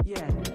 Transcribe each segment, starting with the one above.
Yeah.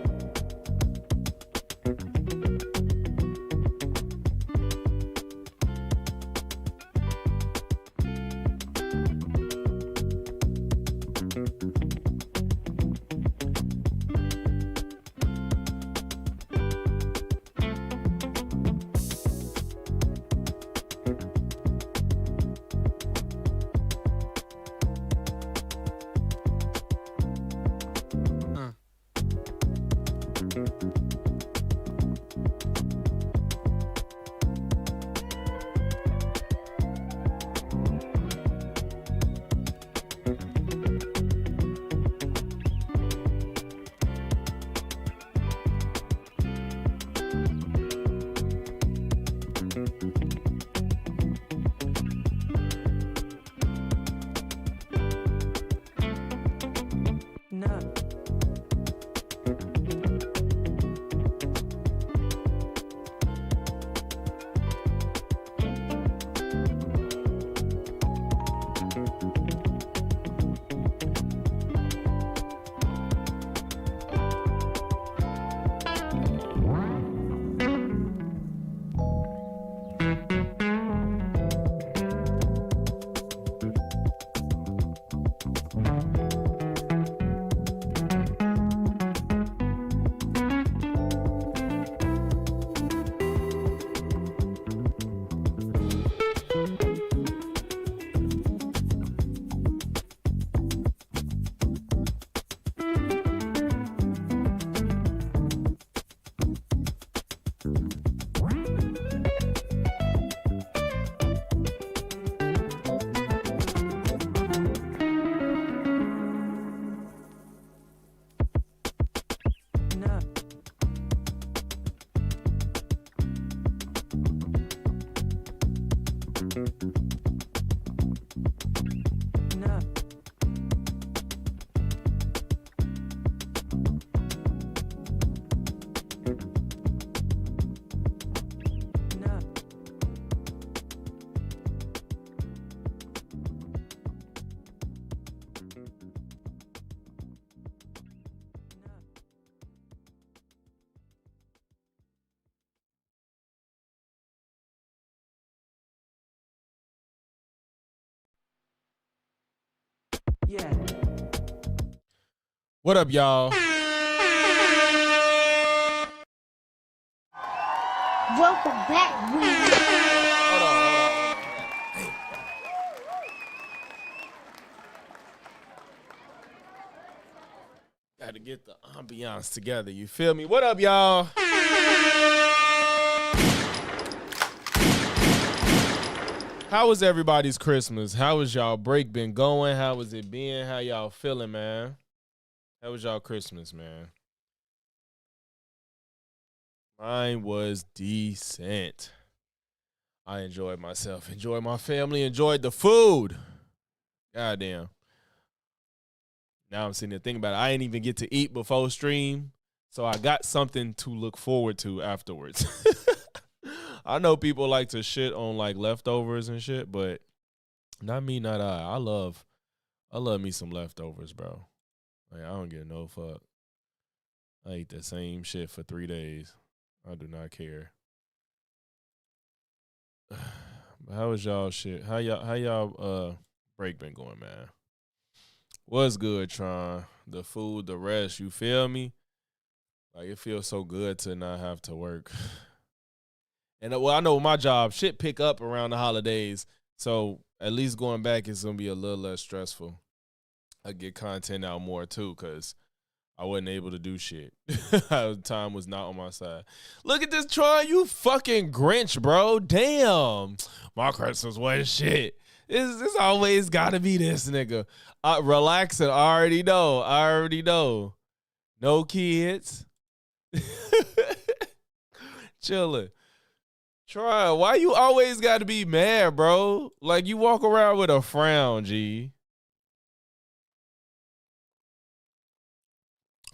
Yeah. What up, y'all? Welcome back, Hold on. Hey. Got to get the ambiance together. You feel me? What up, y'all? How was everybody's Christmas? How was y'all break been going? How was it been? How y'all feeling, man? How was y'all Christmas, man? Mine was decent. I enjoyed myself, enjoyed my family, enjoyed the food. Goddamn. Now I'm sitting there thinking about it. I didn't even get to eat before stream, so I got something to look forward to afterwards. I know people like to shit on like leftovers and shit, but not me, not I. I love me some leftovers, bro. Like I don't give no fuck. I eat the same shit for 3 days. I do not care. How was y'all shit? How y'all break been going, man? What's good, Tron? The food, the rest, you feel me? Like it feels so good to not have to work. And well, I know my job, shit pick up around the holidays. So at least going back is gonna be a little less stressful. I get content out more too, cause I wasn't able to do shit. Time was not on my side. Look at this, Tron, you fucking Grinch, bro. Damn. My Christmas was shit. It's always gotta be this nigga. Relaxing, I already know. No kids. Chilling. Try. Why you always got to be mad, bro? Like you walk around with a frown, G.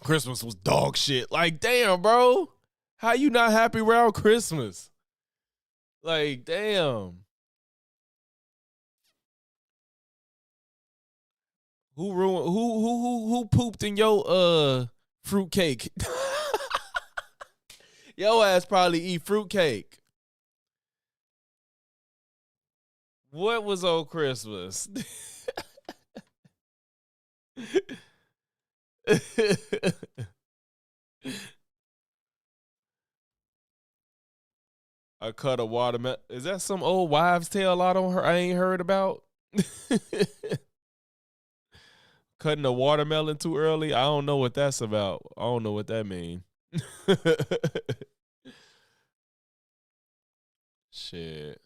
Christmas was dog shit. Like, damn, bro. How you not happy around Christmas? Like, damn. Who pooped in your fruit cake? Your ass probably eat fruit cake. What was on Christmas? I cut a watermelon. Is that some old wives' tale I ain't heard about? Cutting a watermelon too early? I don't know what that's about. I don't know what that means. Shit.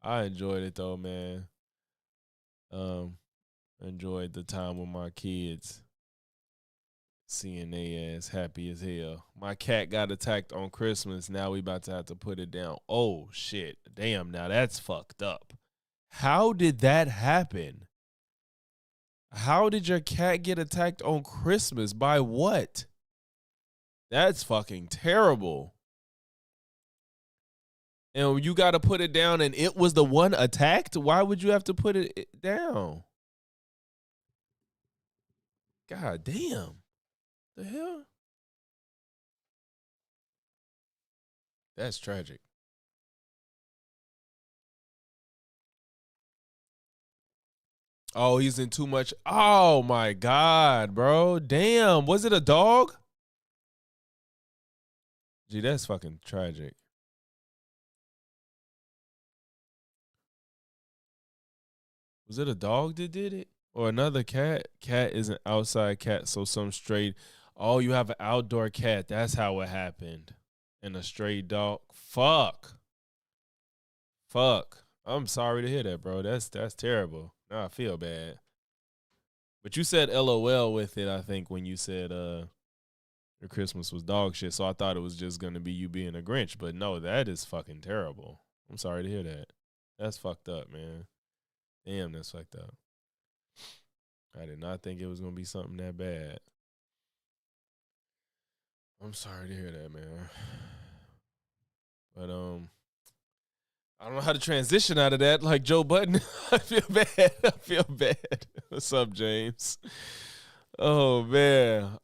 I enjoyed it though, man. Enjoyed the time with my kids. Seeing they ass happy as hell. My cat got attacked on Christmas. Now we about to have to put it down. Oh, shit. Damn, now that's fucked up. How did that happen? How did your cat get attacked on Christmas? By what? That's fucking terrible. And you got to put it down and it was the one attacked? Why would you have to put it down? God damn. The hell? That's tragic. Oh, he's in too much. Oh my God, bro. Damn. Was it a dog? Gee, that's fucking tragic. Was it a dog that did it? Or another cat? Cat is an outside cat, so some stray. Oh, you have an outdoor cat. That's how it happened. And a stray dog. Fuck. I'm sorry to hear that, bro. That's terrible. Now I feel bad. But you said LOL with it, I think, when you said your Christmas was dog shit. So I thought it was just gonna be you being a Grinch. But no, that is fucking terrible. I'm sorry to hear that. That's fucked up, man. Damn, that's fucked up. I did not think it was gonna be something that bad. I'm sorry to hear that, man. But I don't know how to transition out of that like Joe Budden. I feel bad. What's up, James? Oh man.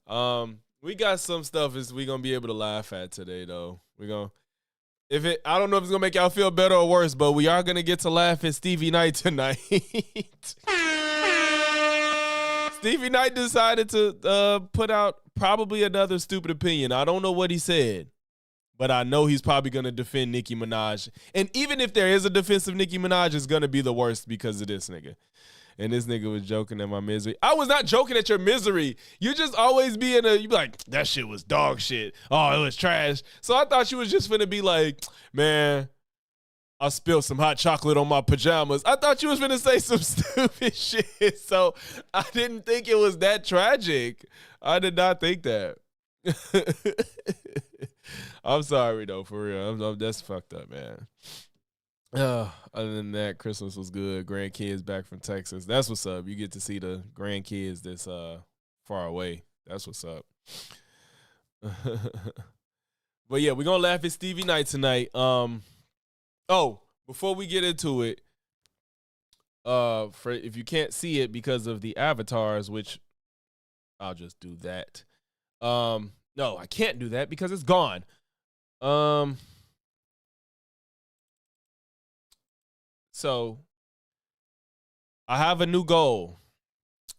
We got some stuff we gonna be able to laugh at today though. I don't know if it's gonna make y'all feel better or worse, but we are gonna get to laugh at Stevie Knight tonight. Stevie Knight decided to put out probably another stupid opinion. I don't know what he said. but I know he's probably going to defend Nicki Minaj. And even if there is a defense of Nicki Minaj, it's going to be the worst because of this nigga. And this nigga was joking at my misery. I was not joking at your misery. You just always you be like, that shit was dog shit. Oh, it was trash. So I thought you was just finna be like, man, I spilled some hot chocolate on my pajamas. I thought you was finna say some stupid shit. So I didn't think it was that tragic. I did not think that. I'm sorry though, for real. That's fucked up, man. Other than that, Christmas was good. Grandkids back from Texas. That's what's up. You get to see the grandkids this far away. That's what's up. But yeah, we're gonna laugh at Stevie night tonight. Before we get into it, for if you can't see it because of the avatars, which I'll just do that. No, I can't do that because it's gone. So I have a new goal.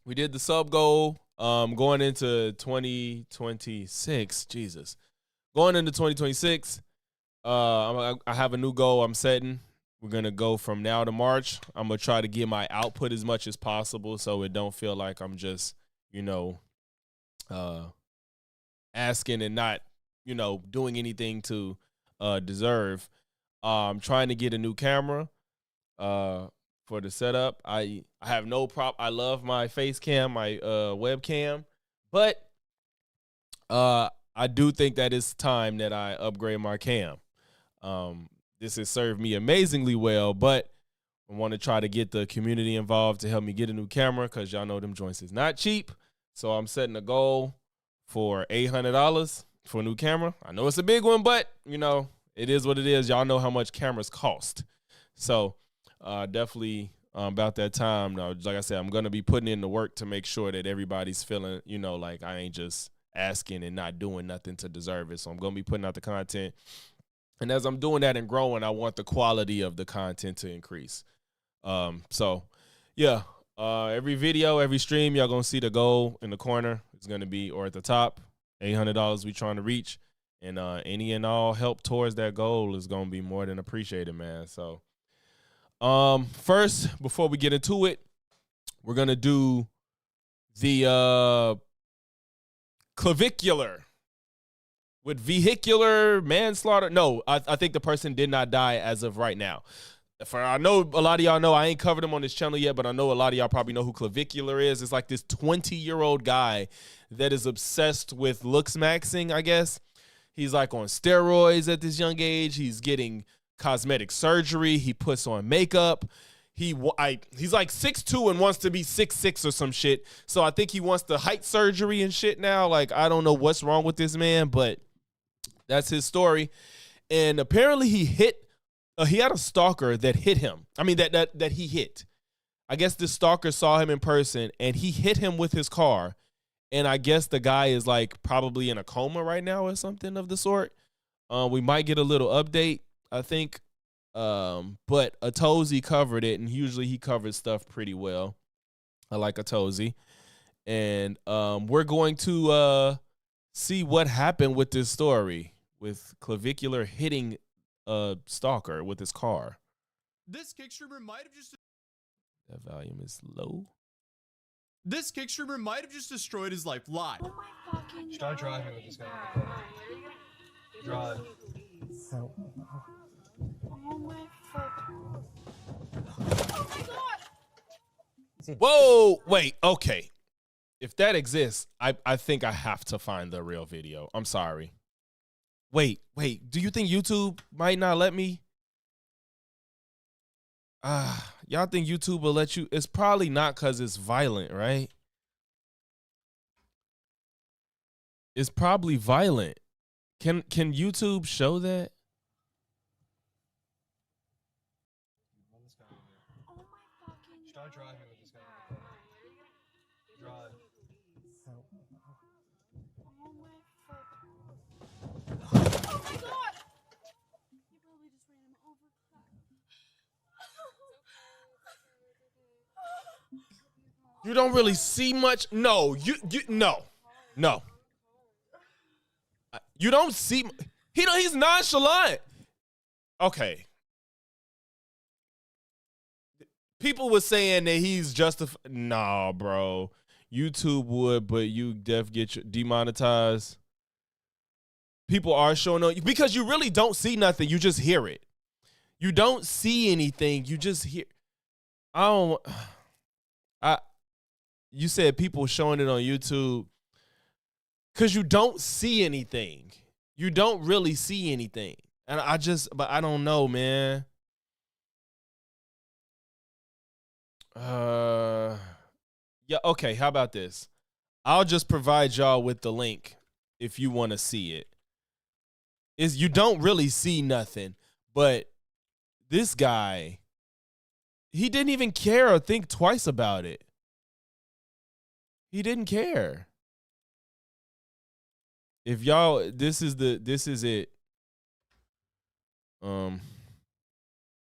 We did the sub goal going into 2026. Jesus. Going into 2026, I have a new goal I'm setting. We're going to go from now to March. I'm going to try to get my output as much as possible so it don't feel like I'm just, asking and not, doing anything to deserve. I'm trying to get a new camera. For the setup, I have no prop. I love my face cam, my webcam, but I do think that it's time that I upgrade my cam. This has served me amazingly well, but I want to try to get the community involved to help me get a new camera because y'all know them joints is not cheap. So I'm setting a goal for $800 for a new camera. I know it's a big one, but it is what it is. Y'all know how much cameras cost. So definitely about that time. Now, like I said, I'm going to be putting in the work to make sure that everybody's feeling, like I ain't just asking and not doing nothing to deserve it. So I'm going to be putting out the content. And as I'm doing that and growing, I want the quality of the content to increase. So, yeah, every video, every stream, y'all going to see the goal in the corner. It's going to be, or at the top, $800 we trying to reach. And any and all help towards that goal is going to be more than appreciated, man. So, first, before we get into it, we're going to do the Clavicular with vehicular manslaughter. No, I think the person did not die as of right now. I know a lot of y'all know, I ain't covered him on this channel yet, but I know a lot of y'all probably know who Clavicular is. It's like this 20-year-old guy that is obsessed with looks maxing, I guess. He's like on steroids at this young age. He's getting cosmetic surgery. He puts on makeup. He's like 6'2" and wants to be 6'6" or some shit. So I think he wants the height surgery and shit now. Like, I don't know what's wrong with this man, but that's his story. And apparently he had a stalker that hit him. I mean, that he hit. I guess this stalker saw him in person and he hit him with his car. And I guess the guy is like probably in a coma right now or something of the sort. We might get a little update, I think. But Atozy covered it, and usually he covers stuff pretty well. I like Atozy. And we're going to see what happened with this story with Clavicular hitting a stalker with his car. This kick streamer might have just... That volume is low. This kick streamer might have just destroyed his life live. Oh my fucking Start driving with this guy in the car. Drive. Oh my fucking... Oh my god! Whoa, wait, okay. If that exists, I think I have to find the real video. I'm sorry. Wait, do you think YouTube might not let me? Y'all think YouTube will let you? It's probably not because it's violent, right? It's probably violent. Can YouTube show that? Oh my fucking... Start driving with this guy in the car. Drive. Oh my fucking... Oh my god! You probably just ran him over. You don't really see much. No, no. You don't see. He's nonchalant. Okay. People were saying that he's justified. Nah, bro. YouTube would, but you get demonetized. People are showing up because you really don't see nothing. You just hear it. You don't see anything. You just hear. You said people showing it on YouTube because you don't see anything. You don't really see anything. And but I don't know, man. Yeah, okay, how about this? I'll just provide y'all with the link if you want to see it. You don't really see nothing, but this guy, he didn't even care or think twice about it. He didn't care. If y'all, this is it.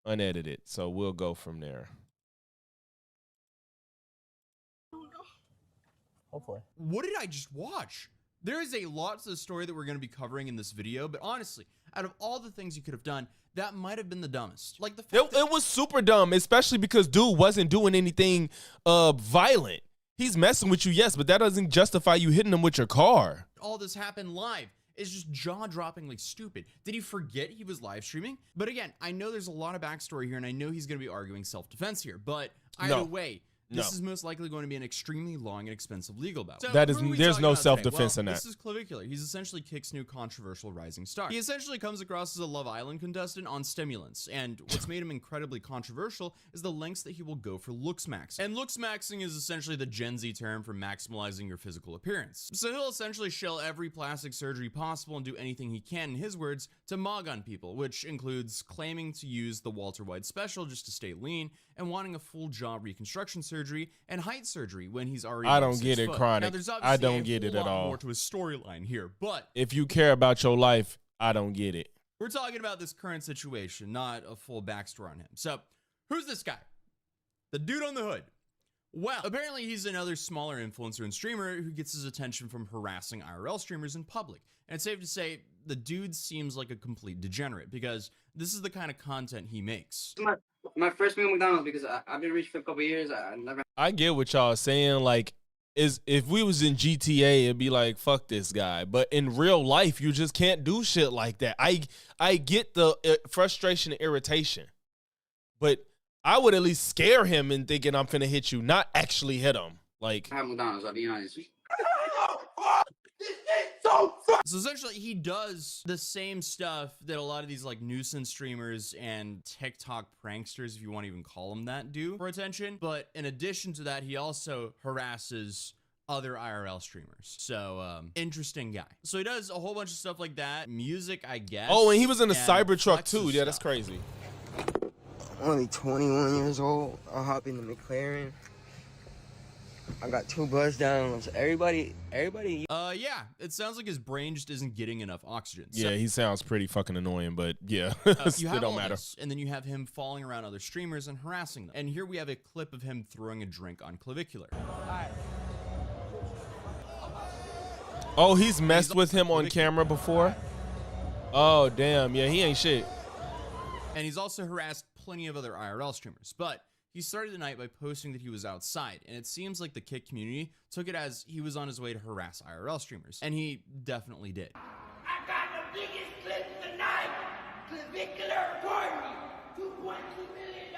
Unedited, so we'll go from there. Hopefully. What did I just watch? There is a lot to the story that we're going to be covering in this video, but honestly, out of all the things you could have done, that might have been the dumbest. Like the fact it was super dumb, especially because dude wasn't doing anything violent. He's messing with you, yes, but that doesn't justify you hitting him with your car. all this happened live is just jaw-droppingly stupid. Did he forget he was live streaming? But again, I know there's a lot of backstory here, and I know he's going to be arguing self-defense here, but either way, this is most likely going to be an extremely long and expensive legal battle. So there's no self-defense in that. This is Clavicular. He's essentially Kick's new controversial rising star. He essentially comes across as a Love Island contestant on stimulants, and what's made him incredibly controversial is the lengths that he will go for looks maxing. And looks maxing is essentially the Gen Z term for maximalizing your physical appearance. So he'll essentially shell every plastic surgery possible and do anything he can, in his words, to mog on people, which includes claiming to use the Walter White special just to stay lean, and wanting a full jaw reconstruction surgery and height surgery when he's already I don't get it, Chronic. Now, there's I don't obviously get it a at lot all. more to his storyline here, but If you care about your life, I don't get it. we're talking about this current situation, not a full backstory on him. So, who's this guy? The dude on the hood. Well, apparently he's another smaller influencer and streamer who gets his attention from harassing IRL streamers in public. And it's safe to say the dude seems like a complete degenerate because this is the kind of content he makes. My first meal at McDonald's because I've been rich for a couple of years. I get what y'all saying. Like, if we was in GTA, it'd be like, fuck this guy. But in real life, you just can't do shit like that. I get the frustration and irritation, but I would at least scare him and thinking I'm finna hit you, not actually hit him. Like, I have McDonald's, I'll be honest. So essentially, he does the same stuff that a lot of these like nuisance streamers and TikTok pranksters, if you want to even call them that, do for attention. But in addition to that, he also harasses other IRL streamers. So, interesting guy. So he does a whole bunch of stuff like that. Music, I guess. oh, and he was in a Cybertruck flexes too. Yeah, that's stuff. crazy. Only 21 years old. I'll hop in the McLaren. I got 2 buzz downs. Everybody. Yeah, it sounds like his brain just isn't getting enough oxygen. Yeah, he sounds pretty fucking annoying, but yeah, You it have don't all matter. this, and then you have him falling around other streamers and harassing them. And here we have a clip of him throwing a drink on Clavicular. Oh, he's messed with him on camera before? Oh, damn. Yeah, he ain't shit. And he's also harassed plenty of other IRL streamers. But he started the night by posting that he was outside, and it seems like the Kick community took it as he was on his way to harass IRL streamers. And he definitely did. I got the biggest clip tonight. Clavicular party. $2.2 million.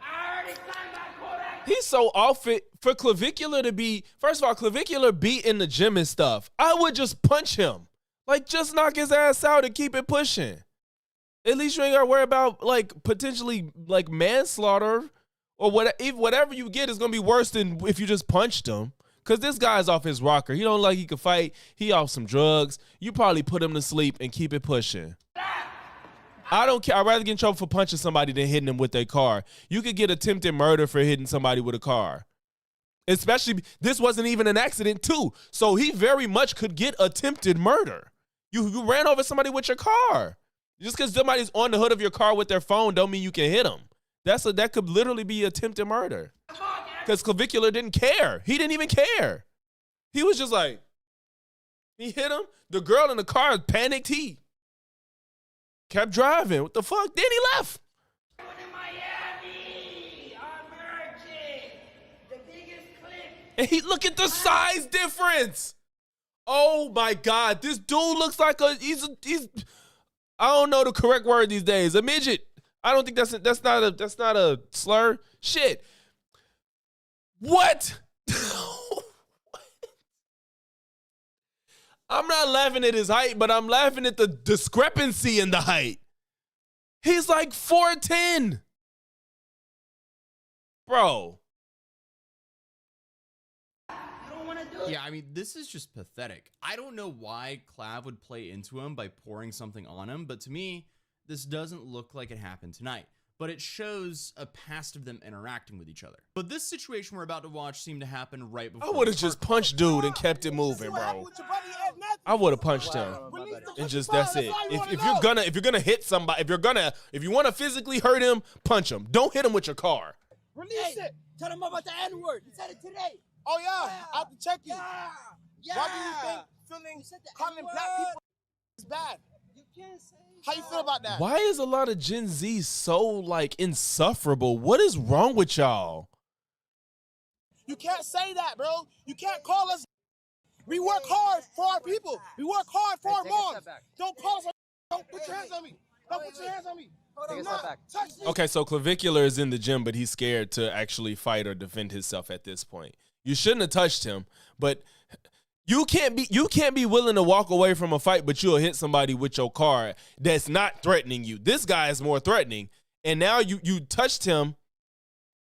I already signed my Kodak. He's so off it for Clavicular to be, first of all, Clavicular be in the gym and stuff. I would just punch him. Like, just knock his ass out and keep it pushing. At least you ain't gotta worry about, like, potentially, like, manslaughter or whatever you get is gonna be worse than if you just punched him. Because this guy's off his rocker. He don't like he can fight. He off some drugs. You probably put him to sleep and keep it pushing. I don't care. I'd rather get in trouble for punching somebody than hitting them with their car. You could get attempted murder for hitting somebody with a car. Especially, this wasn't even an accident, too. So he very much could get attempted murder. You ran over somebody with your car. Just because somebody's on the hood of your car with their phone don't mean you can hit them. That could literally be attempted murder. Because Clavicular didn't care. He didn't even care. He was just like, He hit him. The girl in the car panicked. He kept driving. What the fuck? Then he left. Going to Miami on Merchant. The biggest clip. And he look at the size difference. Oh my God, this dude looks like he's I don't know the correct word these days. A midget. I don't think that's not a slur. Shit. What? I'm not laughing at his height, but I'm laughing at the discrepancy in the height. He's like 4'10". Bro. Yeah, I mean, this is just pathetic. I don't know why Clav would play into him by pouring something on him, but to me, this doesn't look like it happened tonight. But it shows a past of them interacting with each other. But this situation we're about to watch seemed to happen right before. I would have just punched dude and kept it moving, bro. I would have punched him and just that's it. If you're gonna hit somebody, if you want to physically hurt him, punch him. Don't hit him with your car. Release it. Tell him about the N-word. He said it today. Oh yeah, I have to check you. Yeah. Why do you think calling black people is bad? You can't say How you feel about that? Why is a lot of Gen Z so like insufferable? What is wrong with y'all? You can't say that, bro. You can't call us. We work hard for our people. We work hard for our moms. Don't call us. Don't put your hands on me. Don't put your hands on me. Take a step back. Touch me. Okay, so Clavicular is in the gym, but he's scared to actually fight or defend himself at this point. You shouldn't have touched him, but you can't be willing to walk away from a fight, but you'll hit somebody with your car that's not threatening you. This guy is more threatening, and now you touched him.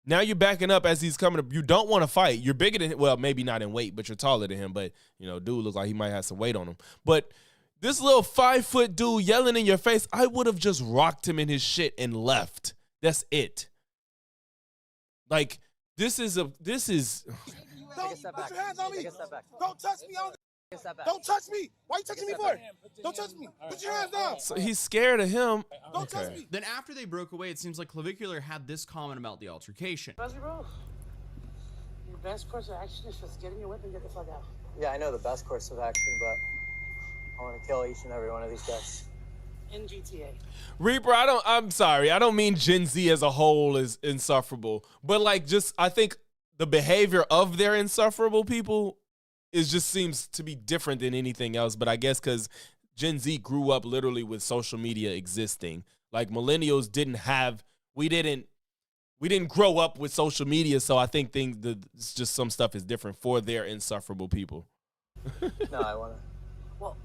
Now you're backing up as he's coming up. You don't want to fight. You're bigger than him. Well, maybe not in weight, but you're taller than him. But, dude looks like he might have some weight on him. But this little 5-foot dude yelling in your face, I would have just rocked him in his shit and left. That's it. Like, this is. Don't put your hands on me. Take a step back. Don't touch me. Take a step back. Don't touch me. Why you touching me for? Don't touch me. Put your hands down. So he's scared of him. Don't touch me. Then after they broke away, it seems like Clavicular had this comment about the altercation. Bro, your best course of action is just get in your whip and get the fuck out. Yeah, I know the best course of action, but I want to kill each and every one of these guys. In GTA. Reaper, I'm sorry. I don't mean Gen Z as a whole is insufferable. But I think the behavior of their insufferable people just seems to be different than anything else. But I guess because Gen Z grew up literally with social media existing. Like millennials we didn't grow up with social media. So I think it's just some stuff is different for their insufferable people. No, I want to. Well,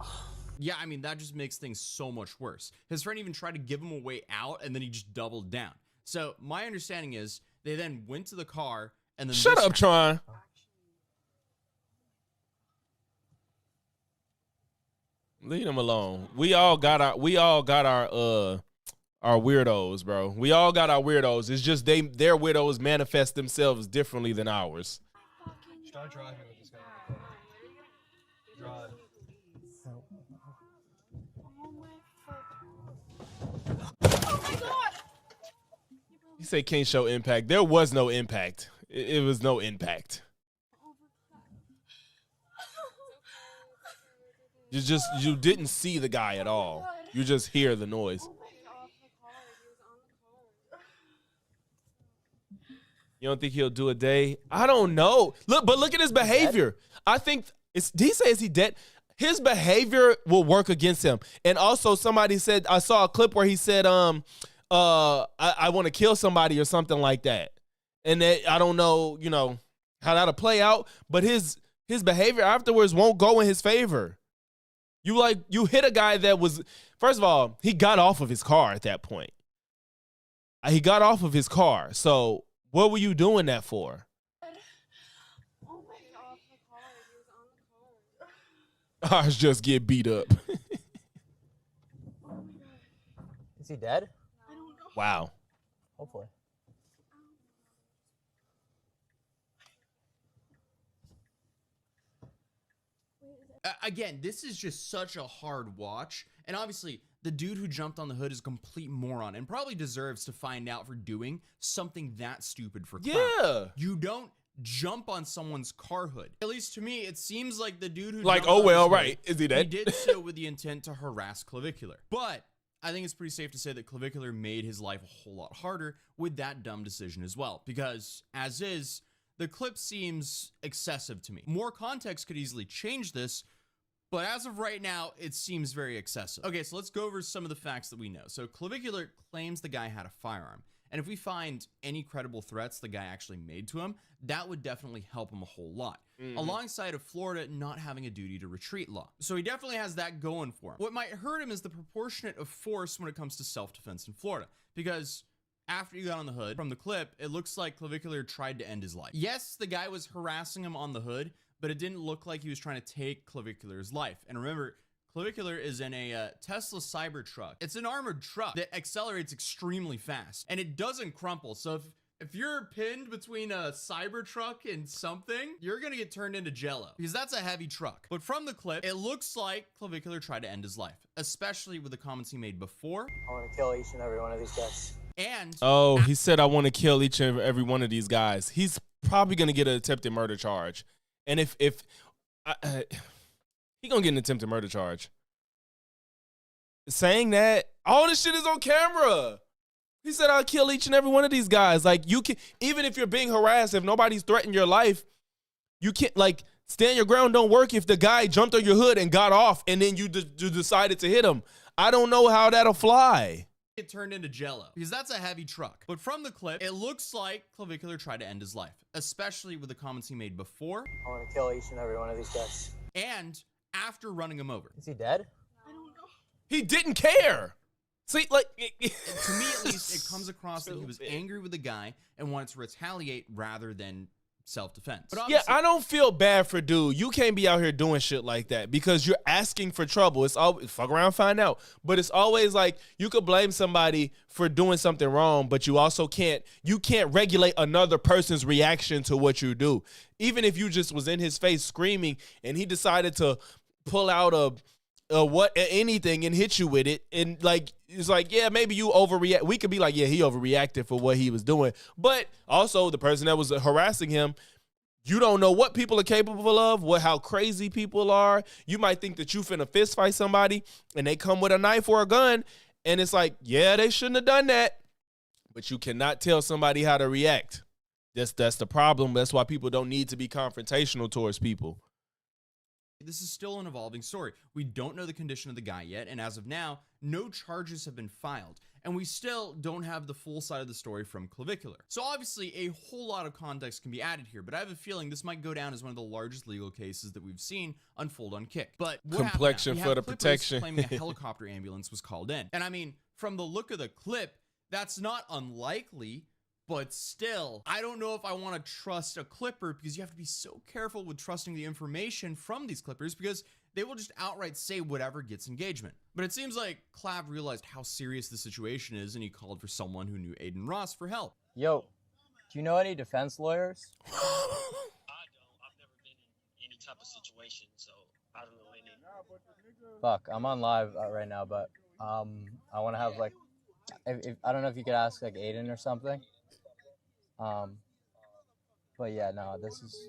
Yeah, I mean, that just makes things so much worse. His friend even tried to give him a way out, and then he just doubled down. So my understanding is they then went to the car, and then Shut up, Tron. Leave him alone. We all got our weirdos, bro. We all got our weirdos. It's just their weirdos manifest themselves differently than ours. Start driving with this guy. Drive. Oh my god! You say can't show impact. There was no impact. It was no impact. You didn't see the guy at all. You just hear the noise. You don't think he'll do a day? I don't know. Look at his behavior. I think he says he dead. His behavior will work against him. And also somebody said, I saw a clip where he said, I want to kill somebody or something like that. And that, I don't know, how that'll play out, but his behavior afterwards won't go in his favor. You hit a guy that was, first of all, he got off of his car at that point. He got off of his car. So what were you doing that for? Oh my god, the car. He was on the car. Ours just get beat up. Is he dead? I don't know. Wow. Hopefully. Again, this is just such a hard watch. And obviously, the dude who jumped on the hood is a complete moron and probably deserves to find out for doing something that stupid for clout. Yeah. You don't jump on someone's car hood. At least to me, it seems like the dude who Like, jumped oh on well, his right? hood, Is he dead? He did so with the intent to harass Clavicular. But I think it's pretty safe to say that Clavicular made his life a whole lot harder with that dumb decision as well. Because, as is, the clip seems excessive to me. More context could easily change this, but as of right now, it seems very excessive. Okay, so let's go over some of the facts that we know. So Clavicular claims the guy had a firearm. And if we find any credible threats the guy actually made to him, that would definitely help him a whole lot. Alongside of Florida not having a duty to retreat law. So he definitely has that going for him. What might hurt him is the proportionate of force when it comes to self-defense in Florida. Because after you got on the hood, from the clip, it looks like Clavicular tried to end his life. Yes, the guy was harassing him on the hood, but it didn't look like he was trying to take Clavicular's life. And remember, Clavicular is in a Tesla Cybertruck. It's an armored truck that accelerates extremely fast, and it doesn't crumple. So if you're pinned between a Cybertruck and something, you're gonna get turned into jello, because that's a heavy truck. But from the clip, it looks like Clavicular tried to end his life, especially with the comments he made before. I want to kill each and every one of these guys. And Oh, he said, I want to kill each and every one of these guys. He's probably going to get an attempted murder charge. And if he going to get an attempted murder charge. Saying that, all this shit is on camera. He said, I'll kill each and every one of these guys. Like, you can, even if you're being harassed, if nobody's threatened your life, you can't, like, stand your ground don't work if the guy jumped on your hood and got off and then you decided to hit him. I don't know how that'll fly. Get turned into jello, because that's a heavy truck. But from the clip, it looks like Clavicular tried to end his life, especially with the comments he made before. I want to kill each and every one of these guys. And after running him over. Is he dead? I don't know. He didn't care. See, like, to me at least, it comes across that he was angry with the guy and wanted to retaliate rather than self-defense. Yeah, I don't feel bad for dude. You can't be out here doing shit like that because you're asking for trouble. It's always fuck around, find out. But it's always like you could blame somebody for doing something wrong, but you also can't regulate another person's reaction to what you do. Even if you just was in his face screaming and he decided to pull out anything and hit you with it, and like it's like, yeah, maybe you overreact. We could be like, yeah, he overreacted for what he was doing, but also the person that was harassing him, you don't know what people are capable of, how crazy people are. You might think that you finna fist fight somebody and they come with a knife or a gun, and it's like, yeah, they shouldn't have done that, but you cannot tell somebody how to react. That's the problem. That's why people don't need to be confrontational towards people. This is still an evolving story. We don't know the condition of the guy yet, and as of now, no charges have been filed, and we still don't have the full side of the story from Clavicular. So obviously, a whole lot of context can be added here, but I have a feeling this might go down as one of the largest legal cases that we've seen unfold on Kick. But what complexion happened now? for the Clippers protection. claiming a helicopter ambulance was called in, and I mean, from the look of the clip, that's not unlikely. But still, I don't know if I want to trust a clipper, because you have to be so careful with trusting the information from these clippers, because they will just outright say whatever gets engagement. But it seems like Clav realized how serious the situation is, and he called for someone who knew Aiden Ross for help. Yo, do you know any defense lawyers? I don't. I've never been in any type of situation, so I don't know any. Fuck, I'm on live right now, but I want to have like, if I don't know if you could ask like Aiden or something. But yeah, no, this is.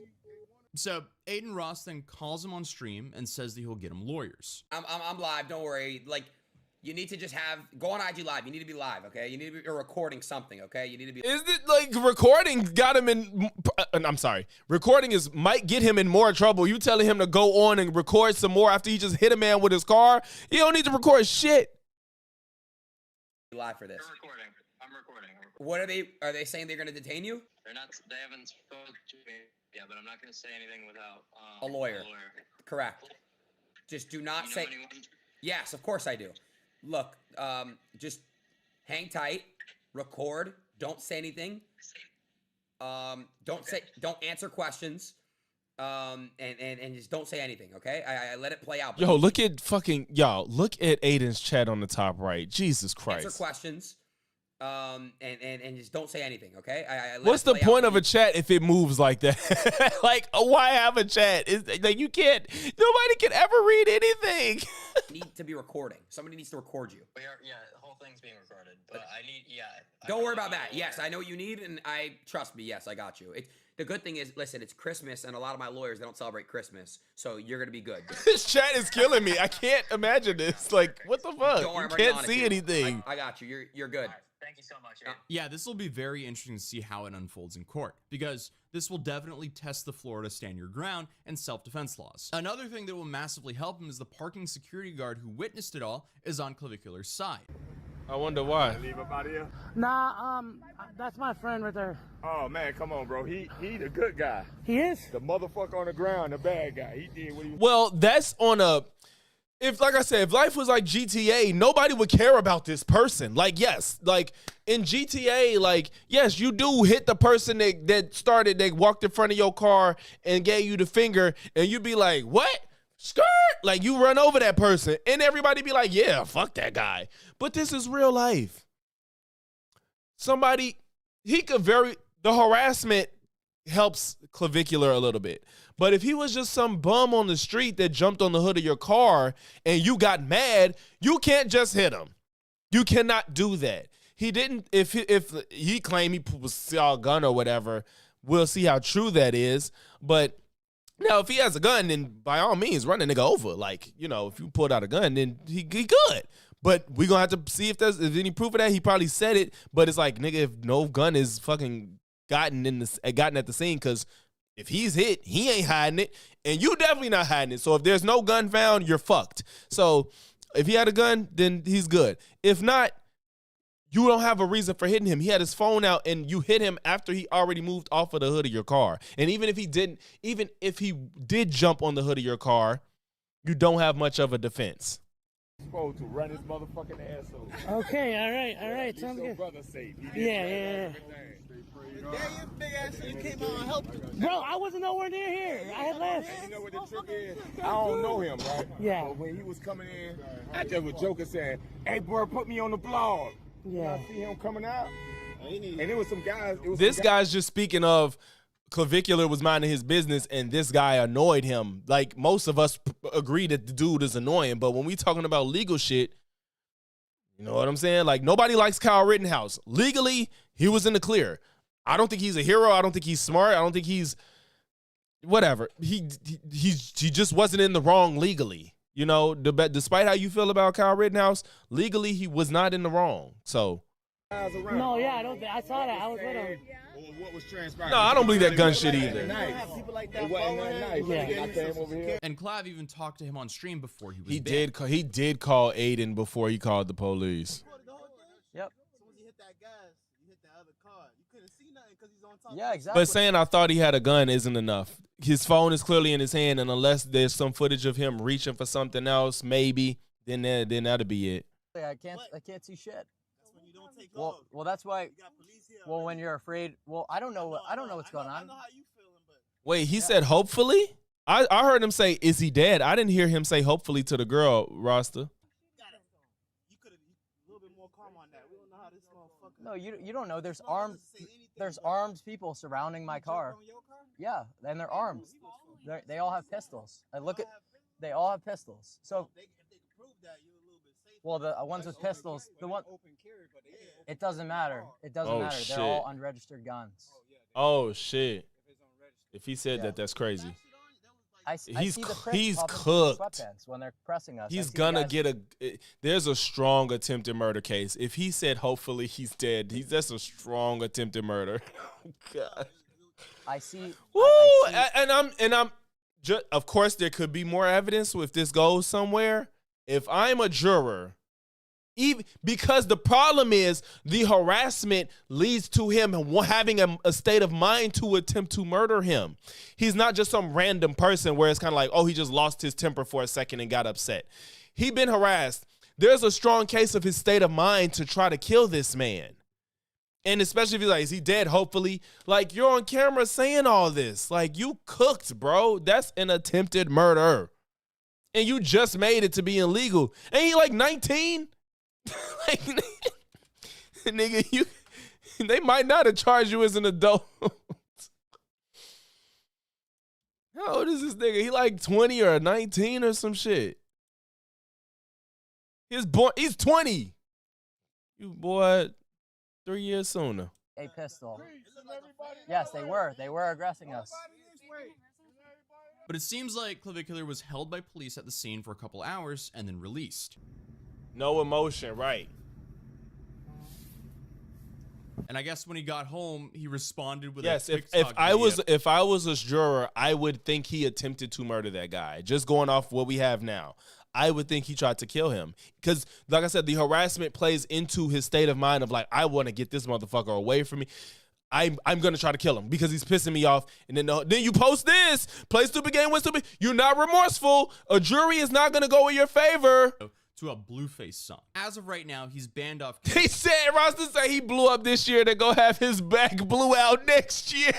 So Aiden Ross then calls him on stream and says that he'll get him lawyers. I'm live. Don't worry. Like, you need to just go on IG live. You need to be live, okay? You need to be recording something, okay? You need to be. Is it like recording got him in? I'm sorry. Recording might get him in more trouble. You telling him to go on and record some more after he just hit a man with his car? He don't need to record shit. Live for this. I'm recording. What are they saying they're going to detain you? They haven't spoken to me yet, but I'm not going to say anything without a lawyer. Correct. Just do not say. Anyone? Yes, of course I do. Look, just hang tight, record, don't say anything. Don't answer questions. And just don't say anything, okay? I let it play out. Yo, look at Aiden's chat on the top right. Jesus Christ. Answer questions. And just don't say anything, okay? What's the point of a chat if it moves like that? Like, why have a chat? It's like you can't. Nobody can ever read anything. need to be recording. Somebody needs to record you. We are, yeah, the whole thing's being recorded, but I need, Don't worry about that. Yes, I know what you need, and trust me. Yes, I got you. The good thing is, listen, it's Christmas, and a lot of my lawyers, they don't celebrate Christmas, so you're gonna be good. This chat is killing me. I can't imagine this. Like, what the fuck? Don't worry, You I'm already can't on it, see dude. anything. I got you. You're good. Thank you so much. Yeah, this will be very interesting to see how it unfolds in court, because this will definitely test the Florida stand your ground and self-defense laws. Another thing that will massively help him is the parking security guard who witnessed it all is on Clavicular's side. I wonder why. Leave up out of here? Nah, that's my friend right there. Oh man, come on, bro. He the good guy. He is? The motherfucker on the ground, the bad guy. He did what he was. Well, that's on a. If, like I said, if life was like GTA, nobody would care about this person. Like, yes, like in GTA, like, yes, you do hit the person that walked in front of your car and gave you the finger, and you'd be like, what? Skirt! Like, you run over that person, and everybody be like, yeah, fuck that guy. But this is real life. The harassment helps Clavicular a little bit. But if he was just some bum on the street that jumped on the hood of your car and you got mad, you can't just hit him. You cannot do that. He didn't, if he claimed he saw a gun or whatever, we'll see how true that is. But now, if he has a gun, then by all means, run a nigga over. Like, you know, if you pulled out a gun, then he good. But we're going to have to see if there's any proof of that. He probably said it, but it's like, nigga, if no gun is fucking gotten at the scene, because if he's hit, he ain't hiding it, and you definitely not hiding it. So if there's no gun found, you're fucked. So if he had a gun, then he's good. If not, you don't have a reason for hitting him. He had his phone out, and you hit him after he already moved off of the hood of your car. And even if he did jump on the hood of your car, you don't have much of a defense. Supposed to run his motherfucking asshole. Okay, all right, sounds good. Brother safe. Yeah. Damn, big ass shit came out and helped you. Bro, I wasn't nowhere near here. I had left. You know what the trick is? I don't know him, right? Yeah. But when he was coming in, I just was joking saying, hey, bro, put me on the blog. Yeah. I see him coming out. And it was some guys. This guy's just speaking of Clavicular was minding his business, and this guy annoyed him. Like, most of us agree that the dude is annoying, but when we talking about legal shit, you know what I'm saying? Like, nobody likes Kyle Rittenhouse. Legally, he was in the clear. I don't think he's a hero. I don't think he's smart. I don't think he's whatever. He just wasn't in the wrong legally. You know, despite how you feel about Kyle Rittenhouse, legally he was not in the wrong. So. No, yeah, I saw that. I was with him. What was transpiring? No, I don't believe that gun shit either. And Clav even talked to him on stream before he was He banned. did call Aiden before he called the police. Yep. Yeah, exactly. But saying I thought he had a gun isn't enough. His phone is clearly in his hand, and unless there's some footage of him reaching for something else, maybe then that'll be it. I can't see shit. Well, that's why. Well, when you're afraid, I don't know what's going on. Wait, he said hopefully? I heard him say, is he dead? I didn't hear him say hopefully to the girl, Rasta. No, you don't know. There's armed people surrounding my car. Yeah, and they're armed. They all have pistols. They all have pistols. So, well, the ones with pistols, it doesn't matter. It doesn't matter. Shit. They're all unregistered guns. Oh shit! If he said that, that's crazy. He's cooked. When they're pressing us. He's gonna get there's a strong attempted murder case. If he said hopefully he's dead, that's a strong attempted murder. God. I see. Woo! And I'm just, of course there could be more evidence if this goes somewhere. If I'm a juror, because the problem is the harassment leads to him having a state of mind to attempt to murder him. He's not just some random person where it's kind of like, oh, he just lost his temper for a second and got upset. He been harassed. There's a strong case of his state of mind to try to kill this man. And especially if he's like, is he dead? Hopefully. Like, you're on camera saying all this. Like, you cooked, bro. That's an attempted murder. And you just made it to be illegal. Ain't he like 19? Like, nigga, they might not have charged you as an adult. How old is this nigga? He like 20 or 19 or some shit. He's 20. You boy, 3 years sooner. A pistol. Yes, they were aggressing us. But it seems like Clavicular was held by police at the scene for a couple hours and then released. No emotion, right? And I guess when he got home, he responded with yes. a If I was a juror, I would think he attempted to murder that guy. Just going off what we have now, I would think he tried to kill him because, like I said, the harassment plays into his state of mind of like, I want to get this motherfucker away from me. I'm gonna try to kill him because he's pissing me off. And then you post this, play stupid game with stupid. You're not remorseful. A jury is not gonna go in your favor. To a Blueface song. As of right now, he's banned off. He said, Rasta said he blew up this year. They're gonna have his back blew out next year.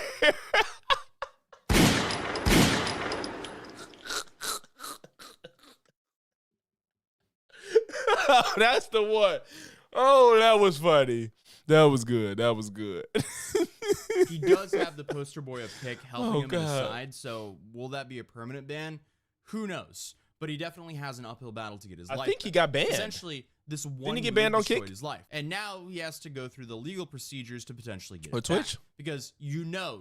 Oh, that's the one. Oh, that was funny. That was good. That was good. He does have the poster boy of Pick helping him God. on his side, so will that be a permanent ban? Who knows? But he definitely has an uphill battle to get his life. I think he got banned. Essentially, this one Didn't he get banned on destroyed Kick? his life. And now he has to go through the legal procedures to potentially get Or it Twitch? back, because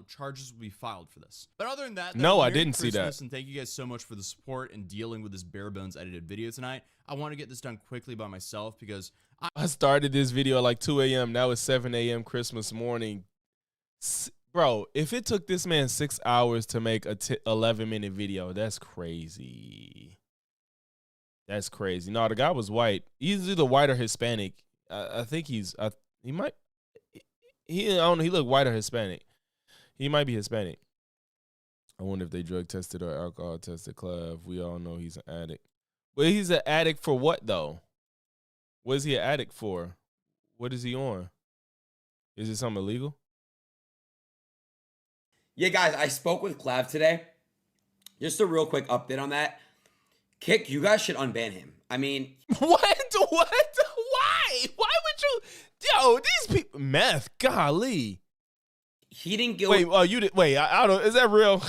charges will be filed for this. But other than that, No, I Merry didn't see that. Christmas, and thank you guys so much for the support and dealing with this bare bones edited video tonight. I want to get this done quickly by myself because I started this video at like 2 a.m. Now it's 7 a.m. Christmas morning. Bro, if it took this man 6 hours to make a 11-minute video, that's crazy. That's crazy. No, the guy was white. He's either white or Hispanic. I think he might. I don't know. He looked white or Hispanic. He might be Hispanic. I wonder if they drug tested or alcohol tested Clav. We all know he's an addict. Well, he's an addict for what though? What is he an addict for? What is he on? Is it something illegal? Yeah, guys, I spoke with Clav today. Just a real quick update on that. Kick, you guys should unban him. I mean, what? Why? Why would you? Yo, these people, meth. Golly. He didn't go. Wait, you did. Wait, I don't. Is that real?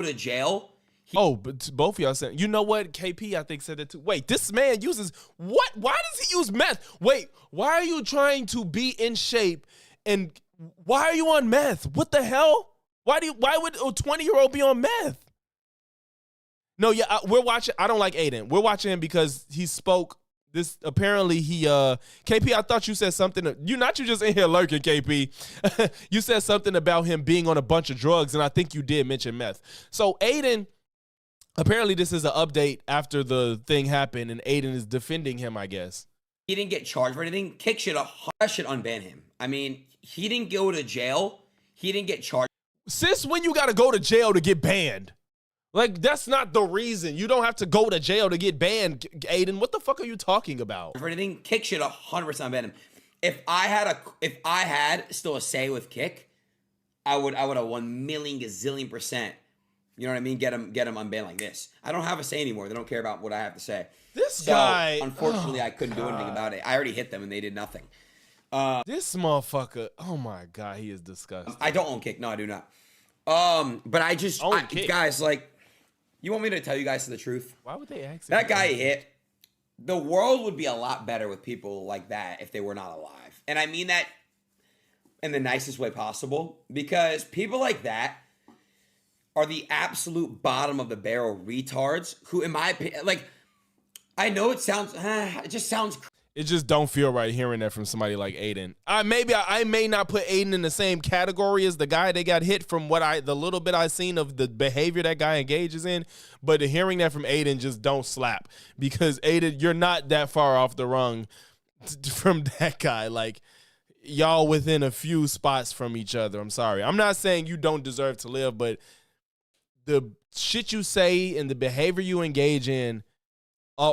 To jail. But both of y'all said. You know what? KP, I think said it too. Wait, this man uses what? Why does he use meth? Wait, why are you trying to be in shape? And why are you on meth? What the hell? Why would a 20-year-old be on meth? No, yeah, we're watching. I don't like Aiden. We're watching him because he spoke. This apparently KP. I thought you said something. You just in here lurking, KP. You said something about him being on a bunch of drugs, and I think you did mention meth. So Aiden, apparently this is an update after the thing happened, and Aiden is defending him, I guess. He didn't get charged for anything. Kick should unban him. I mean, he didn't go to jail. He didn't get charged. Since when you got to go to jail to get banned? Like, that's not the reason. You don't have to go to jail to get banned, Aiden. What the fuck are you talking about? For anything, Kick should 100% ban him. If I had still a say with Kick, I would have 1 million gazillion %. You know what I mean? Get him unbanned like this. I don't have a say anymore. They don't care about what I have to say. This guy. Unfortunately, I couldn't do anything about it. I already hit them and they did nothing. This motherfucker. Oh my God, he is disgusting. I don't own Kick. No, I do not. But guys, like, you want me to tell you guys the truth? Why would they ask that guy hit? The world would be a lot better with people like that if they were not alive. And I mean that in the nicest way possible, because people like that are the absolute bottom of the barrel retards who, in my opinion, like, I know it just sounds It just don't feel right hearing that from somebody like Aiden. I may not put Aiden in the same category as the guy that got hit from the little bit I seen of the behavior that guy engages in, but hearing that from Aiden just don't slap, because Aiden, you're not that far off the rung from that guy. Like, y'all within a few spots from each other. I'm sorry. I'm not saying you don't deserve to live, but the shit you say and the behavior you engage in,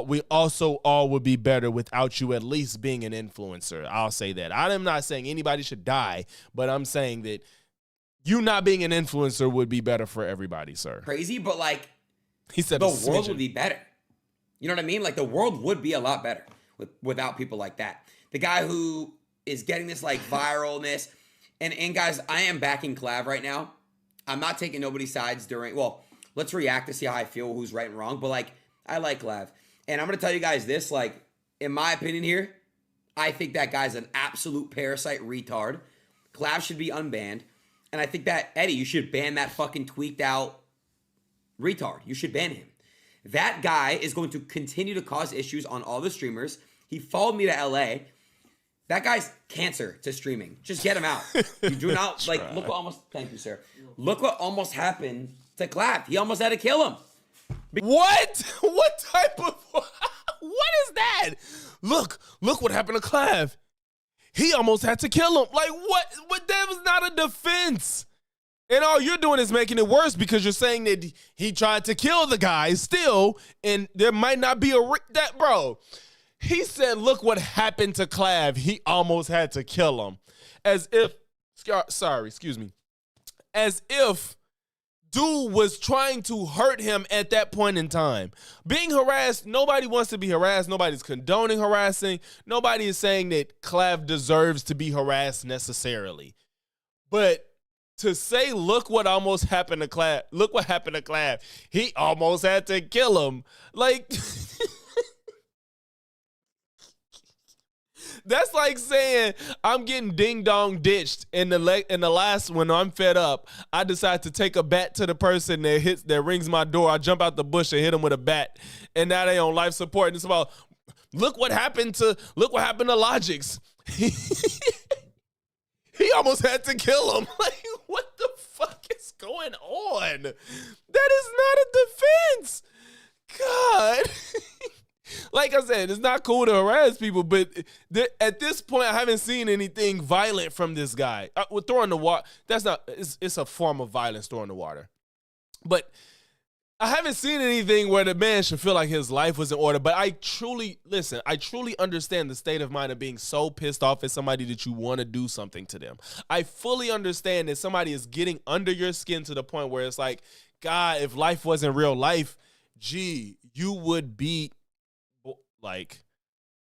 we also all would be better without you at least being an influencer. I'll say that. I'm not saying anybody should die, but I'm saying that you not being an influencer would be better for everybody, sir. crazy, but like, he said the world would be better. You know what I mean? Like, the world would be a lot better without people like that. The guy who is getting this like viralness, and guys, I am backing Clav right now. I'm not taking nobody's sides let's react to see how I feel, who's right and wrong. But like, I like Clav. And I'm going to tell you guys this, like, in my opinion here, I think that guy's an absolute parasite retard. Clav should be unbanned. And I think that, Eddie, you should ban that fucking tweaked out retard. You should ban him. That guy is going to continue to cause issues on all the streamers. He followed me to LA. That guy's cancer to streaming. Just get him out. You do not, like, look what almost, thank you, sir. Look what almost happened to Clav. He almost had to kill him. What? What type of, what is that? Look what happened to Clav. He almost had to kill him. Like, what? But that was not a defense. And all you're doing is making it worse because you're saying that he tried to kill the guy still, and there might not be that, bro. He said, look what happened to Clav. He almost had to kill him. As if, excuse me. As if dude was trying to hurt him at that point in time. Being harassed, nobody wants to be harassed. Nobody's condoning harassing. Nobody is saying that Clav deserves to be harassed necessarily. But to say, look what almost happened to Clav. Look what happened to Clav. He almost had to kill him. Like, that's like saying I'm getting ding-dong ditched in the last one. I'm fed up. I decide to take a bat to the person that rings my door. I jump out the bush and hit him with a bat, and now they on life support. And it's about, look what happened to Logix. He almost had to kill him. Like, what the fuck is going on? That is not a defense. God. Like I said, it's not cool to harass people, but at this point, I haven't seen anything violent from this guy. With throwing the water, it's a form of violence, throwing the water. But I haven't seen anything where the man should feel like his life was in order. But I truly understand the state of mind of being so pissed off at somebody that you want to do something to them. I fully understand that somebody is getting under your skin to the point where it's like, God, if life wasn't real life, gee, you would be like,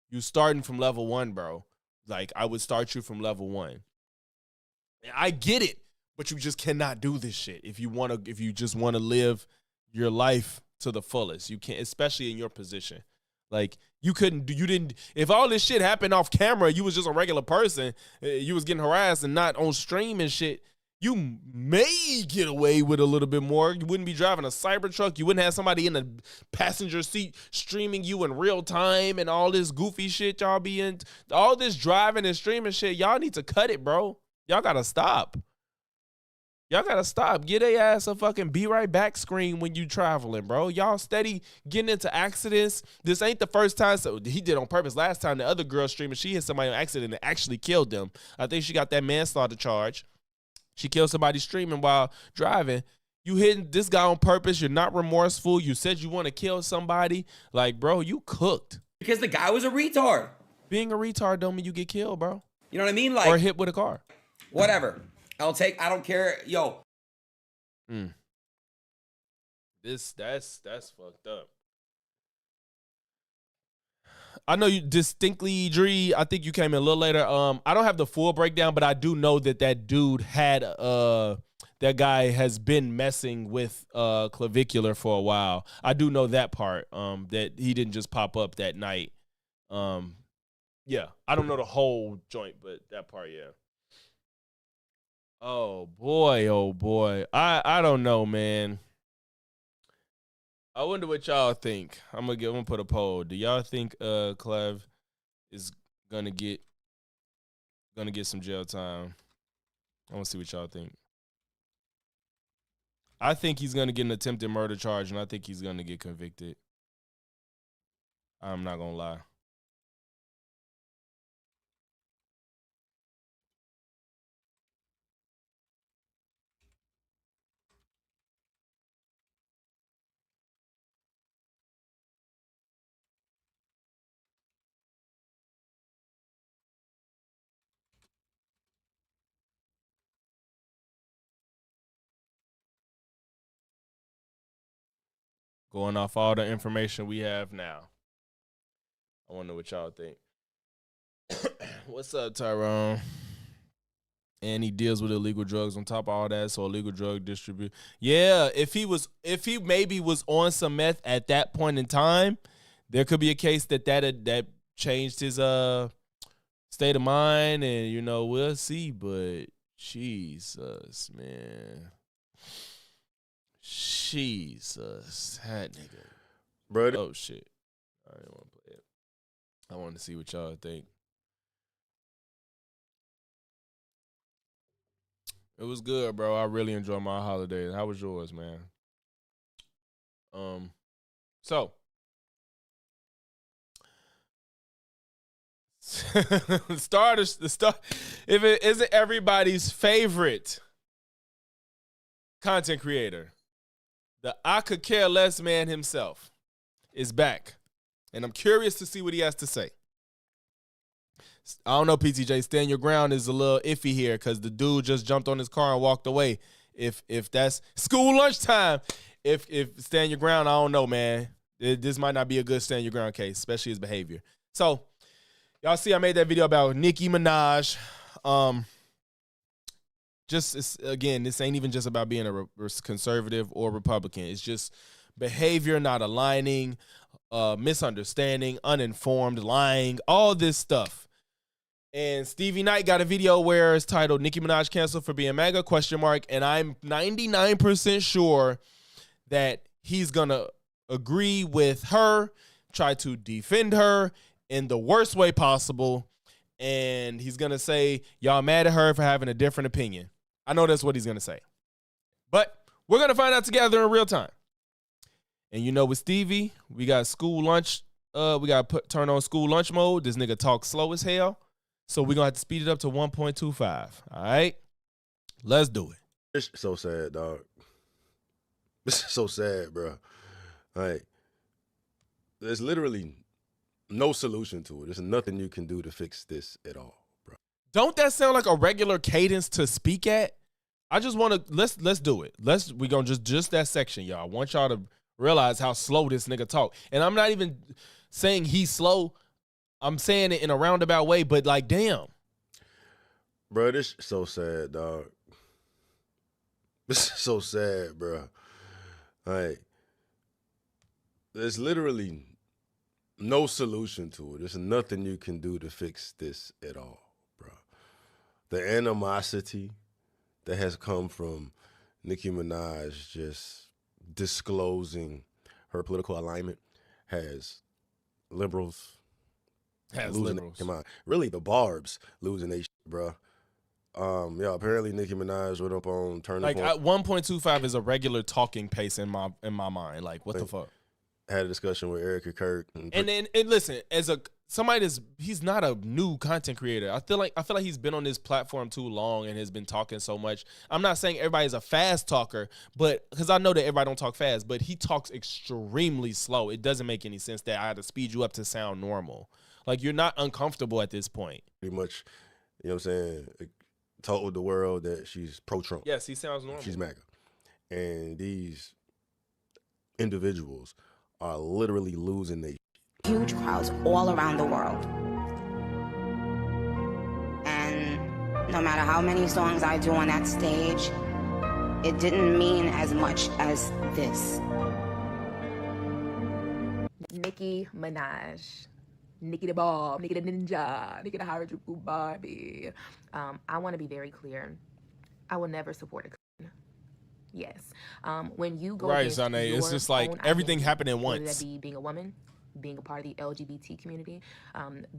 you starting from level 1, bro. Like, I would start you from level 1. I get it, but you just cannot do this shit if you just want to live your life to the fullest. You can't, especially in your position. Like, you didn't, if all this shit happened off camera, you was just a regular person, you was getting harassed and not on stream and shit, you may get away with a little bit more. You wouldn't be driving a Cybertruck. You wouldn't have somebody in the passenger seat streaming you in real time and all this goofy shit y'all be in. All this driving and streaming shit, y'all need to cut it, bro. Y'all gotta stop. Y'all gotta stop. Get a ass a fucking be right back screen when you traveling, bro. Y'all steady getting into accidents. This ain't the first time. So he did on purpose. Last time the other girl streaming, she hit somebody in an accident and actually killed them. I think she got that manslaughter charge. She killed somebody streaming while driving. You hitting this guy on purpose. You're not remorseful. You said you want to kill somebody. Like, bro, you cooked. Because the guy was a retard. Being a retard don't mean you get killed, bro. You know what I mean? Like, or hit with a car. Whatever. I don't care. Yo. That's fucked up. I know you distinctly, Dree. I think you came in a little later. I don't have the full breakdown, but I do know that dude had that guy has been messing with Clavicular for a while. I do know that part. That he didn't just pop up that night. Yeah, I don't know the whole joint, but that part, yeah. Oh boy. I don't know, man. I wonder what y'all think. I'm gonna put a poll. Do y'all think Clav is gonna get some jail time? I want to see what y'all think. I think he's gonna get an attempted murder charge, and I think he's gonna get convicted. I'm not gonna lie. Going off all the information we have now. I wonder what y'all think. What's up, Tyrone? And he deals with illegal drugs on top of all that, so illegal drug distribute. Yeah, if he maybe was on some meth at that point in time, there could be a case that changed his state of mind, and you know, we'll see. But Jesus, man. Jesus, that nigga. Bro. Oh shit. I didn't want to play it. I wanted to see what y'all think. It was good, bro. I really enjoyed my holiday. How was yours, man? So the star. If it isn't everybody's favorite content creator, the I could care less man himself is back, and I'm curious to see what he has to say. I don't know, PTJ. Stand your ground is a little iffy here because the dude just jumped on his car and walked away. If that's school lunchtime, if stand your ground, I don't know, man. This might not be a good stand your ground case, especially his behavior. So, y'all see, I made that video about Nicki Minaj. Again, this ain't even just about being a conservative or Republican. It's just behavior not aligning, misunderstanding, uninformed, lying, all this stuff. And Stevie Knight got a video where it's titled Nicki Minaj canceled for being MAGA, ? And I'm 99% sure that he's going to agree with her, try to defend her in the worst way possible. And he's going to say, y'all mad at her for having a different opinion. I know that's what he's going to say. But we're going to find out together in real time. And you know, with Stevie, we got school lunch. We got to turn on school lunch mode. This nigga talks slow as hell. So we're going to have to speed it up to 1.25. All right? Let's do it. It's so sad, dog. It's so sad, bro. Like, there's literally no solution to it. There's nothing you can do to fix this at all, bro. Don't that sound like a regular cadence to speak at? I just want to, let's do it. We're going to just that section, y'all. I want y'all to realize how slow this nigga talk. And I'm not even saying he's slow. I'm saying it in a roundabout way, but like, damn. Bro, this is so sad, dog. This is so sad, bro. Like, there's literally no solution to it. There's nothing you can do to fix this at all, bro. The animosity that has come from Nicki Minaj just disclosing her political alignment has liberals losing their mind. Really, the Barbs losing their shit, bro. Yeah, apparently Nicki Minaj went up on Turning Like Point. 1.25 is a regular talking pace in my mind. Like, what the fuck? Had a discussion with Erica Kirk. And listen, as somebody he's not a new content creator. I feel like he's been on this platform too long and has been talking so much. I'm not saying everybody's a fast talker, but because I know that everybody don't talk fast, but he talks extremely slow. It doesn't make any sense that I had to speed you up to sound normal. Like, you're not uncomfortable at this point. Pretty much, you know what I'm saying, told the world that she's pro-Trump. Yes, he sounds normal. She's MAGA. And these individuals are literally losing their huge crowds all around the world. And no matter how many songs I do on that stage, it didn't mean as much as this. Nicki Minaj. Nicki the Bob, Nicki the Ninja, Nicki the Harajuku Barbie. I want to be very clear. I will never support a clown. Yes. When you go right, Zane, it's just like everything happened at once. Whether that be being a woman, being a part of the LGBT community,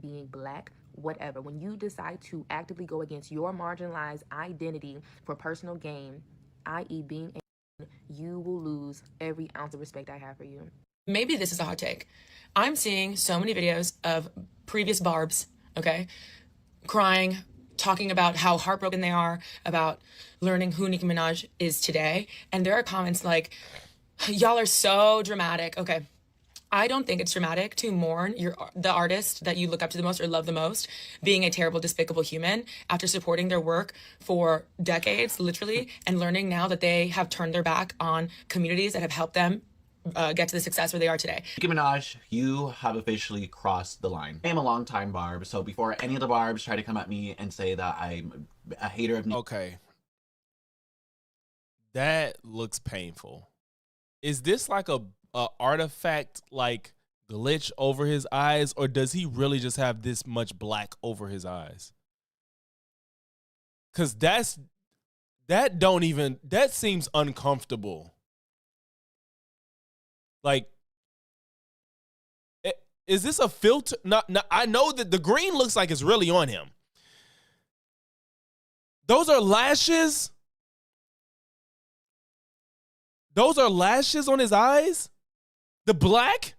being black, whatever. When you decide to actively go against your marginalized identity for personal gain, i.e. being a, you will lose every ounce of respect I have for you. Maybe this is a hot take. I'm seeing so many videos of previous Barbs, okay, crying, talking about how heartbroken they are about learning who Nicki Minaj is today. And there are comments like, y'all are so dramatic. Okay, I don't think it's dramatic to mourn the artist that you look up to the most or love the most being a terrible, despicable human after supporting their work for decades, literally, and learning now that they have turned their back on communities that have helped them get to the success where they are today. Nicki Minaj, you have officially crossed the line. I am a longtime Barb, so before any of the Barbs try to come at me and say that I'm a hater of Nicki. Okay. That looks painful. Is this like a artifact, like glitch over his eyes, or does he really just have this much black over his eyes? Because that seems uncomfortable. Like, is this a filter? No, I know that the green looks like it's really on him. Those are lashes? Those are lashes on his eyes? The black?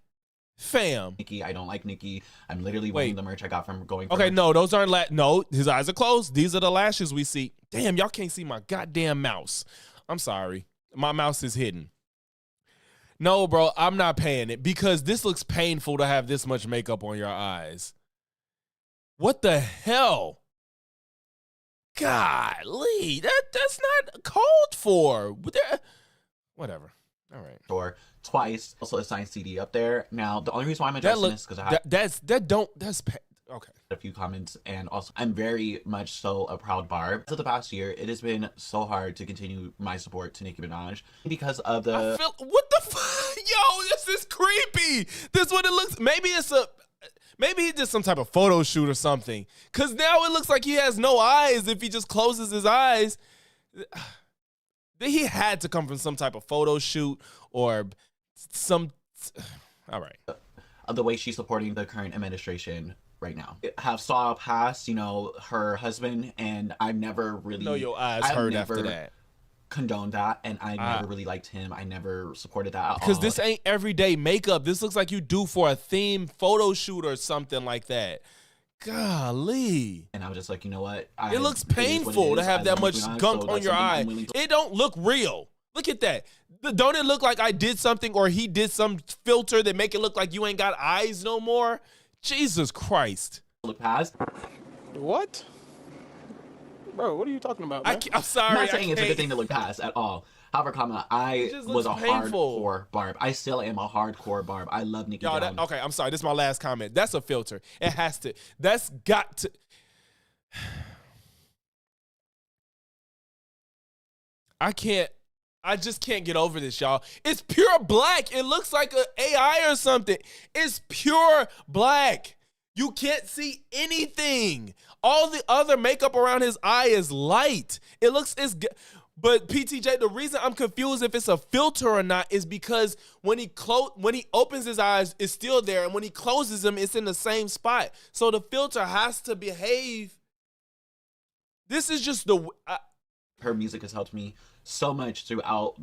Fam. Nicki, I don't like Nicki. I'm literally wearing the merch I got from going. Okay, no, those aren't no, his eyes are closed. These are the lashes we see. Damn, y'all can't see my goddamn mouse. I'm sorry. My mouse is hidden. No, bro, I'm not paying it because this looks painful to have this much makeup on your eyes. What the hell? Golly, that's not called for. Whatever. All right. Or twice. Also a signed CD up there. Now, the only reason why I'm addressing this because I have okay. A few comments, and also I'm very much so a proud Barb. For the past year, it has been so hard to continue my support to Nicki Minaj because of the. What the fuck? Yo, this is creepy. This is what it looks. Maybe he did some type of photo shoot or something. Cause now it looks like he has no eyes if he just closes his eyes. He had to come from some type of photo shoot or some. All right. Of the way she's supporting the current administration right now. Have saw past, her husband, and I've never really. No, your eyes hurt after that. Condoned that, and I never really liked him. I never supported that at all. Because this ain't everyday makeup. This looks like you do for a theme photo shoot or something like that. Golly. And I was just like, you know what? It looks painful to have that much gunk on your eye. It don't look real. Look at that. Don't it look like I did something or he did some filter that make it look like you ain't got eyes no more? Jesus Christ. Look past. What? Bro, what are you talking about, man? I'm sorry. I'm not saying it's a good thing to look past at all. However, I was a hardcore Barb. I still am a hardcore Barb. I love Nicki. Okay, I'm sorry. This is my last comment. That's a filter. It has to. That's got to. I just can't get over this, y'all. It's pure black. It looks like an AI or something. It's pure black. You can't see anything. All the other makeup around his eye is light. But PTJ, the reason I'm confused if it's a filter or not is because when he opens his eyes, it's still there, and when he closes them, it's in the same spot. So the filter has to behave. This is just her music has helped me so much throughout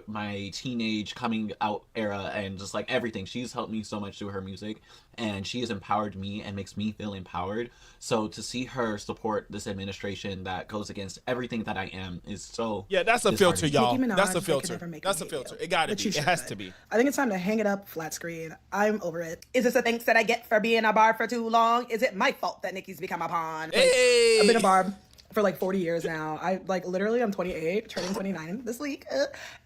my teenage coming out era and just like everything. She's helped me so much through her music, and she has empowered me and makes me feel empowered. So to see her support this administration that goes against everything that I am is so. Yeah, that's a filter, y'all. Minaj, that's a filter. That's a filter. It gotta be. It has to be. I think it's time to hang it up flat screen. I'm over it. Is this a thanks that I get for being a Barb for too long? Is it my fault that Nicki's become a pawn? Hey! I've been a Barb for like 40 years now. I'm 28, turning 29 this week.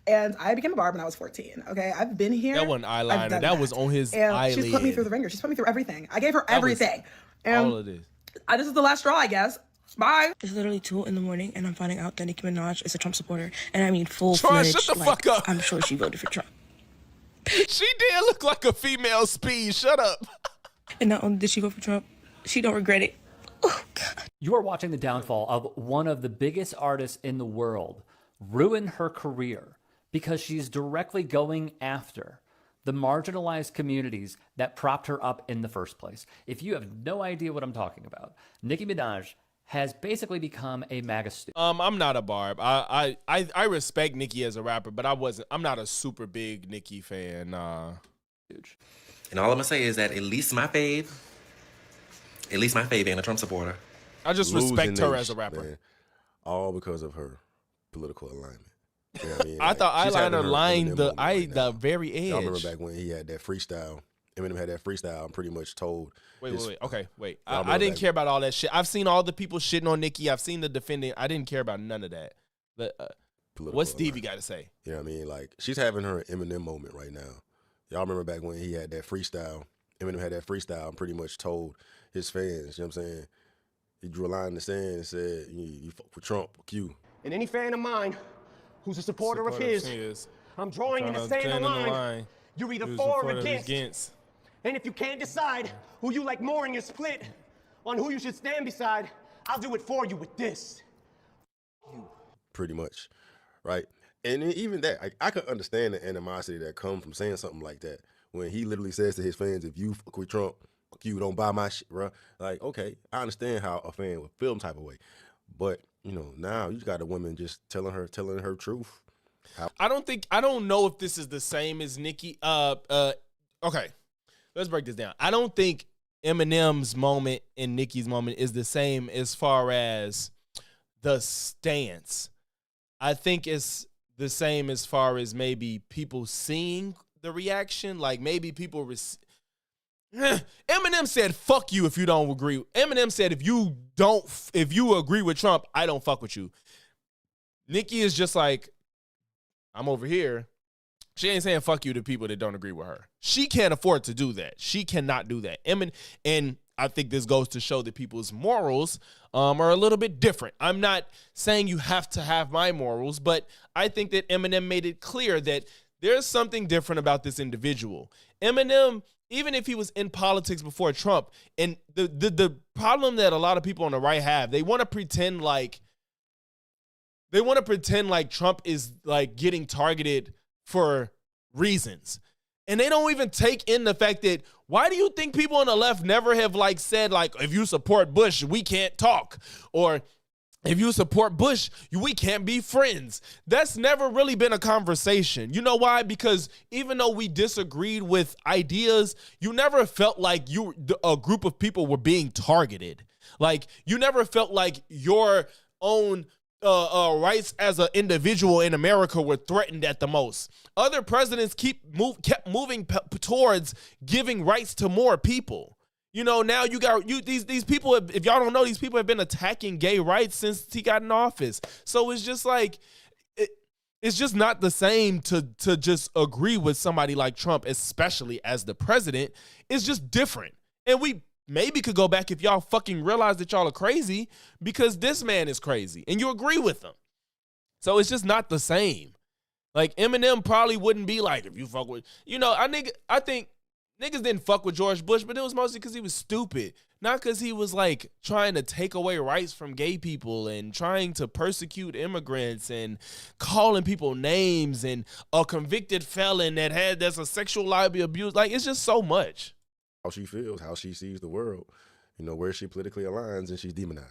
And I became a Barb when I was 14. Okay, I've been here. That wasn't eyeliner. That was on his eyelid. She's put me through the ringer. She's put me through everything. I gave her everything. And all of this. This is the last straw, I guess. Bye. It's literally 2 in the morning, and I'm finding out that Nicki Minaj is a Trump supporter, and I mean full-fledged. Troy, shut the fuck up. I'm sure she voted for Trump. She did look like a female Speed. Shut up. And not only did she vote for Trump, she don't regret it. Oh, God. You are watching the downfall of one of the biggest artists in the world ruin her career because she's directly going after the marginalized communities that propped her up in the first place. If you have no idea what I'm talking about, Nicki Minaj has basically become a MAGA student. I'm not a Barb. I respect Nicki as a rapper, but I'm not a super big Nicki fan. Huge. And all I'm gonna say is that at least my fave ain't a Trump supporter. I just respect her as a rapper. Man, all because of her political alignment. You know what I mean? I thought eyeliner lined the very edge. Y'all remember back when he had that freestyle? Eminem had that freestyle. I'm pretty much told. Wait. Okay, wait. I didn't care about all that shit. I've seen all the people shitting on Nicki. I've seen the defending. I didn't care about none of that. But what's Stevie got to say? You know what I mean? Like, she's having her Eminem moment right now. Y'all remember back when he had that freestyle? Eminem had that freestyle. I'm pretty much told his fans, you know what I'm saying? He drew a line in the sand and said, you fuck with Trump, Q. And any fan of mine who's a supporter of his, I'm drawing in the sand line. You're either for or against. And if you can't decide who you like more in your split on who you should stand beside, I'll do it for you with this. Pretty much, right? And even that, I could understand the animosity that comes from saying something like that. When he literally says to his fans, if you fuck with Trump, fuck you, don't buy my shit, bro. Like, okay, I understand how a fan would feel some type of way. But, you know, now you got a woman just telling her truth. I don't know if this is the same as Nicki. Okay, let's break this down. I don't think Eminem's moment and Nicki's moment is the same as far as the stance. I think it's the same as far as maybe people seeing the reaction. Like maybe people Eminem said, fuck you if you don't agree. Eminem said, if you agree with Trump, I don't fuck with you. Nicki is just like, I'm over here. She ain't saying fuck you to people that don't agree with her. She can't afford to do that. She cannot do that. And I think this goes to show that people's morals are a little bit different. I'm not saying you have to have my morals, but I think that Eminem made it clear that there's something different about this individual. Eminem, even if he was in politics before Trump, and the problem that a lot of people on the right have, they want to pretend like Trump is like getting targeted for reasons. And they don't even take in the fact that, why do you think people on the left never have like said like, if you support Bush, we can't talk, or if you support Bush, we can't be friends? That's never really been a conversation. You know why? Because even though we disagreed with ideas, you never felt like a group of people were being targeted. Like you never felt like your own rights as an individual in America were threatened at the most. Other presidents kept moving towards giving rights to more people. You know, now you got these people. If y'all don't know, these people have been attacking gay rights since he got in office. So it's just like it's just not the same to just agree with somebody like Trump, especially as the president. It's just different, and we maybe could go back if y'all fucking realize that y'all are crazy, because this man is crazy and you agree with him. So it's just not the same. Like Eminem probably wouldn't be like, if you fuck with, you know, I think niggas didn't fuck with George Bush, but it was mostly because he was stupid. Not because he was like trying to take away rights from gay people and trying to persecute immigrants and calling people names and a convicted felon that's a sexual liability abuse. Like, it's just so much. How she feels, how she sees the world, you know, where she politically aligns, and she's demonized.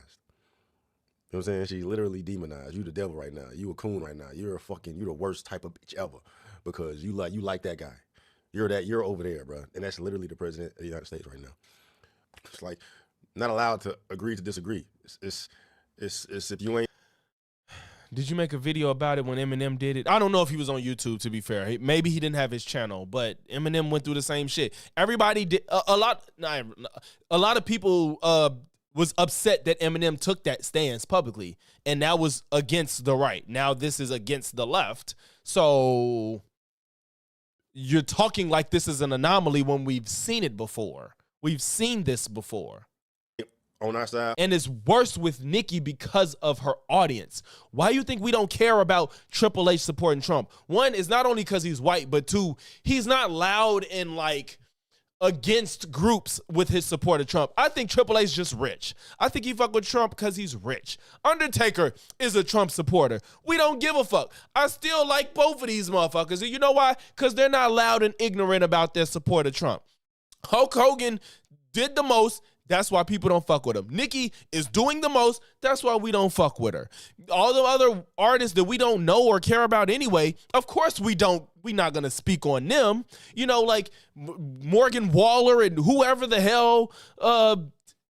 You know what I'm saying? She's literally demonized. You the devil right now. You a coon right now. You're the worst type of bitch ever, because you like that guy. You're over there, bro. And that's literally the president of the United States right now. It's like, not allowed to agree to disagree. It's if you ain't. Did you make a video about it when Eminem did it? I don't know if he was on YouTube, to be fair. Maybe he didn't have his channel, but Eminem went through the same shit. Everybody did. A lot of people was upset that Eminem took that stance publicly, and that was against the right. Now this is against the left. So you're talking like this is an anomaly when we've seen it before. We've seen this before. On our side. And it's worse with Nicki because of her audience. Why do you think we don't care about Triple H supporting Trump? One, is not only because he's white, but two, he's not loud and like against groups with his support of Trump. I think Triple H's just rich. I think he fuck with Trump because he's rich. Undertaker is a Trump supporter. We don't give a fuck. I still like both of these motherfuckers. And you know why? Because they're not loud and ignorant about their support of Trump. Hulk Hogan did the most. That's why people don't fuck with him. Nicki is doing the most. That's why we don't fuck with her. All the other artists that we don't know or care about anyway, of course we don't. We're not going to speak on them. You know, like Morgan Waller and whoever the hell,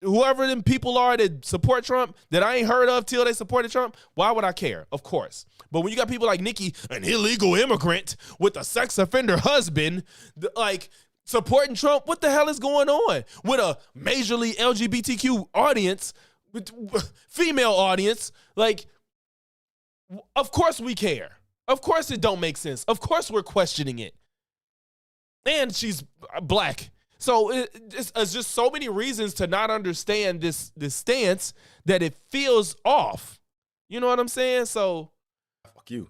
whoever them people are that support Trump that I ain't heard of till they supported Trump. Why would I care? Of course. But when you got people like Nicki, an illegal immigrant with a sex offender husband, like, supporting Trump, what the hell is going on with a majorly LGBTQ audience, female audience? Like, of course we care. Of course it don't make sense. Of course we're questioning it. And she's black. So it's just so many reasons to not understand this stance that it feels off. You know what I'm saying? So fuck you.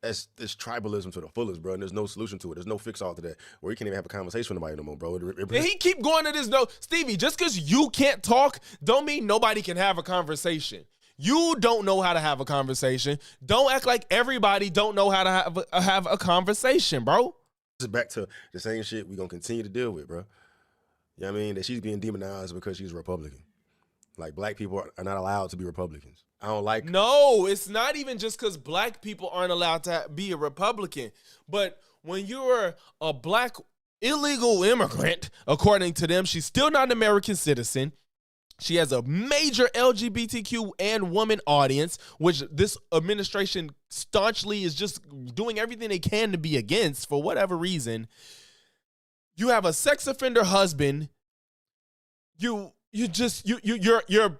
It's tribalism to the fullest, bro, and there's no solution to it. There's no fix-all to that, where you can't even have a conversation with nobody no more, bro. And he keep going to this, no, Stevie, just because you can't talk don't mean nobody can have a conversation. You don't know how to have a conversation. Don't act like everybody don't know how to have a conversation, bro. This is back to the same shit we're going to continue to deal with, bro. You know what I mean? That she's being demonized because she's a Republican. Like, black people are not allowed to be Republicans. I don't like... No, it's not even just because black people aren't allowed to be a Republican. But when you're a black illegal immigrant, according to them, she's still not an American citizen. She has a major LGBTQ and woman audience, which this administration staunchly is just doing everything they can to be against for whatever reason. You have a sex offender husband. You're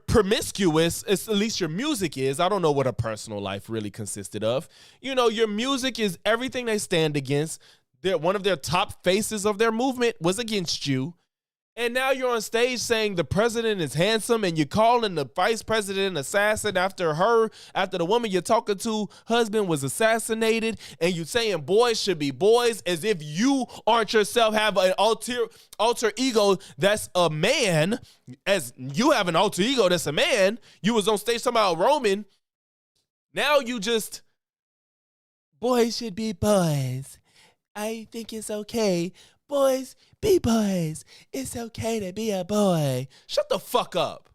promiscuous. At least your music is. I don't know what her personal life really consisted of. You know, your music is everything they stand against. One of their top faces of their movement was against you. And now you're on stage saying the president is handsome, and you're calling the vice president an assassin after the woman you're talking to husband was assassinated, and you saying boys should be boys, as if you aren't yourself have an alter ego that's a man, as you have an alter ego that's a man. You was on stage talking about Roman. Now you just, boys should be boys. I think it's okay. Boys, be boys. It's okay to be a boy. Shut the fuck up.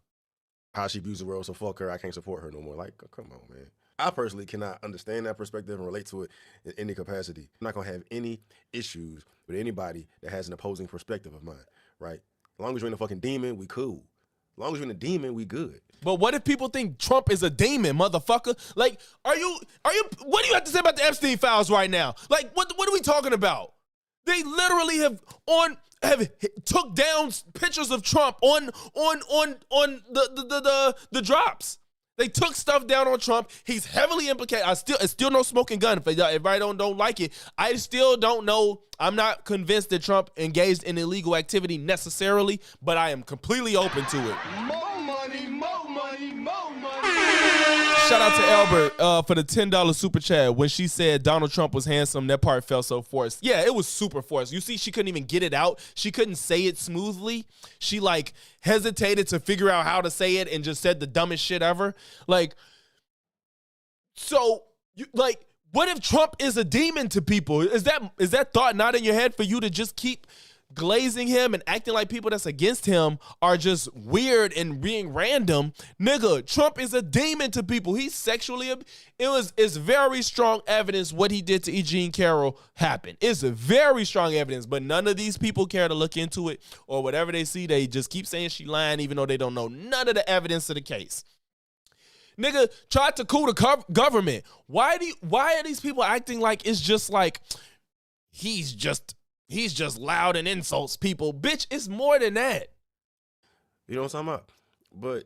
How she views the world, so fuck her. I can't support her no more. Like, come on, man. I personally cannot understand that perspective and relate to it in any capacity. I'm not going to have any issues with anybody that has an opposing perspective of mine, right? As long as you're in a fucking demon, we cool. As long as you're in a demon, we good. But what if people think Trump is a demon, motherfucker? Like, what do you have to say about the Epstein files right now? Like, what are we talking about? They literally have took down pictures of Trump on the drops. They took stuff down on Trump. He's heavily implicated. It's still no smoking gun. If I don't like it, I still don't know. I'm not convinced that Trump engaged in illegal activity necessarily, but I am completely open to it. More money, more money, more money. Shout out to Albert for the $10 super chat. When she said Donald Trump was handsome, that part felt so forced. Yeah, it was super forced. You see, she couldn't even get it out. She couldn't say it smoothly. She like hesitated to figure out how to say it and just said the dumbest shit ever. Like, so what if Trump is a demon to people? Is that thought not in your head for you to just keep glazing him and acting like people that's against him are just weird and being random? Nigga, Trump is a demon to people. He's sexually, it's very strong evidence what he did to E. Jean Carroll happened. It's a very strong evidence, but none of these people care to look into it, or whatever they see, they just keep saying she lying even though they don't know none of the evidence of the case. Nigga tried to coup the government. Why are these people acting like it's just like he's just loud and insults people? Bitch, it's more than that. You know what I'm talking about? But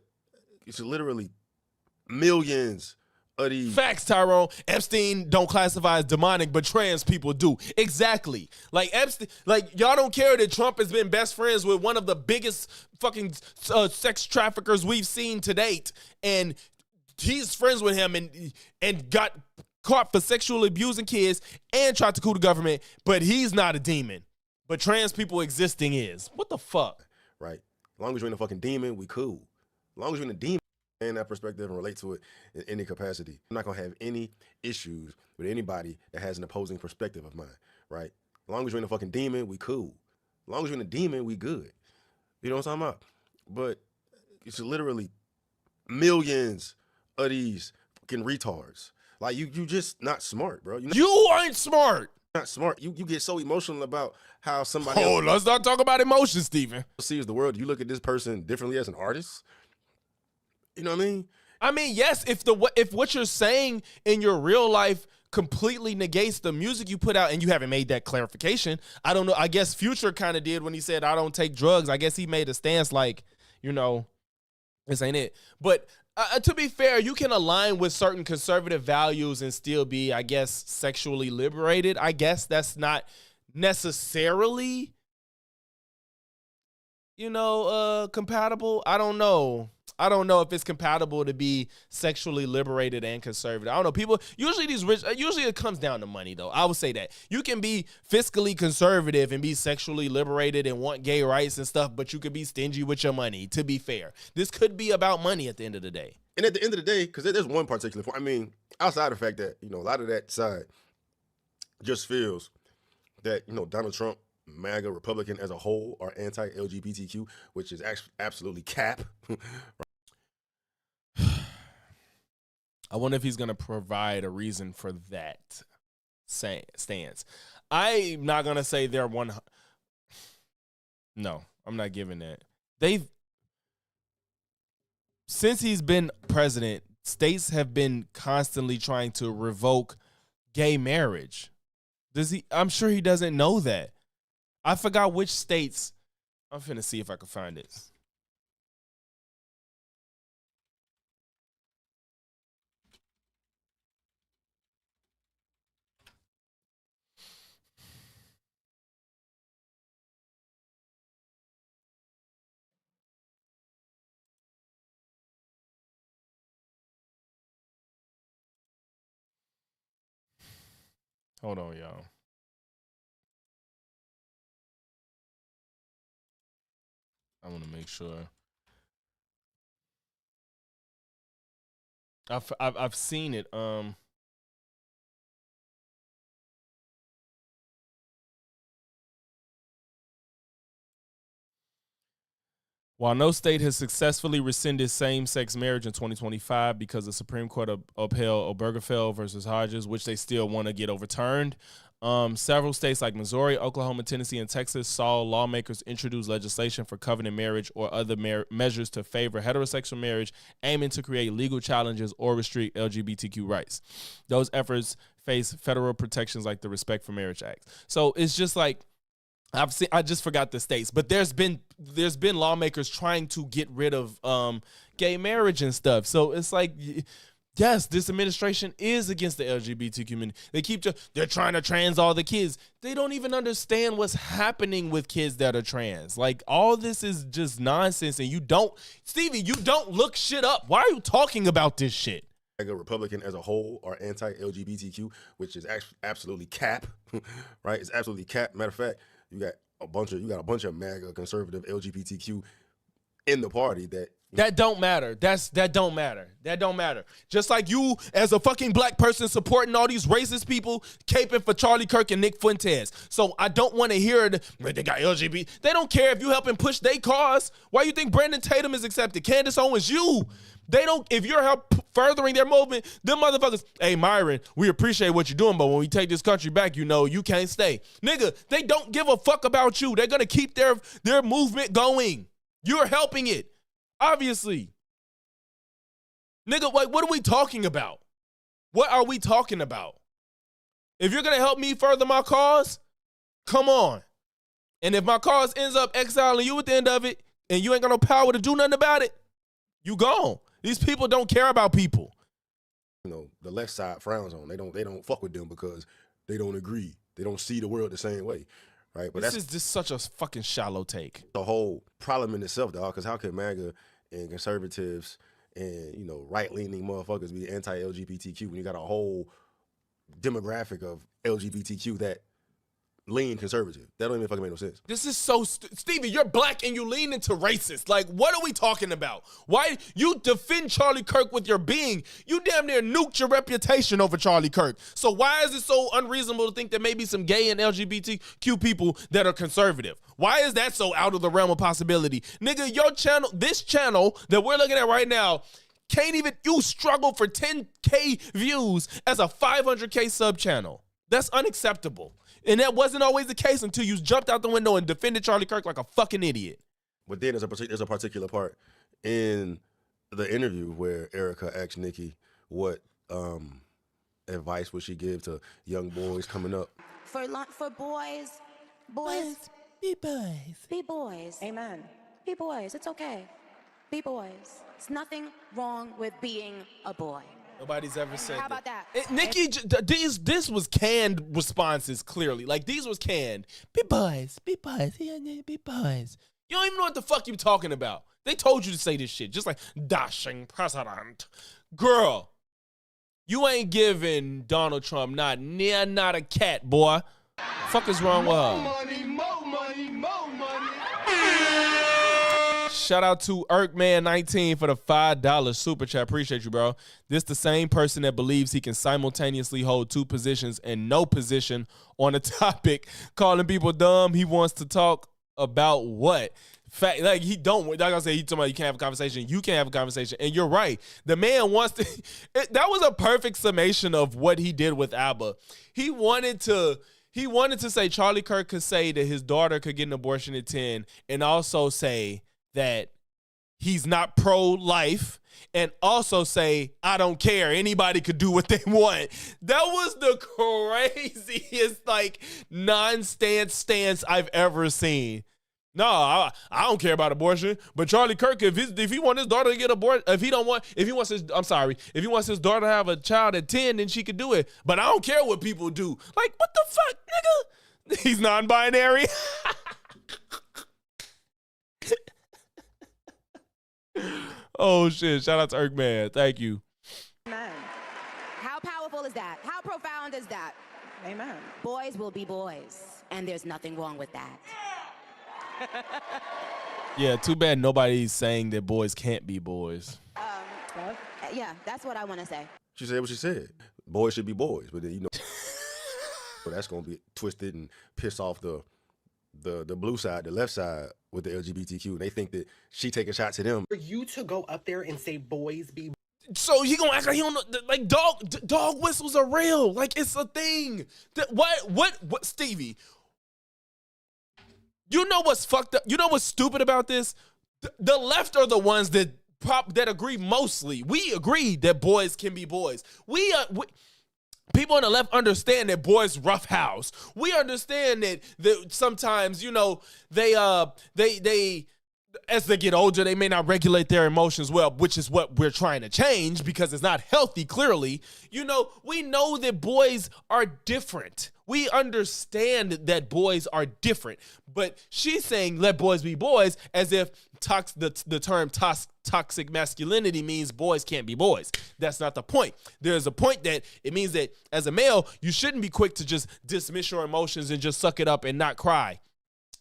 it's literally millions of these. Facts, Tyrone. Epstein don't classify as demonic, but trans people do. Exactly. Like Epstein, like y'all don't care that Trump has been best friends with one of the biggest fucking sex traffickers we've seen to date, and he's friends with him and got caught for sexually abusing kids and tried to coup the government, but he's not a demon. But trans people existing is. What the fuck? Right. As long as you're in a fucking demon, we cool. As long as you're in a demon, and that perspective and relate to it in any capacity. I'm not going to have any issues with anybody that has an opposing perspective of mine, right? As long as you're in a fucking demon, we cool. As long as you're in a demon, we good. You know what I'm talking about? But it's literally millions of these fucking retards. Like, you just not smart, bro. You ain't smart. Not smart. You get so emotional about how somebody else let's not talk about emotions, Steven. Sees the world. You look at this person differently as an artist. You know what I mean? I mean, yes, if what you're saying in your real life completely negates the music you put out, and you haven't made that clarification. I don't know. I guess Future kind of did when he said, I don't take drugs. I guess he made a stance like, you know, this ain't it. But to be fair, you can align with certain conservative values and still be, I guess, sexually liberated. I guess that's not necessarily, you know, compatible. I don't know. I don't know if it's compatible to be sexually liberated and conservative. I don't know. People usually it comes down to money though. I would say that you can be fiscally conservative and be sexually liberated and want gay rights and stuff, but you could be stingy with your money. To be fair, this could be about money at the end of the day. And at the end of the day, because there's one particular point. I mean, outside the fact that, you know, a lot of that side just feels that, you know, Donald Trump, MAGA, Republican as a whole are anti-LGBTQ, which is absolutely cap. I wonder if he's going to provide a reason for that stance. I'm not going to say they're one. No, I'm not giving that. Since he's been president, states have been constantly trying to revoke gay marriage. I'm sure he doesn't know that. I forgot which states. I'm finna see if I can find it. Hold on, y'all. I want to make sure. I've seen it. While no state has successfully rescinded same-sex marriage in 2025 because the Supreme Court upheld Obergefell versus Hodges, which they still want to get overturned, several states like Missouri, Oklahoma, Tennessee, and Texas saw lawmakers introduce legislation for covenant marriage or other measures to favor heterosexual marriage, aiming to create legal challenges or restrict LGBTQ rights. Those efforts face federal protections like the Respect for Marriage Act. So it's just like, I just forgot the states, but there's been lawmakers trying to get rid of gay marriage and stuff. So it's like, yes, this administration is against the LGBT community. They're trying to trans all the kids. They don't even understand what's happening with kids that are trans. Like, all this is just nonsense. And Stevie, you don't look shit up. Why are you talking about this shit? Republican as a whole are anti-LGBTQ, which is absolutely cap, right? It's absolutely cap. Matter of fact, you got a bunch of MAGA conservative LGBTQ in the party that don't matter. That don't matter. That don't matter. Just like you as a fucking black person supporting all these racist people caping for Charlie Kirk and Nick Fuentes. So I don't want to hear they got LGBT. They don't care if you helping push their cause. Why you think Brandon Tatum is accepted? Candace Owens, you. They don't, if you're furthering their movement, them motherfuckers, hey, Myron, we appreciate what you're doing, but when we take this country back, you know, you can't stay. Nigga, they don't give a fuck about you. They're going to keep their movement going. You're helping it, obviously. Nigga, like, what are we talking about? What are we talking about? If you're going to help me further my cause, come on. And if my cause ends up exiling you at the end of it, and you ain't got no power to do nothing about it, you gone. These people don't care about people. You know, the left side frowns on. They don't fuck with them because they don't agree. They don't see the world the same way, right? But this is just such a fucking shallow take. The whole problem in itself, dog. Because how can MAGA and conservatives and, you know, right-leaning motherfuckers be anti-LGBTQ when you got a whole demographic of LGBTQ that lean conservative? That don't even fucking make no sense. This is so Stevie, you're black and you lean into racist. Like, what are we talking about? Why you defend Charlie Kirk with your being? You damn near nuked your reputation over Charlie Kirk. So why is it so unreasonable to think there may be some gay and LGBTQ people that are conservative? Why is that so out of the realm of possibility? Nigga, your channel, this channel that we're looking at right now, you struggle for 10K views as a 500K sub channel. That's unacceptable. And that wasn't always the case until you jumped out the window and defended Charlie Kirk like a fucking idiot. But then there's a particular part in the interview where Erica asked Nicki what advice would she give to young boys coming up. For boys, be boys. Amen. Be boys. It's okay. Be boys. It's nothing wrong with being a boy. Nobody's ever said How about that? Nicki, this was canned responses, clearly. Like, these was canned. Be boys, yeah, be boys. You don't even know what the fuck you're talking about. They told you to say this shit, just like dashing president. Girl, you ain't giving Donald Trump not a cat, boy. Fuck is wrong with her? More money. Shout out to Erkman19 for the $5 super chat. Appreciate you, bro. This the same person that believes he can simultaneously hold two positions and no position on a topic, calling people dumb. He wants to talk about what? Fact, like he don't. Like I say, he talking about you can't have a conversation. You can't have a conversation, and you're right. The man wants to. That was a perfect summation of what he did with ABBA. He wanted to say Charlie Kirk could say that his daughter could get an abortion at 10, and also say that he's not pro-life, and also say, I don't care, anybody could do what they want. That was the craziest, like, non-stance I've ever seen. No, I don't care about abortion, but Charlie Kirk, if he wants his daughter to get aborted, if he wants his daughter to have a child at 10, then she could do it. But I don't care what people do. Like, what the fuck, nigga? He's non-binary. Oh shit! Shout out to Erkman. Thank you. Amen. How powerful is that? How profound is that? Amen. Boys will be boys, and there's nothing wrong with that. Yeah, too bad nobody's saying that boys can't be boys. Yeah, that's what I want to say. She said what she said. Boys should be boys, but then you know, but that's gonna be twisted and piss off the blue side, the left side with the LGBTQ. They think that she taking shots at them. For you to go up there and say boys be. So he gonna act like he don't know? Like dog whistles are real. Like it's a thing. What Stevie? You know what's fucked up? You know what's stupid about this? The left are the ones that agree mostly. We agree that boys can be boys. People on the left understand that boys roughhouse. We understand that sometimes, you know, they as they get older, they may not regulate their emotions well, which is what we're trying to change because it's not healthy, clearly. You know, we know that boys are different. We understand that boys are different. But she's saying let boys be boys as if the term toxic masculinity means boys can't be boys. That's not the point. There's a point that it means that as a male, you shouldn't be quick to just dismiss your emotions and just suck it up and not cry.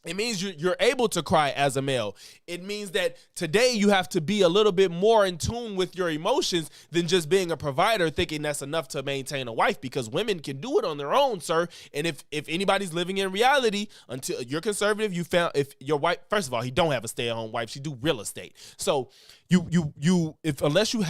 It means you're able to cry as a male. It means that today you have to be a little bit more in tune with your emotions than just being a provider thinking that's enough to maintain a wife, because women can do it on their own, sir. And if anybody's living in reality, until you're conservative, if your wife, first of all, he don't have a stay-at-home wife, she do real estate. So unless you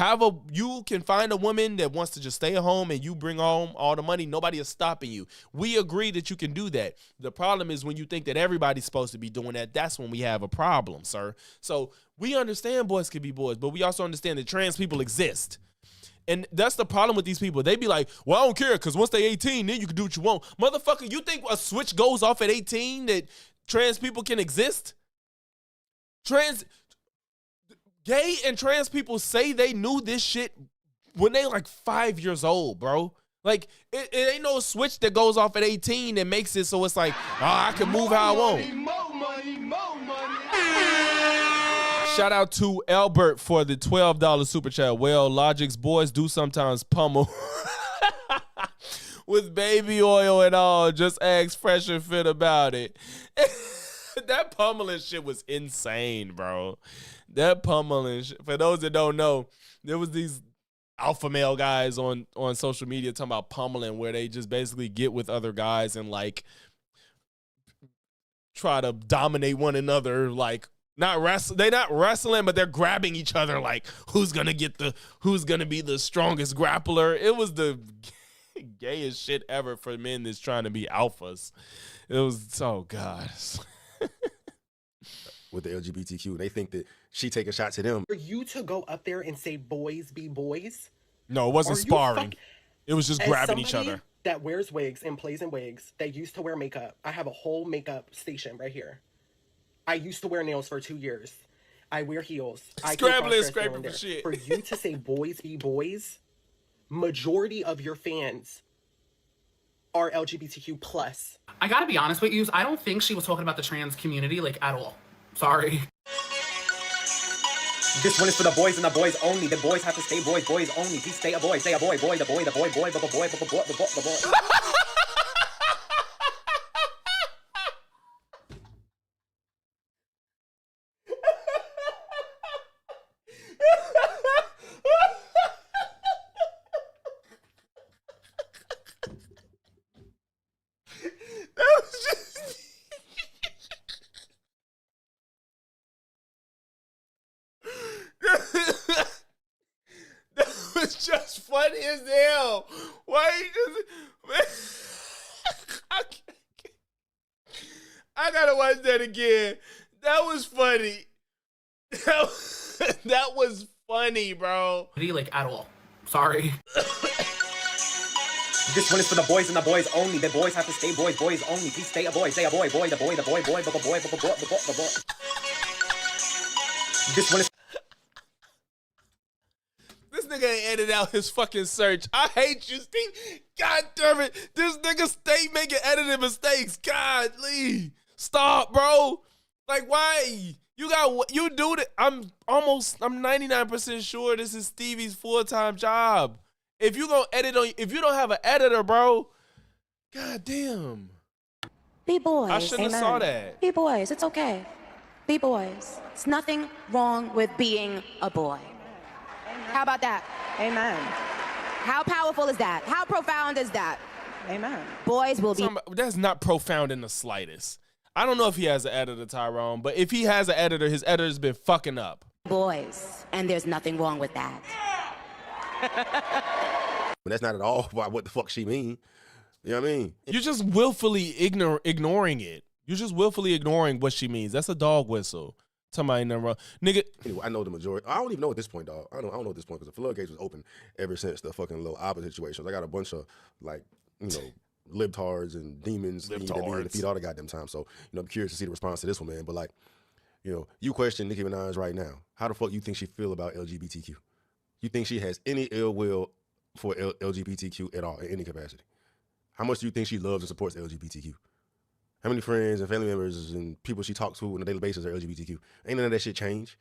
can find a woman that wants to just stay at home and you bring home all the money, nobody is stopping you. We agree that you can do that. The problem is when you think that everybody's supposed to be doing that, that's when we have a problem, sir. So we understand boys can be boys, but we also understand that trans people exist. And that's the problem with these people. They be like, well, I don't care, because once they 18, then you can do what you want. Motherfucker, you think a switch goes off at 18 that trans people can exist? Gay and trans people say they knew this shit when they like 5 years old, bro. Like, it ain't no switch that goes off at 18 that makes it so it's like, I can move how I want. More money. Shout out to Albert for the $12 super chat. Well, Logic's boys do sometimes pummel with baby oil and all. Just ask Fresh and Fit about it. That pummeling shit was insane, bro. That pummeling shit. For those that don't know, there was these alpha male guys on social media talking about pummeling, where they just basically get with other guys and like try to dominate one another. Like, they're not wrestling, but they're grabbing each other. Like, who's gonna be the strongest grappler? It was the gayest shit ever for men that's trying to be alphas. It was, oh God. With the LGBTQ, they think that she taking shots at them. For you to go up there and say boys be boys. No, it wasn't sparring. It was just grabbing each other. That wears wigs and plays in wigs, that used to wear makeup. I have a whole makeup station right here. I used to wear nails for 2 years. I wear heels. Scrambling for shit. For you to say boys be boys, majority of your fans are LGBTQ plus. I gotta be honest with you, I don't think she was talking about the trans community like at all. Sorry. This one is for the boys and the boys only. The boys have to stay boys, boys only. Please stay a boy, the boy, the boy, the boy. That was just funny as hell. Why you just, man? I gotta watch that again. That was funny. That was funny, bro. Like at all. Sorry. This one is for the boys and the boys only. The boys have to stay boys, boys only. Please stay a boy, the boy, the boy, the boy. This one is. This nigga ain't edit out his fucking search. I hate you, Steve. God damn it. This nigga stay making editing mistakes. God, Lee. Stop, bro. Like, why? You do that. I'm 99% sure this is Stevie's full-time job. If you gonna edit on, if you don't have an editor, bro, god damn. Be boys. I shouldn't have saw that. Be boys. It's okay. Be boys. It's nothing wrong with being a boy. How about that? Amen. How powerful is that? How profound is that? Amen. Boys will be. That's not profound in the slightest. I don't know if he has an editor, Tyrone, but if he has an editor, his editor's been fucking up. Boys, and there's nothing wrong with that. But that's not at all what the fuck she mean. You know what I mean? You're just willfully ignoring it. You're just willfully ignoring what she means. That's a dog whistle. Somebody ain't nothing wrong. Nigga. Anyway, I know the majority. I don't even know at this point, dog. I don't know at this point because the floodgates was open ever since the fucking little opposite situations. I got a bunch of, like, you know, libtards and demons that need to defeat all the goddamn time. So, you know, I'm curious to see the response to this one, man. But, like, you know, you question Nicki Minaj right now. How the fuck you think she feel about LGBTQ? You think she has any ill will for LGBTQ at all in any capacity? How much do you think she loves and supports LGBTQ? How many friends and family members and people she talks to on a daily basis are LGBTQ? Ain't none of that shit change,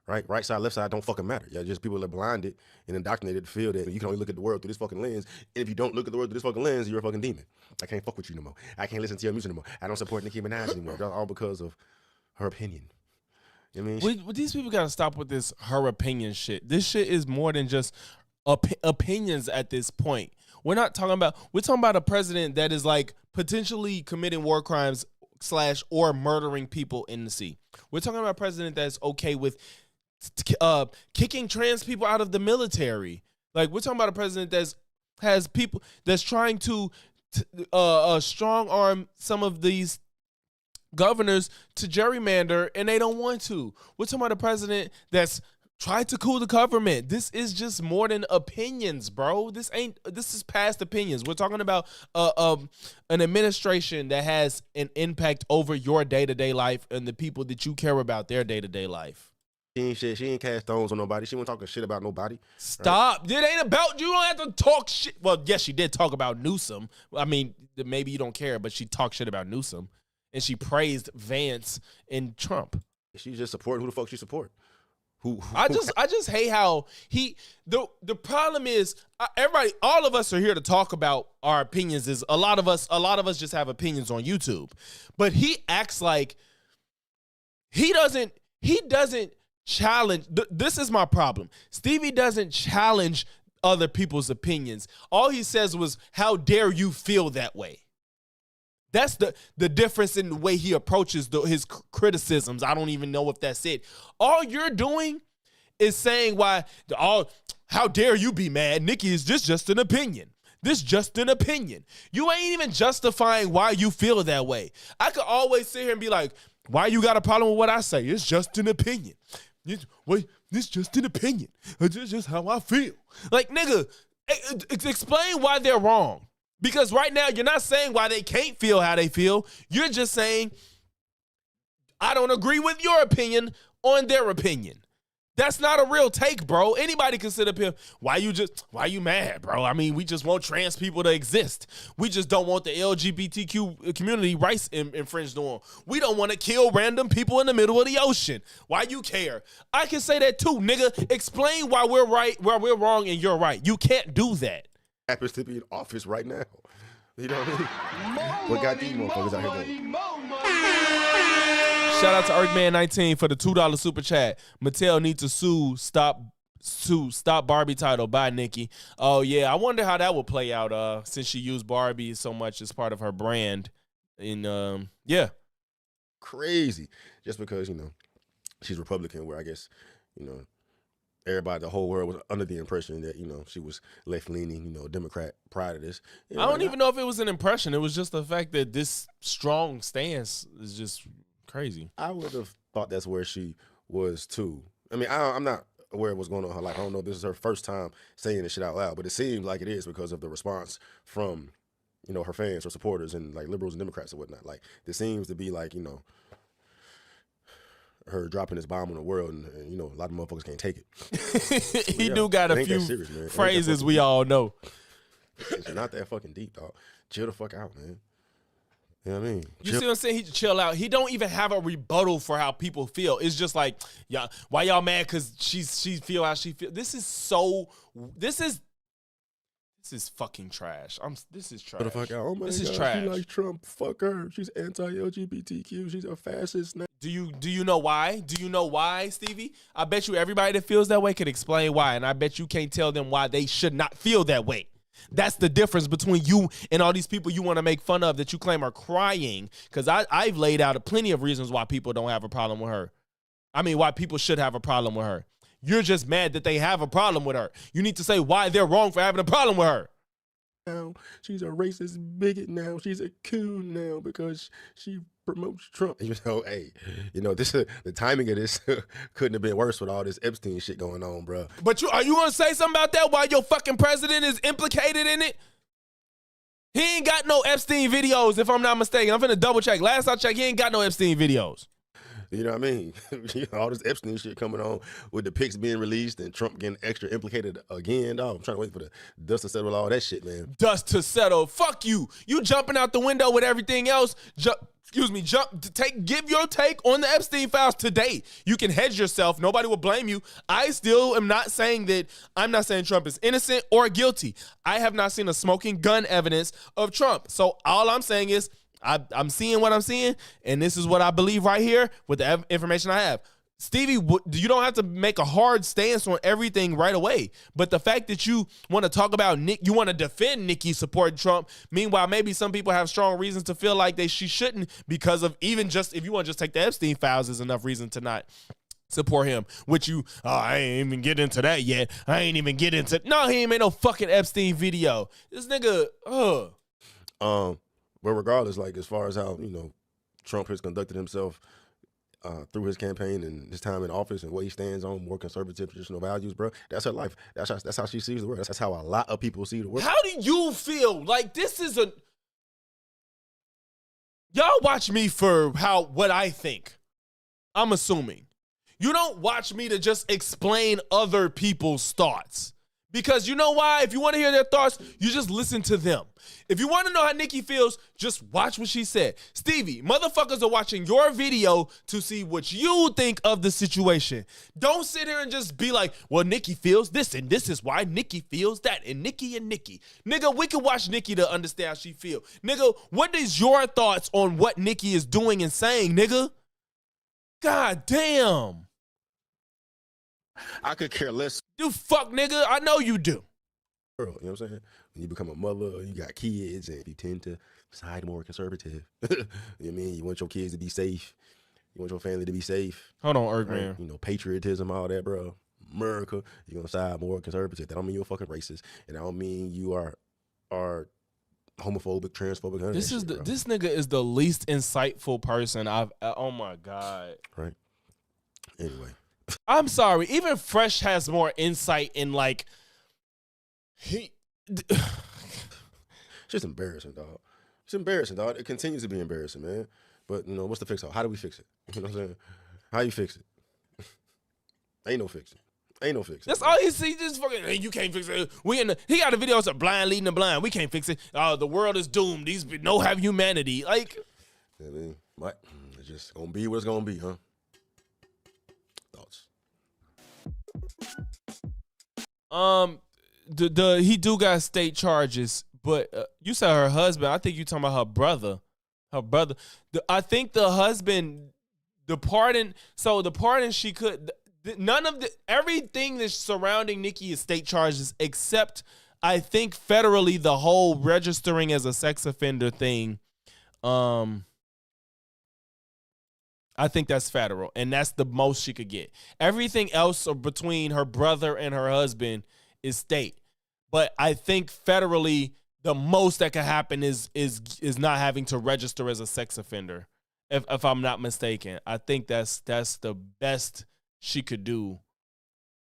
right? Right side, left side don't fucking matter. Yeah, just people are blinded and indoctrinated to feel that you can only look at the world through this fucking lens. And if you don't look at the world through this fucking lens, you're a fucking demon. I can't fuck with you no more. I can't listen to your music no more. I don't support Nicki Minaj anymore. That's all because of her opinion. You know what I mean? These people gotta stop with this her opinion shit. This shit is more than just opinions at this point. We're talking about a president that is like potentially committing war crimes / or murdering people in the sea. We're talking about a president that's okay with kicking trans people out of the military. Like, we're talking about a president has people that's trying to strong arm some of these governors to gerrymander, and they don't want to. We're talking about a president that's tried to cool the government. This is just more than opinions, bro. This is past opinions. We're talking about an administration that has an impact over your day-to-day life and the people that you care about their day-to-day life. She ain't cast stones on nobody. She wasn't talking shit about nobody. Stop. Right? It ain't about you. Don't have to talk shit. Well, yes, she did talk about Newsom. I mean, maybe you don't care, but she talked shit about Newsom. And she praised Vance and Trump. She's just supporting who the fuck she support. I just hate how the problem is everybody, all of us are here to talk about our opinions. Is a lot of us just have opinions on YouTube, but he acts like he doesn't challenge. This is my problem. Stevie doesn't challenge other people's opinions. All he says was, "How dare you feel that way?" That's the difference in the way he approaches his criticisms. I don't even know if that's it. All you're doing is saying how dare you be mad? Nicki, is this just an opinion? This just an opinion. You ain't even justifying why you feel that way. I could always sit here and be like, why you got a problem with what I say? It's just an opinion. It's just an opinion. It's just how I feel. Like, nigga, explain why they're wrong. Because right now, you're not saying why they can't feel how they feel. You're just saying, I don't agree with your opinion on their opinion. That's not a real take, bro. Anybody can sit up here. Why you mad, bro? I mean, we just want trans people to exist. We just don't want the LGBTQ community rights infringed on. We don't want to kill random people in the middle of the ocean. Why you care? I can say that too, nigga. Explain why we're right, why we're wrong, and you're right. You can't do that. Happens to be in office right now. You know what I mean? What got these motherfuckers out here going? Shout out to Earthman19 for the $2 super chat. Mattel needs to sue stop Barbie title by Nicki. Oh yeah, I wonder how that will play out. Since she used Barbie so much as part of her brand. Yeah, crazy. Just because she's Republican, where I guess everybody, the whole world was under the impression that she was left leaning, Democrat prior to this. I don't even know if it was an impression. It was just the fact that this strong stance is just crazy. I would have thought that's where she was too. I mean, I'm not aware of what's going on in her life. I don't know if this is her first time saying this shit out loud, but it seems like it is because of the response from, her fans or supporters and like liberals and Democrats and whatnot. Like, this seems to be like, her dropping this bomb on the world, and a lot of motherfuckers can't take it. He do got a few phrases we all know. It's not that fucking deep, dog. Chill the fuck out, man. You know what I mean? You see what I'm saying? He chill out. He don't even have a rebuttal for how people feel. It's just like, yeah, why y'all mad? Because she feel how she feel. This is fucking trash. This is trash. Chill the fuck out. Oh my this God, is trash. She likes Trump. Fuck her. She's anti-LGBTQ. She's a fascist now. Do you know why? Do you know why, Stevie? I bet you everybody that feels that way can explain why, and I bet you can't tell them why they should not feel that way. That's the difference between you and all these people you want to make fun of that you claim are crying, because I've laid out plenty of reasons why people don't have a problem with her. I mean, why people should have a problem with her. You're just mad that they have a problem with her. You need to say why they're wrong for having a problem with her. Now she's a racist bigot now. She's a coon now because she promotes Trump. Hey, the timing of this couldn't have been worse with all this Epstein shit going on, bro. But are you gonna say something about that? Why your fucking president is implicated in it? He ain't got no Epstein videos, if I'm not mistaken. I'm finna double check. Last I checked, he ain't got no Epstein videos. You know what I mean? All this Epstein shit coming on with the pics being released and Trump getting extra implicated again. Dog, I'm trying to wait for the dust to settle all that shit, man. Dust to settle. Fuck you. You jumping out the window with everything else. Give your take on the Epstein files today. You can hedge yourself. Nobody will blame you. I still am not saying that. I'm not saying Trump is innocent or guilty. I have not seen a smoking gun evidence of Trump. So all I'm saying is, I'm seeing what I'm seeing, and this is what I believe right here with the information I have. Stevie, you don't have to make a hard stance on everything right away. But the fact that you want to talk about you want to defend Nicki supporting Trump, meanwhile, maybe some people have strong reasons to feel like she shouldn't, because of even just, if you want to just take the Epstein files, is enough reason to not support him. Which I ain't even get into that yet. No, he ain't made no fucking Epstein video. This nigga, But regardless, like, as far as how, Trump has conducted himself through his campaign and his time in office and what he stands on, more conservative traditional values, bro, that's her life. That's how she sees the world. That's how a lot of people see the world. How do you feel? Like, this is y'all watch me for what I think. I'm assuming. You don't watch me to just explain other people's thoughts. Because you know why? If you want to hear their thoughts, you just listen to them. If you want to know how Nicki feels, just watch what she said. Stevie, motherfuckers are watching your video to see what you think of the situation. Don't sit here and just be like, well, Nicki feels this, and this is why Nicki feels that, and Nicki. Nigga, we can watch Nicki to understand how she feel. Nigga, what is your thoughts on what Nicki is doing and saying, nigga? God damn. I could care less. You fuck, nigga. I know you do. You know what I'm saying? When you become a mother, you got kids, and you tend to side more conservative. You know what I mean? You want your kids to be safe. You want your family to be safe. Hold on, Earthman. Right? Patriotism, all that, bro. America, you're going to side more conservative. That don't mean you're a fucking racist. And that don't mean you are homophobic, transphobic. This nigga is the least insightful person oh my God. Right. Anyway. I'm sorry. Even Fresh has more insight in It's just embarrassing, dog. It's embarrassing, dog. It continues to be embarrassing, man. But what's the fix? How do we fix it? You know what I'm saying? How you fix it? Ain't no fixing. Ain't no fixing. That's all he see. Just fucking, hey, you can't fix it. He got a video of blind leading the blind. We can't fix it. Oh, the world is doomed. These no have humanity. Like, I mean, it's just gonna be what it's gonna be, huh? Thoughts? He do got state charges, but you said her husband. I think you talking about her brother. Her brother. I think the husband, the pardon. So the pardon she could. None of everything that's surrounding Nicki is state charges, except I think federally the whole registering as a sex offender thing. I think that's federal, and that's the most she could get. Everything else between her brother and her husband is state. But I think federally the most that could happen is not having to register as a sex offender. If I'm not mistaken, I think that's the best she could do.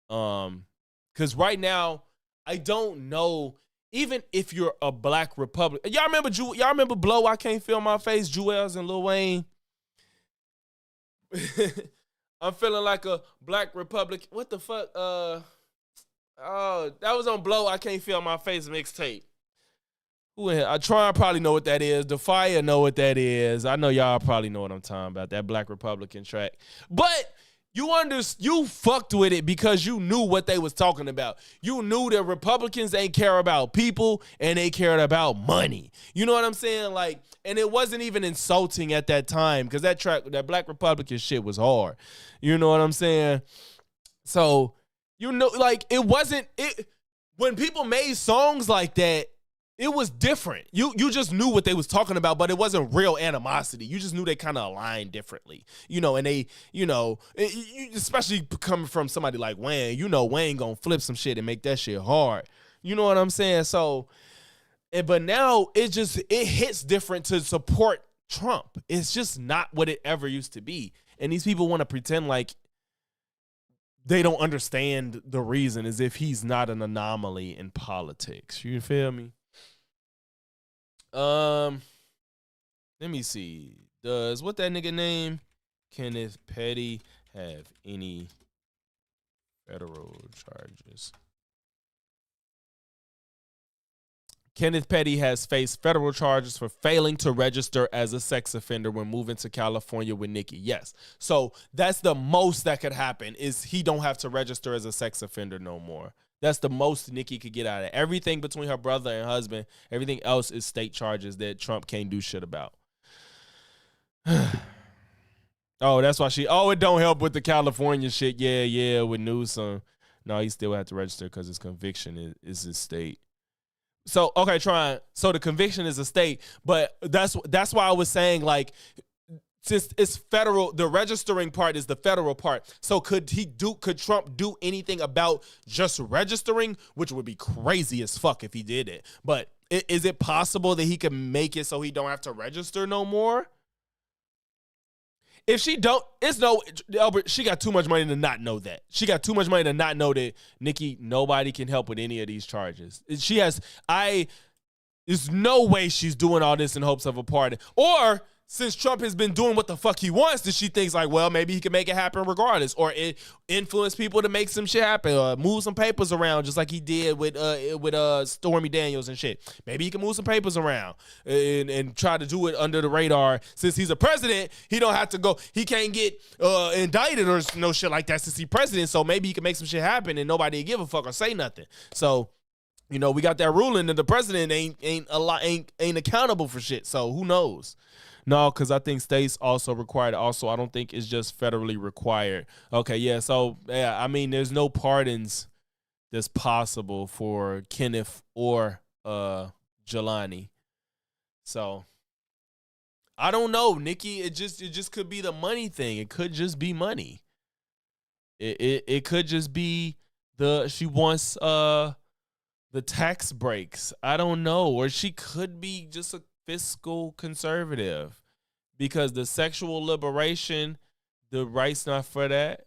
Because right now, I don't know, even if you're a black Republican. Y'all remember Blow, I Can't Feel My Face, Jewels and Lil Wayne? I'm feeling like a black Republican. What the fuck? Oh, that was on Blow, I Can't Feel My Face mixtape. Who in here? I probably know what that is. The Fire know what that is. I know y'all probably know what I'm talking about, that black Republican track. But you fucked with it because you knew what they was talking about. You knew that Republicans ain't care about people and they cared about money. You know what I'm saying? Like, and it wasn't even insulting at that time because that black Republican shit was hard. You know what I'm saying? So, you know, like when people made songs like that, it was different. You just knew what they was talking about, but it wasn't real animosity. You just knew they kind of aligned differently, you know. And they, you know, especially coming from somebody like Wayne, you know, Wayne gonna flip some shit and make that shit hard. You know what I'm saying? So, but now it hits different to support Trump. It's just not what it ever used to be. And these people want to pretend like they don't understand the reason, as if he's not an anomaly in politics. You feel me? Let me see. Does what that nigga name Kenneth Petty have any federal charges? Kenneth Petty has faced federal charges for failing to register as a sex offender when moving to California with Nicki. Yes. So that's the most that could happen, is he don't have to register as a sex offender no more. That's the most Nicki could get out of it. Everything between her brother and husband, everything else is state charges that Trump can't do shit about. Oh, that's why it don't help with the California shit. Yeah, with Newsom. No, he still had to register because his conviction is his state. So, okay, so the conviction is a state, but that's why I was saying, like, since it's federal, the registering part is the federal part. So could Trump do anything about just registering, which would be crazy as fuck if he did it. But is it possible that he could make it so he don't have to register no more? If she don't, Albert, she got too much money to not know that. She got too much money to not know that Nicki, nobody can help with any of these charges. There's no way she's doing all this in hopes of a pardon. Or since Trump has been doing what the fuck he wants, that she thinks like, well, maybe he can make it happen regardless, or influence people to make some shit happen, or move some papers around, just like he did with Stormy Daniels and shit. Maybe he can move some papers around and try to do it under the radar. Since he's a president, he don't have to go. He can't get indicted or no shit like that since he's president. So maybe he can make some shit happen and nobody will give a fuck or say nothing. So, you know, we got that ruling that the president ain't accountable for shit. So who knows? No, because I think states also required. Also, I don't think it's just federally required. Okay, yeah. So, yeah, I mean, there's no pardons that's possible for Kenneth or Jelani. So, I don't know, Nicki. It just could be the money thing. It could just be money. It could just be she wants the tax breaks. I don't know, or she could be just a fiscal conservative, because the sexual liberation, the rights not for that.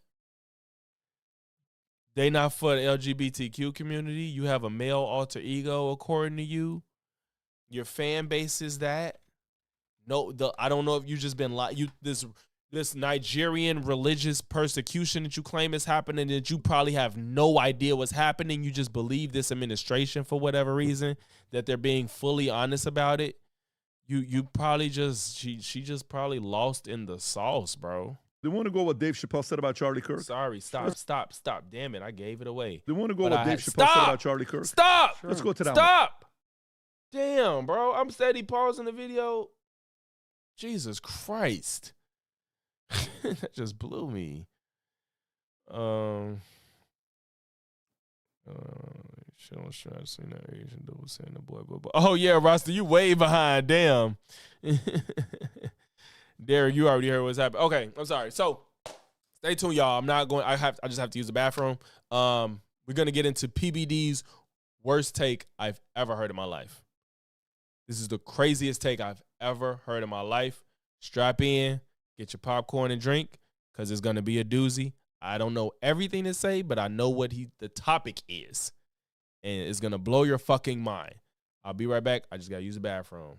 They not for the LGBTQ community. You have a male alter ego according to you. Your fan base is that. No, I don't know if you just been this Nigerian religious persecution that you claim is happening, that you probably have no idea what's happening. You just believe this administration for whatever reason, that they're being fully honest about it. You probably just, she just probably lost in the sauce, bro. They want to go what Dave Chappelle said about Charlie Kirk? Sorry, stop. Damn it, I gave it away. They want to go what Dave Chappelle said about Charlie Kirk? Stop! Let's go to that Stop! Damn, bro. I'm steady pausing the video. Jesus Christ. That just blew me. Shit on sure I've seen that Asian dude saying the boy. Oh yeah, Rasta, you way behind. Damn. Derek, you already heard what's happening. Okay, I'm sorry. So stay tuned, y'all. I'm not going. I just have to use the bathroom. We're gonna get into PBD's worst take I've ever heard in my life. This is the craziest take I've ever heard in my life. Strap in, get your popcorn and drink, because it's gonna be a doozy. I don't know everything to say, but I know what the topic is. And it's gonna blow your fucking mind. I'll be right back. I just gotta use the bathroom.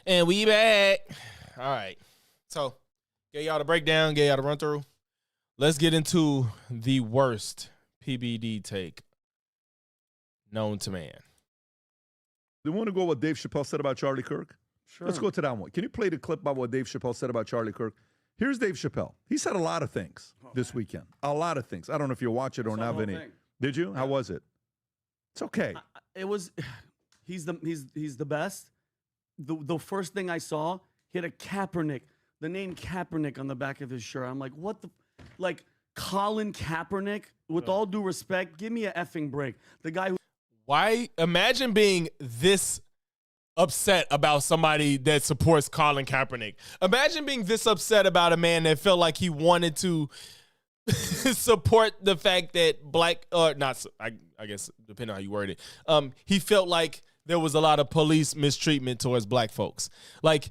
And we back. All right. So, get y'all the breakdown, get y'all the run through. Let's get into the worst PBD take known to man. They want to go what Dave Chappelle said about Charlie Kirk? Sure. Let's go to that one. Can you play the clip about what Dave Chappelle said about Charlie Kirk? Here's Dave Chappelle. He said a lot of things this weekend. A lot of things. I don't know if you watch it or not, Vinny. Did you? Yeah. How was it? It's okay. It was. He's the best. The first thing I saw, he had a Kaepernick, the name Kaepernick on the back of his shirt. I'm like, what the, like Colin Kaepernick? With all due respect, give me a effing break. The guy who. Why? Imagine being this upset about somebody that supports Colin Kaepernick. Imagine being this upset about a man that felt like he wanted to support the fact that black, or not, I guess, depending on how you word it, he felt like there was a lot of police mistreatment towards black folks. Like,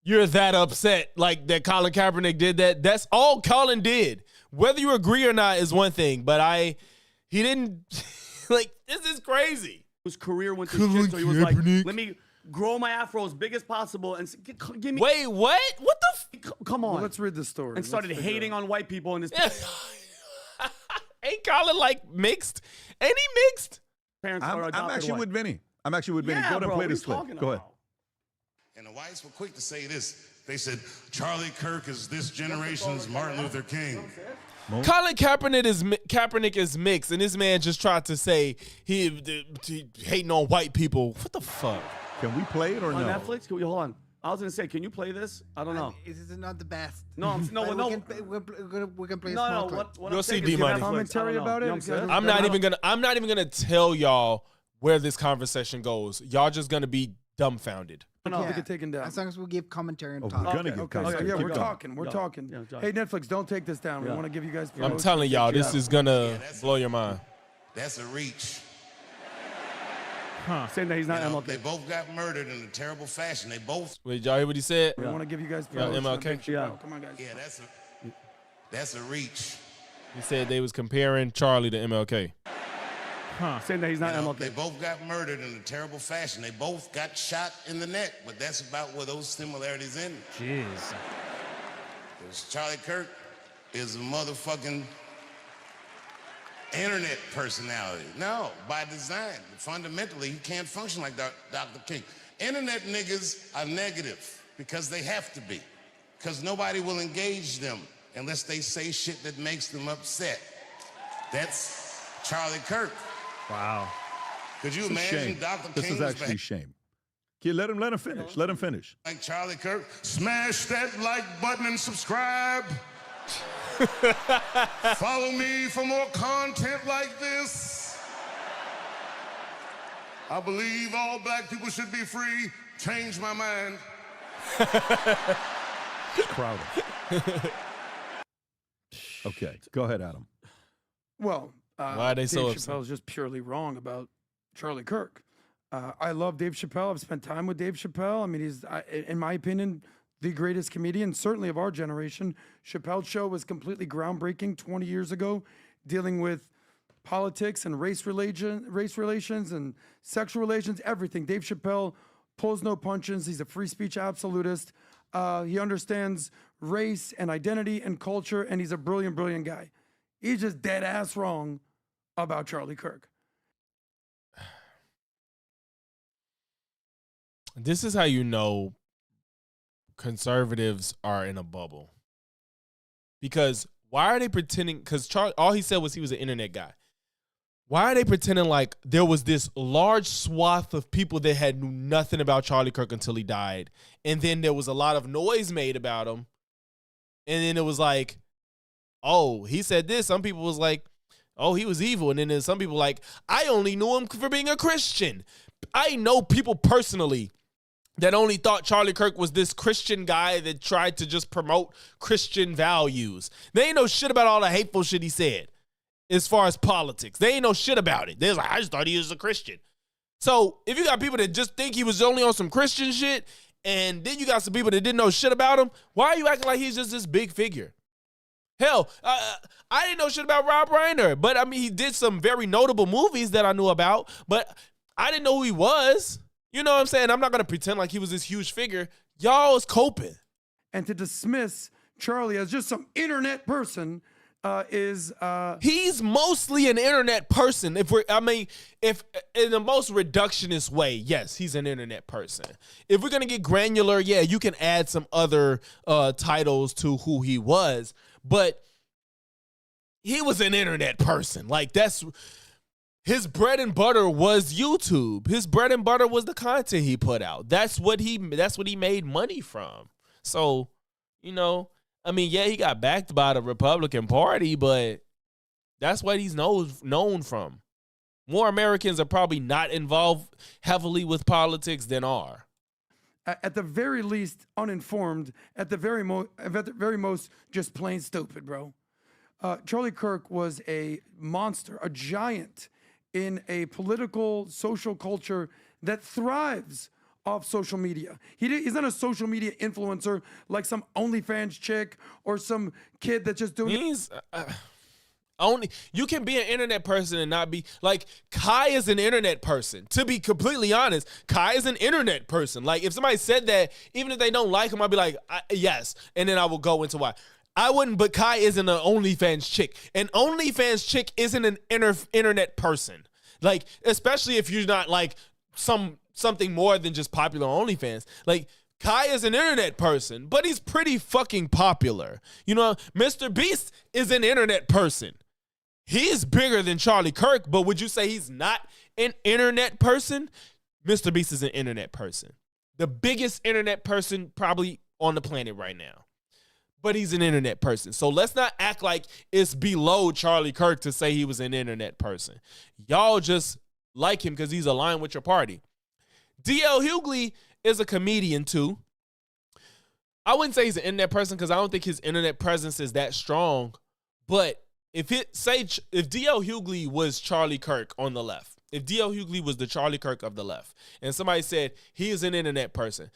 you're that upset, like, that Colin Kaepernick did that. That's all Colin did. Whether you agree or not is one thing, but He didn't like. This is crazy. His career went to shit, so he was like, "Let me grow my afro as big as possible and give me." Wait, what? What the? Come on. Well, let's read the story. And started hating on white people and his Ain't Colin like mixed? Ain't he mixed? parents I'm are adopted actually white. with Vinny. I'm actually with Vinny. Yeah, Go ahead and bro, play what this are you clip. talking Go ahead. about? And the whites were quick to say this. They said, Charlie Kirk is this generation's Martin Luther King. Colin Kaepernick is mixed, and this man just tried to say he hating on white people. What the fuck? Can we play it or On no? Netflix? Hold on. I was gonna say, can you play this? I don't know. This is not the best. No, no, But no. we can play a No, small no. clip. What You'll I'm see saying is D-Money. give Netflix, Commentary I don't know. about it? You know what I'm saying? I'm not even gonna tell y'all where this conversation goes. Y'all just gonna be dumbfounded. No, They get taken down. As long as we give commentary and Oh, talk. we're gonna give commentary. Yeah, Keep we're going. talking. We're talking. Hey, Netflix, don't take this down. We want to give you guys. I'm telling y'all, this is gonna blow your mind. That's a reach. Saying that he's not You know, MLK. they both got murdered in a terrible fashion. They both. Wait, y'all hear what he said? We want to give you guys. Yeah, promotion on MLK. Dave Chappelle. Come on, guys. Yeah, that's a reach. He said they was comparing Charlie to MLK. Saying that he's not You know, MLK. they both got murdered in a terrible fashion. They both got shot in the neck, but that's about where those similarities end. Jeez. Because Charlie Kirk is a motherfucking internet personality. No, by design. Fundamentally, he can't function like Dr. King. Internet niggas are negative because they have to be. Because nobody will engage them unless they say shit that makes them upset. That's Charlie Kirk. Wow. Could you This is imagine shame. Dr. This King is was actually shame. Okay, let him finish. Let him finish. like Charlie Kirk? Smash that like button and subscribe. Follow me for more content like this. I believe all black people should be free. Change my mind. Crowder. Okay, go ahead, Adam. Well, Why are they Dave so upset? Chappelle's just purely wrong about Charlie Kirk. I love Dave Chappelle. I've spent time with Dave Chappelle. I mean, he's, in my opinion, the greatest comedian, certainly of our generation. Chappelle's show was completely groundbreaking 20 years ago, dealing with politics and race relations and sexual relations, everything. Dave Chappelle pulls no punches. He's a free speech absolutist. He understands race and identity and culture, and he's a brilliant, brilliant guy. He's just dead ass wrong about Charlie Kirk. This is how you know conservatives are in a bubble. Because why are they pretending? Because Charlie, all he said was he was an internet guy. Why are they pretending like there was this large swath of people that had knew nothing about Charlie Kirk until he died? And then there was a lot of noise made about him. And then it was like, oh, he said this. Some people was like, oh, he was evil. And then there's some people like, I only knew him for being a Christian. I know people personally that only thought Charlie Kirk was this Christian guy that tried to just promote Christian values. They ain't know shit about all the hateful shit he said as far as politics. They ain't know shit about it. They're like, I just thought he was a Christian. So if you got people that just think he was only on some Christian shit, and then you got some people that didn't know shit about him, why are you acting like he's just this big figure? Hell, I didn't know shit about Rob Reiner, but I mean, he did some very notable movies that I knew about, but I didn't know who he was. You know what I'm saying? I'm not going to pretend like he was this huge figure. Y'all is coping. And to dismiss Charlie as just some internet person is he's mostly an internet person. If in the most reductionist way, yes, he's an internet person. If we're gonna get granular, yeah, you can add some other titles to who he was, but he was an internet person. Like that's his bread and butter was YouTube. His bread and butter was the content he put out. That's what he made money from. So, you know, I mean, yeah, he got backed by the Republican Party, but that's what he's known from. More Americans are probably not involved heavily with politics than are. At the very least, uninformed. At the very most, just plain stupid, bro. Charlie Kirk was a monster, a giant in a political, social culture that thrives off social media. He's not a social media influencer like some OnlyFans chick or some kid that's just doing. You can be an internet person and not be like Kai is an internet person. To be completely honest, Kai is an internet person. Like if somebody said that, even if they don't like him, I'd be like, yes, and then I will go into why. I wouldn't, but Kai isn't an OnlyFans chick. An OnlyFans chick isn't an internet person. Like, especially if you're not like something more than just popular OnlyFans. Like, Kai is an internet person, but he's pretty fucking popular. You know, Mr. Beast is an internet person. He's bigger than Charlie Kirk, but would you say he's not an internet person? Mr. Beast is an internet person. The biggest internet person probably on the planet right now. But he's an internet person. So let's not act like it's below Charlie Kirk to say he was an internet person. Y'all just like him because he's aligned with your party. D.L. Hughley is a comedian too. I wouldn't say he's an internet person because I don't think his internet presence is that strong. But if D.L. Hughley was Charlie Kirk on the left, if D.L. Hughley was the Charlie Kirk of the left, and somebody said he is an internet person,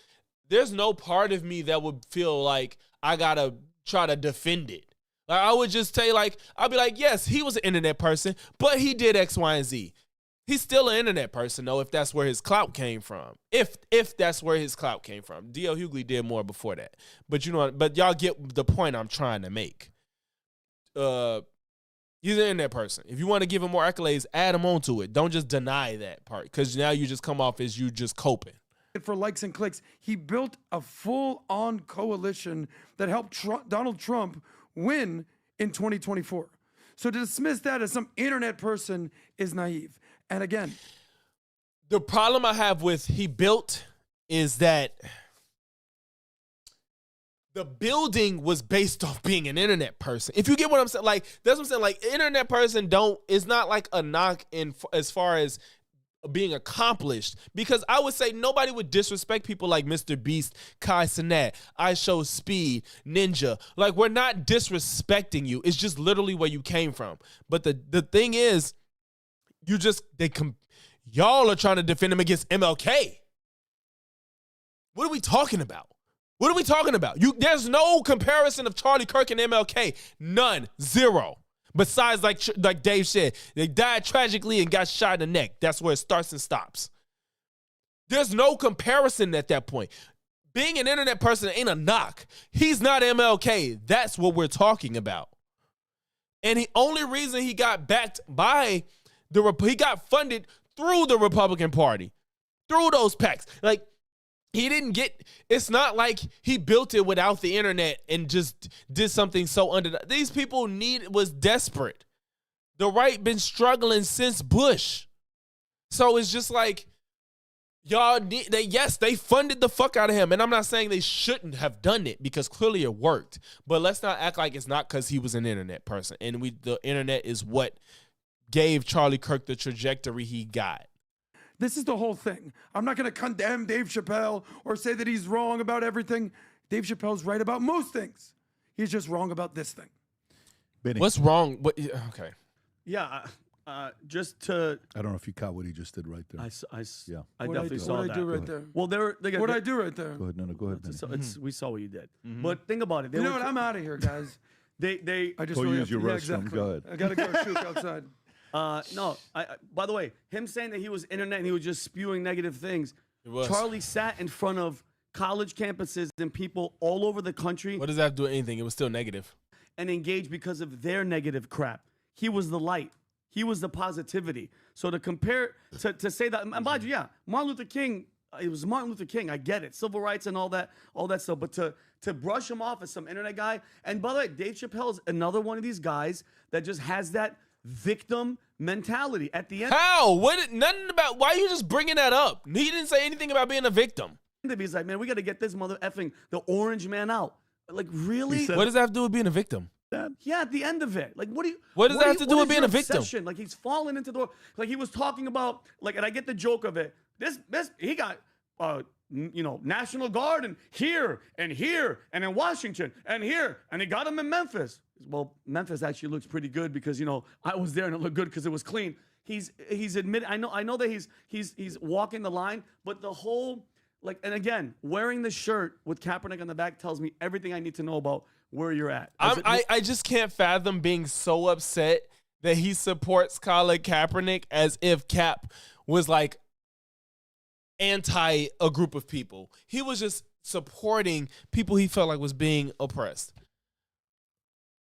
there's no part of me that would feel like I gotta try to defend it. Like I would just say, like, I'd be like, yes, he was an internet person, but he did X, Y, and Z. He's still an internet person, though, if that's where his clout came from. If that's where his clout came from. D.L. Hughley did more before that. But you know, but y'all get the point I'm trying to make. He's an internet person. If you want to give him more accolades, add him onto it. Don't just deny that part, because now you just come off as you just coping. For likes and clicks, he built a full-on coalition that helped Donald Trump win in 2024. So to dismiss that as some internet person is naive. And again, the problem I have with he built is that the building was based off being an internet person. If you get what I'm saying, like that's what I'm saying. Like internet person is not like a knock in as far as being accomplished, because I would say nobody would disrespect people like Mr. Beast, Kai Cenat, I Show Speed, Ninja. Like, we're not disrespecting you. It's just literally where you came from. But the thing is, y'all are trying to defend him against MLK. What are we talking about? What are we talking about? There's no comparison of Charlie Kirk and MLK. None. Zero. Besides, like Dave said, they died tragically and got shot in the neck. That's where it starts and stops. There's no comparison at that point. Being an internet person ain't a knock. He's not MLK. That's what we're talking about. And the only reason he got backed by he got funded through the Republican Party, through those PACs. Like, he didn't it's not like he built it without the internet and just did something so these people was desperate. The right been struggling since Bush. So it's just like, they funded the fuck out of him. And I'm not saying they shouldn't have done it, because clearly it worked. But let's not act like it's not because he was an internet person. And the internet is what gave Charlie Kirk the trajectory he got. This is the whole thing. I'm not going to condemn Dave Chappelle or say that he's wrong about everything. Dave Chappelle's right about most things. He's just wrong about this thing. Benny. What's wrong? Okay. Yeah, just to... I don't know if you caught what he just did right there. I What definitely saw that. What I do right there? Well, What did I do right there? Go ahead. No, go ahead, Benny. We saw what you did. But think about it. You know what? I'm out of here, guys. I just Go really use your yeah, restroom. exactly. Go ahead. I got to go shoot outside. No, by the way, him saying that he was internet and he was just spewing negative things. Charlie sat in front of college campuses and people all over the country. What does that have to do with anything? It was still negative. And engaged because of their negative crap. He was the light. He was the positivity. So to compare, to say that, and mind you, yeah, Martin Luther King, it was Martin Luther King. I get it. Civil rights and all that stuff. But to brush him off as some internet guy. And by the way, Dave Chappelle is another one of these guys that just has that victim mentality at the end. How? Nothing about, why are you just bringing that up? He didn't say anything about being a victim. He's like, man, we got to get this mother effing the orange man out. Like, really? What does that have to do with being a victim? Yeah, at the end of it. Like, what does that have to do with being a victim? Obsession? Like, he's fallen into the, like, he was talking about, like, and I get the joke of it. He got, National Guard and here and in Washington and here, and he got him in Memphis. Well, Memphis actually looks pretty good because, I was there and it looked good because it was clean. He's admitted, I know that he's walking the line, but the whole, like, and again, wearing the shirt with Kaepernick on the back tells me everything I need to know about where you're at. I just can't fathom being so upset that he supports Colin Kaepernick as if Cap was like anti a group of people. He was just supporting people he felt like was being oppressed.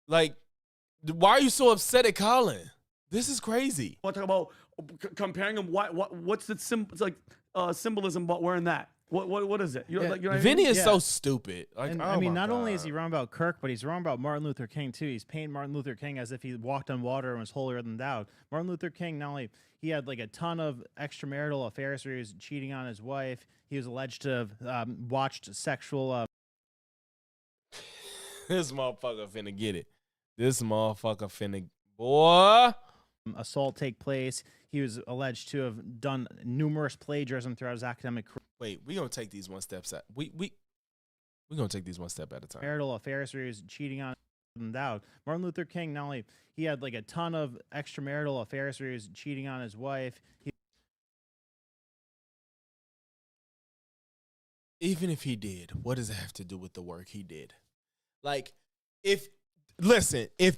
Like, why are you so upset at Colin? This is crazy. Want to talk about comparing them? What's the symbolism about wearing that? What is it? You know what I Vinny mean? is so stupid. Like, And, oh I mean, my not only God. is he wrong about Kirk, but he's wrong about Martin Luther King too. He's painting Martin Luther King as if he walked on water and was holier than thou. Martin Luther King, not only he had like a ton of extramarital affairs where he was cheating on his wife. He was alleged to have watched sexual. This motherfucker finna get it. This motherfucker finna, boy. Assault take place. He was alleged to have done numerous plagiarism throughout his academic career. Wait, we gonna take these one steps at we gonna take these one step at a time. Marital affairs where he was cheating on doubt. Martin Luther King, not only he had like a ton of extramarital affairs where he was cheating on his wife. Even if he did, what does it have to do with the work he did? Like, if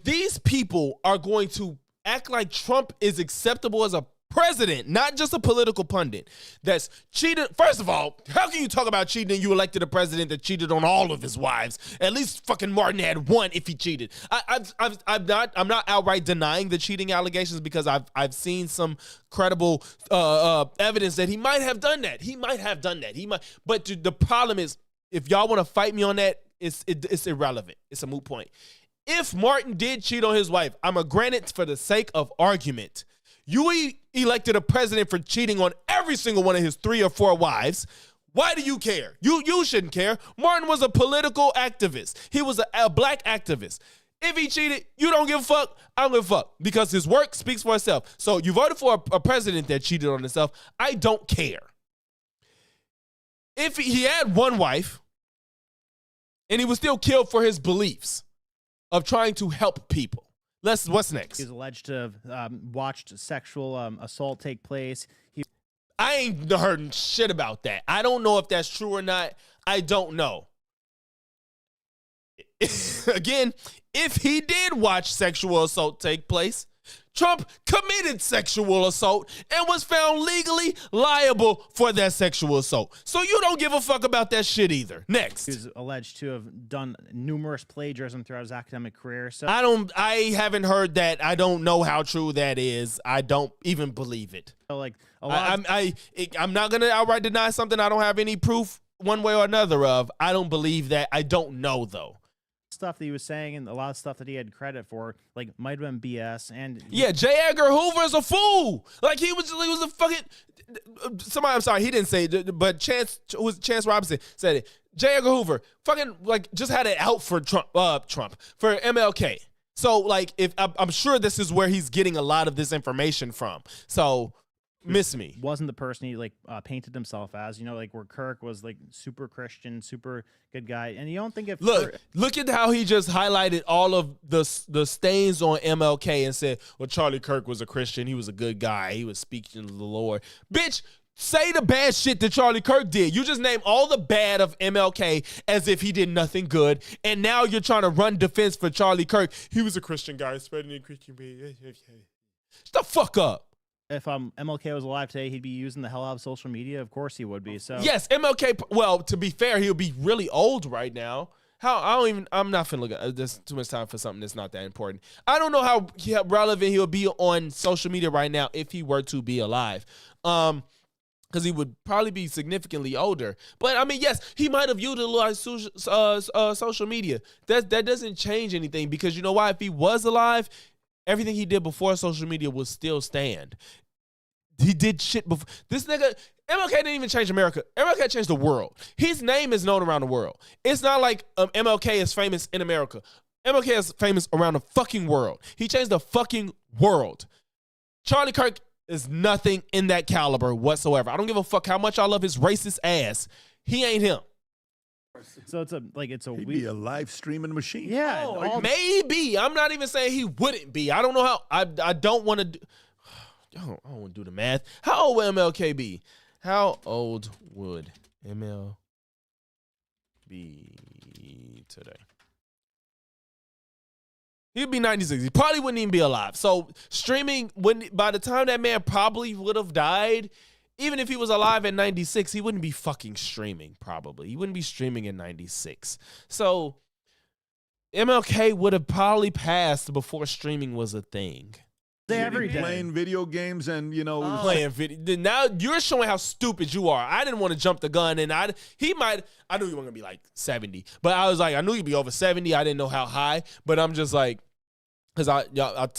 these people are going to act like Trump is acceptable as a president, not just a political pundit that's cheated. First of all, how can you talk about cheating and you elected a president that cheated on all of his wives? At least fucking Martin had one if he cheated. I'm not outright denying the cheating allegations because I've seen some credible evidence that he might have done that. But the problem is, if y'all want to fight me on that, it's irrelevant. It's a moot point. If Martin did cheat on his wife, I'm going to grant it for the sake of argument. You elected a president for cheating on every single one of his 3 or 4 wives. Why do you care? You shouldn't care. Martin was a political activist. He was a black activist. If he cheated, you don't give a fuck. I don't give a fuck because his work speaks for itself. So you voted for a president that cheated on himself. I don't care. If he had one wife and he was still killed for his beliefs of trying to help people. What's next? He was alleged to have watched sexual assault take place. I ain't heard shit about that. I don't know if that's true or not. I don't know. Again, if he did watch sexual assault take place, Trump committed sexual assault and was found legally liable for that sexual assault. So you don't give a fuck about that shit either. Next. He was alleged to have done numerous plagiarism throughout his academic career. So I haven't heard that. I don't know how true that is. I don't even believe it. Like a lot I'm not gonna outright deny something I don't have any proof one way or another of. I don't believe that. I don't know though. Stuff that he was saying and a lot of stuff that he had credit for, like, might have been BS. And yeah, J. Edgar Hoover is a fool. Like he was a fucking somebody. I'm sorry, he didn't say it, but Chance Robinson said it. J. Edgar Hoover fucking like just had it out for Trump for MLK. So like, if I'm sure this is where he's getting a lot of this information from. So. Miss me. Wasn't the person he like painted himself as, like where Kirk was like super Christian, super good guy. And you don't think if look at how he just highlighted all of the stains on MLK and said, well, Charlie Kirk was a Christian. He was a good guy. He was speaking to the Lord. Bitch, say the bad shit that Charlie Kirk did. You just named all the bad of MLK as if he did nothing good. And now you're trying to run defense for Charlie Kirk. He was a Christian guy spreading the Christian faith. Shut the fuck up. If MLK was alive today, he'd be using the hell out of social media. Of course he would be. So yes, MLK. Well, to be fair, he'll be really old right now. I'm not finna look at. There's too much time for something that's not that important. I don't know how relevant he'll be on social media right now if he were to be alive. Because he would probably be significantly older. But I mean, yes, he might have utilized social media. That doesn't change anything because you know why? If he was alive, everything he did before social media would still stand. He did shit before. This nigga, MLK didn't even change America. MLK changed the world. His name is known around the world. It's not like MLK is famous in America. MLK is famous around the fucking world. He changed the fucking world. Charlie Kirk is nothing in that caliber whatsoever. I don't give a fuck how much I love his racist ass. He ain't him. So He'd be a live streaming machine. Yeah, maybe. I'm not even saying he wouldn't be. I don't know how. I don't want to do. I don't want to do the math. How old would MLK be? How old would ML be today? He'd be 96. He probably wouldn't even be alive. So streaming, by the time that man probably would have died, even if he was alive at 96, he wouldn't be fucking streaming, probably. He wouldn't be streaming in 96. So MLK would have probably passed before streaming was a thing. Every day. Playing video games and, playing video. Now you're showing how stupid you are. I didn't want to jump the gun, and I knew you were going to be like 70, but I was like, I knew you'd be over 70. I didn't know how high, but I'm just like, because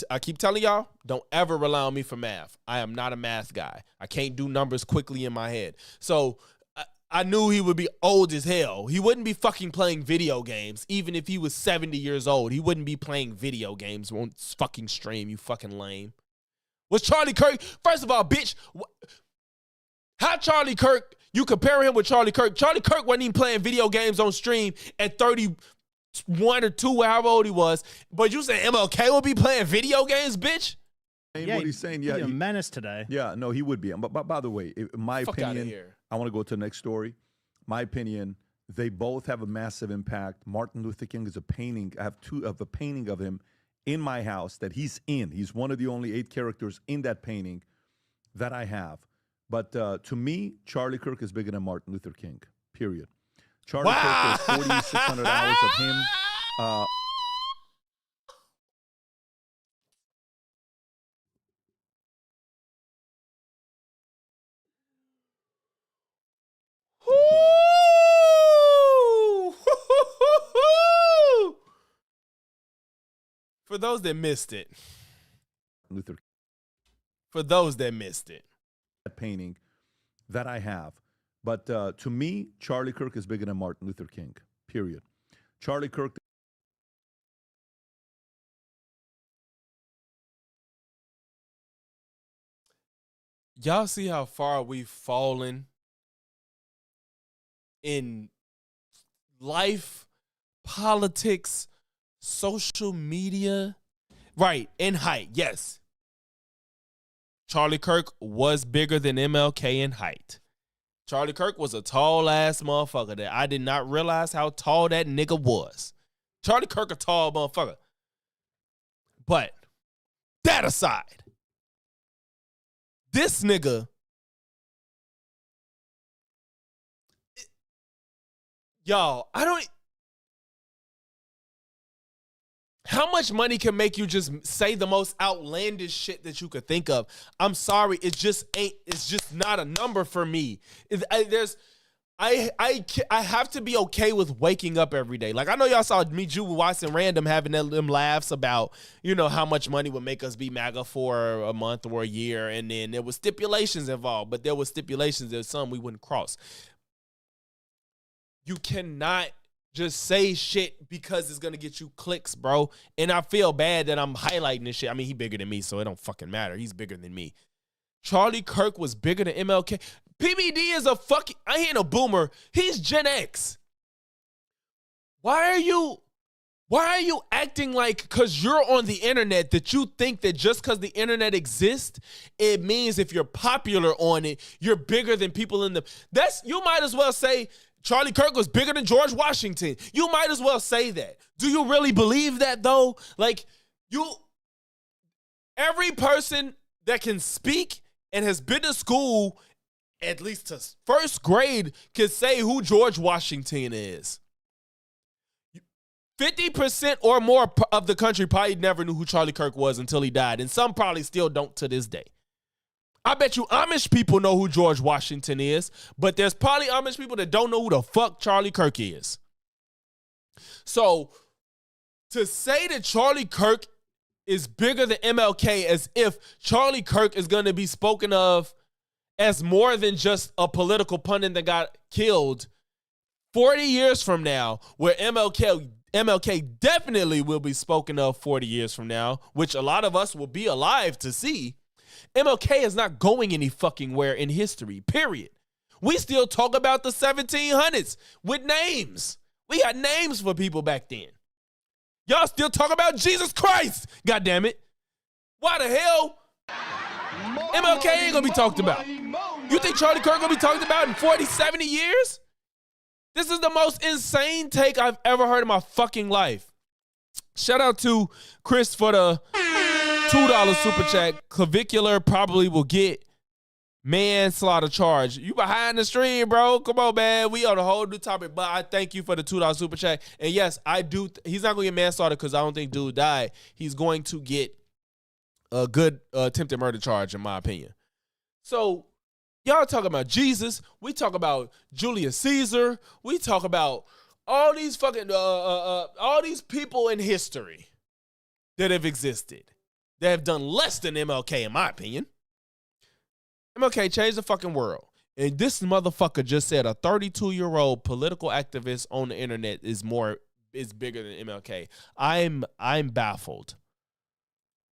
I keep telling y'all, don't ever rely on me for math. I am not a math guy. I can't do numbers quickly in my head. So I knew he would be old as hell. He wouldn't be fucking playing video games. Even if he was 70 years old, he wouldn't be playing video games on fucking stream, you fucking lame. Was Charlie Kirk, first of all, bitch, how Charlie Kirk, you compare him with Charlie Kirk. Charlie Kirk wasn't even playing video games on stream at 31 or 2, however old he was. But you said MLK would be playing video games, bitch? What he's saying, yeah, he's a menace today. Yeah, no, he would be. But by the way, in my Fuck outta opinion, here. I want to go to the next story. My opinion, they both have a massive impact. Martin Luther King is a painting. I have a painting of him in my house that he's in. He's one of the only 8 characters in that painting that I have. But to me, Charlie Kirk is bigger than Martin Luther King, period. Charlie Kirk is 4,600 hours of him. For those that missed it. Luther. For those that missed it. That painting that I have. But to me, Charlie Kirk is bigger than Martin Luther King, period. Charlie Kirk. Y'all see how far we've fallen in life, politics, social media? Right, in height, yes. Charlie Kirk was bigger than MLK in height. Charlie Kirk was a tall-ass motherfucker that I did not realize how tall that nigga was. Charlie Kirk a tall motherfucker. But that aside, this nigga, y'all, how much money can make you just say the most outlandish shit that you could think of? I'm sorry, it's just not a number for me. I have to be okay with waking up every day. Like, I know y'all saw me, Jew, Watson, Random having them laughs about, how much money would make us be MAGA for a month or a year, and then there was stipulations involved, but there was stipulations, there's some we wouldn't cross. You cannot just say shit because it's going to get you clicks, bro. And I feel bad that I'm highlighting this shit. I mean, he bigger than me, so it don't fucking matter. He's bigger than me. Charlie Kirk was bigger than MLK. PBD is I ain't a boomer. He's Gen X. Why are you acting like, because you're on the internet, that you think that just because the internet exists, it means if you're popular on it, you're bigger than people in the... You might as well say Charlie Kirk was bigger than George Washington. You might as well say that. Do you really believe that, though? Like, every person that can speak and has been to school, at least to first grade, can say who George Washington is. 50% or more of the country probably never knew who Charlie Kirk was until he died, and some probably still don't to this day. I bet you Amish people know who George Washington is, but there's probably Amish people that don't know who the fuck Charlie Kirk is. So, to say that Charlie Kirk is bigger than MLK, as if Charlie Kirk is going to be spoken of as more than just a political pundit that got killed 40 years from now, where MLK definitely will be spoken of 40 years from now, which a lot of us will be alive to see. MLK is not going any fucking where in history, period. We still talk about the 1700s with names. We got names for people back then. Y'all still talk about Jesus Christ, God damn it. Why the hell? MLK ain't gonna be talked about. You think Charlie Kirk gonna be talked about in 40, 70 years? This is the most insane take I've ever heard in my fucking life. Shout out to Chris for the $2 super chat. Clavicular probably will get manslaughter charge. You behind the stream, bro. Come on, man. We on a whole new topic, but I thank you for the $2 super chat. And yes, I do. He's not going to get manslaughter because I don't think dude died. He's going to get a good attempted murder charge, in my opinion. So y'all talk about Jesus. We talk about Julius Caesar. We talk about all these fucking all these people in history that have existed that have done less than MLK, in my opinion. MLK changed the fucking world. And this motherfucker just said a 32-year-old political activist on the internet is bigger than MLK. I'm baffled.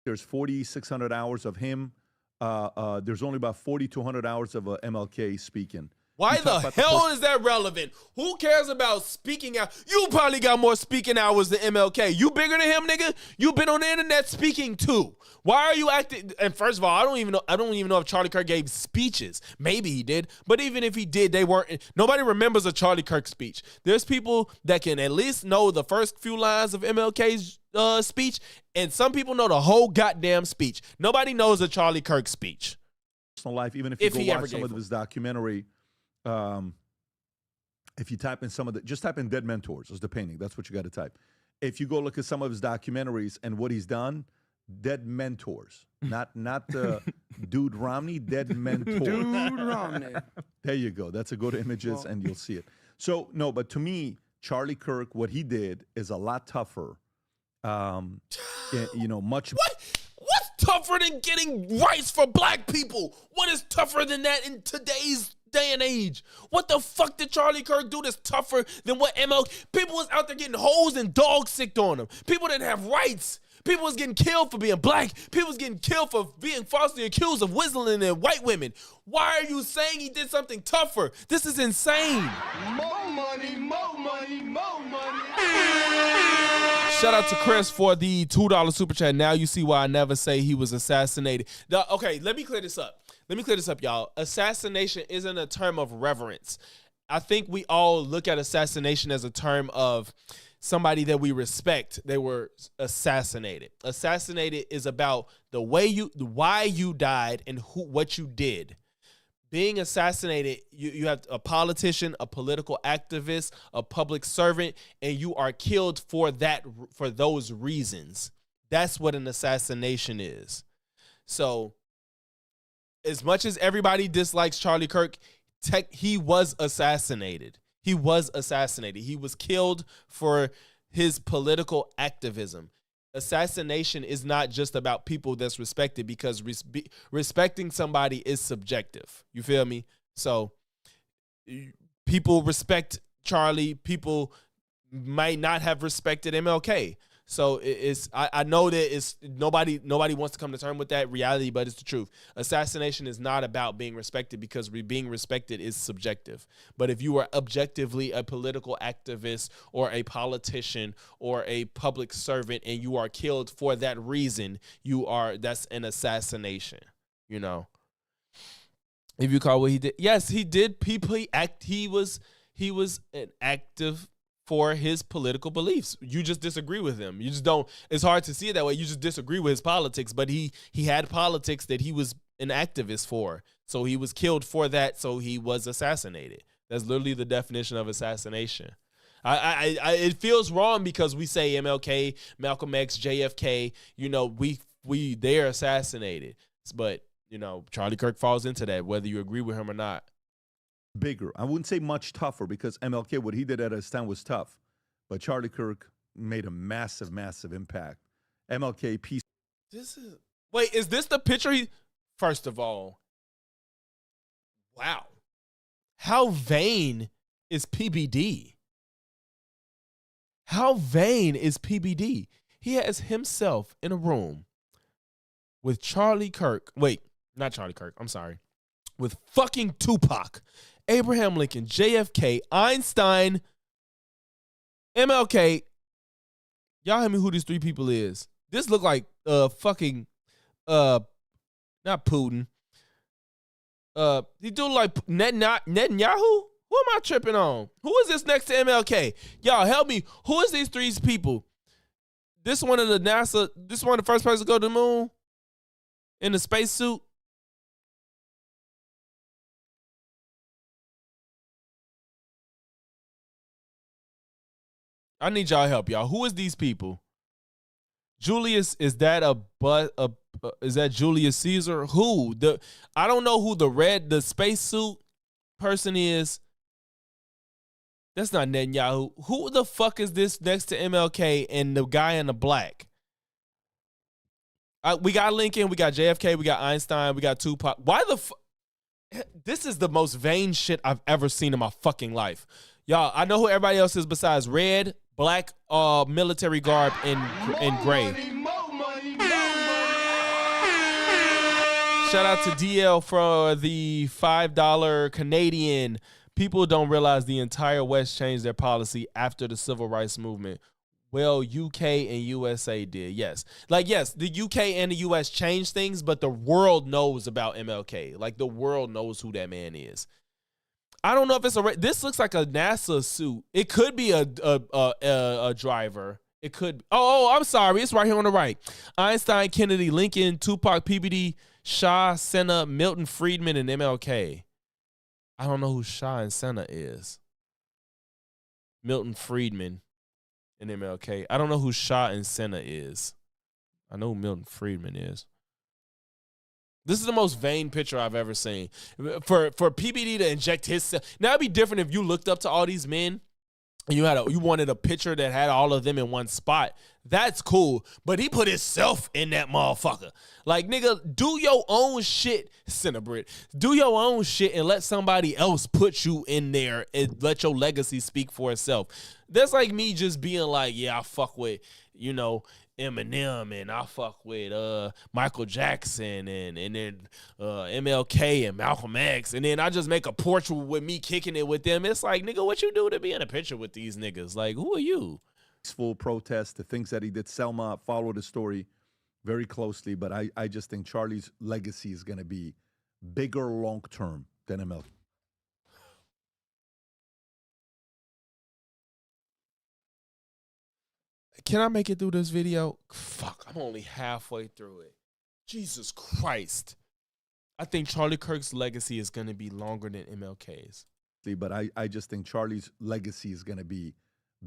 There's 4,600 hours of him. There's only about 4,200 hours of MLK speaking. Why the hell is that relevant? Who cares about speaking out? You probably got more speaking hours than MLK. You bigger than him, nigga? You been on the internet speaking too. Why are you acting? And first of all, I don't even know if Charlie Kirk gave speeches. Maybe he did, but even if he did, they weren't. Nobody remembers a Charlie Kirk speech. There's people that can at least know the first few lines of MLK's speech, and some people know the whole goddamn speech. Nobody knows a Charlie Kirk speech. Personal life, even if you go watch some of his documentary. If you type in just type in Dead Mentors as the painting. That's what you got to type. If you go look at some of his documentaries and what he's done, Dead Mentors, not the Dude Romney, Dead Mentors. Dude Romney. There you go. That's a go to images and you'll see it. So no, but to me, Charlie Kirk, what he did is a lot tougher. Much. What's tougher than getting rights for black people? What is tougher than that in today's day and age? What the fuck did Charlie Kirk do that's tougher than what MLK? People was out there getting hoes and dogs sicked on them. People didn't have rights. People was getting killed for being black. People was getting killed for being falsely accused of whistling at white women. Why are you saying he did something tougher? This is insane. More money, more money, more money. Shout out to Chris for the $2 super chat. Now you see why I never say he was assassinated. Okay, let me clear this up. Y'all. Assassination isn't a term of reverence. I think we all look at assassination as a term of somebody that we respect. They were assassinated. Assassinated is about why you died and what you did. Being assassinated, you have a politician, a political activist, a public servant, and you are killed for those reasons. That's what an assassination is. So, as much as everybody dislikes Charlie Kirk, he was assassinated. He was killed for his political activism. Assassination is not just about people that's respected, because respecting somebody is subjective. You feel me? So people respect Charlie. People might not have respected MLK. So I know that it's nobody wants to come to terms with that reality, but it's the truth. Assassination is not about being respected, because being respected is subjective. But if you are objectively a political activist or a politician or a public servant and you are killed for that reason, that's an assassination. You know. If you call what he did, yes, he did. He was an active for his political beliefs. You just disagree with him. You just don't. It's hard to see it that way. You just disagree with his politics, but he had politics that he was an activist for. So he was killed for that. So he was assassinated. That's literally the definition of assassination. It feels wrong because we say MLK, Malcolm X, JFK. They're assassinated, but Charlie Kirk falls into that, whether you agree with him or not. Bigger. I wouldn't say much tougher, because MLK, what he did at his time was tough, but Charlie Kirk made a massive, massive impact. MLK, peace. Is this the picture? First of all, wow. How vain is PBD? How vain is PBD? He has himself in a room with Charlie Kirk. Wait, not Charlie Kirk. I'm sorry. With fucking Tupac, Abraham Lincoln, JFK, Einstein, MLK. Y'all tell me who these three people is. This look like fucking not Putin. He do like Netanyahu? Who am I tripping on? Who is this next to MLK? Y'all help me. Who is these three people? This one of the NASA. This one of the first person to go to the moon in the spacesuit. I need y'all help, y'all. Who is these people? Julius, is that is that Julius Caesar? Who? I don't know who the spacesuit person is. That's not Netanyahu. Who the fuck is this next to MLK and the guy in the black? We got Lincoln, we got JFK, we got Einstein, we got Tupac. Why the fuck? This is the most vain shit I've ever seen in my fucking life. Y'all, I know who everybody else is besides red, black, military garb, and gray. Shout out to DL for the $5 Canadian. People don't realize the entire West changed their policy after the civil rights movement. Well, UK and USA did, yes. Yes, the UK and the US changed things, but the world knows about MLK. Like, the world knows who that man is. I don't know if it's this looks like a NASA suit. It could be a driver. It could. Oh, I'm sorry. It's right here on the right. Einstein, Kennedy, Lincoln, Tupac, PBD, Shaw, Senna, Milton Friedman, and MLK. I don't know who Shaw and Senna is. Milton Friedman and MLK. I don't know who Shaw and Senna is. I know who Milton Friedman is. This is the most vain picture I've ever seen. For PBD to inject himself. Now, it'd be different if you looked up to all these men and you wanted a picture that had all of them in one spot. That's cool. But he put himself in that motherfucker. Like, nigga, do your own shit, Cinnabrit. Do your own shit and let somebody else put you in there and let your legacy speak for itself. That's like me just being like, yeah, I fuck with, Eminem, and I fuck with Michael Jackson and then MLK and Malcolm X, and then I just make a portrait with me kicking it with them. It's like, nigga, what you do to be in a picture with these niggas? Like, who are you? Full protest, the things that he did. Selma followed the story very closely, but I just think Charlie's legacy is going to be bigger long term than MLK. Can I make it through this video? Fuck, I'm only halfway through it. Jesus Christ. I think Charlie Kirk's legacy is going to be longer than MLK's. But I just think Charlie's legacy is going to be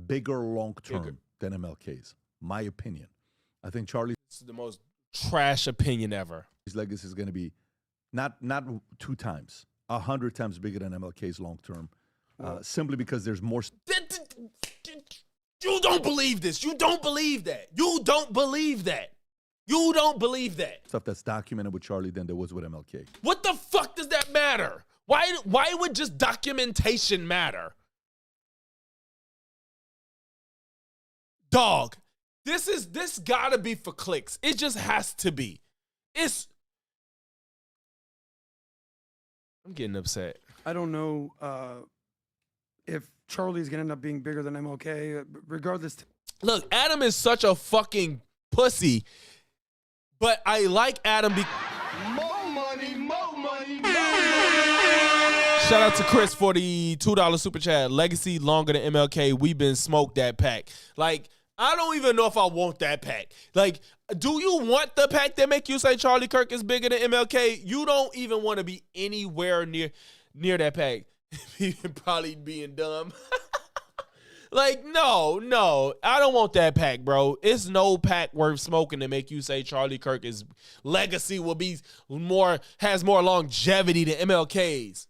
bigger long term than MLK's. My opinion. I think Charlie's the most trash opinion ever. His legacy is going to be not 2 times, 100 times bigger than MLK's long term. Simply because there's more. You don't believe this. You don't believe that. You don't believe that. You don't believe that. Stuff that's documented with Charlie than there was with MLK. What the fuck does that matter? Why would just documentation matter? Dog, this gotta be for clicks. It just has to be. I'm getting upset. I don't know if Charlie's gonna end up being bigger than MLK, regardless. Look, Adam is such a fucking pussy, but I like Adam More money, more money, more money. Shout out to Chris for the $2 super chat. Legacy longer than MLK. We've been smoked that pack. Like, I don't even know if I want that pack. Like, do you want the pack that make you say Charlie Kirk is bigger than MLK? You don't even want to be anywhere near that pack. Probably being dumb. Like, no. I don't want that pack, bro. It's no pack worth smoking to make you say Charlie Kirk's legacy will be has more longevity than MLK's.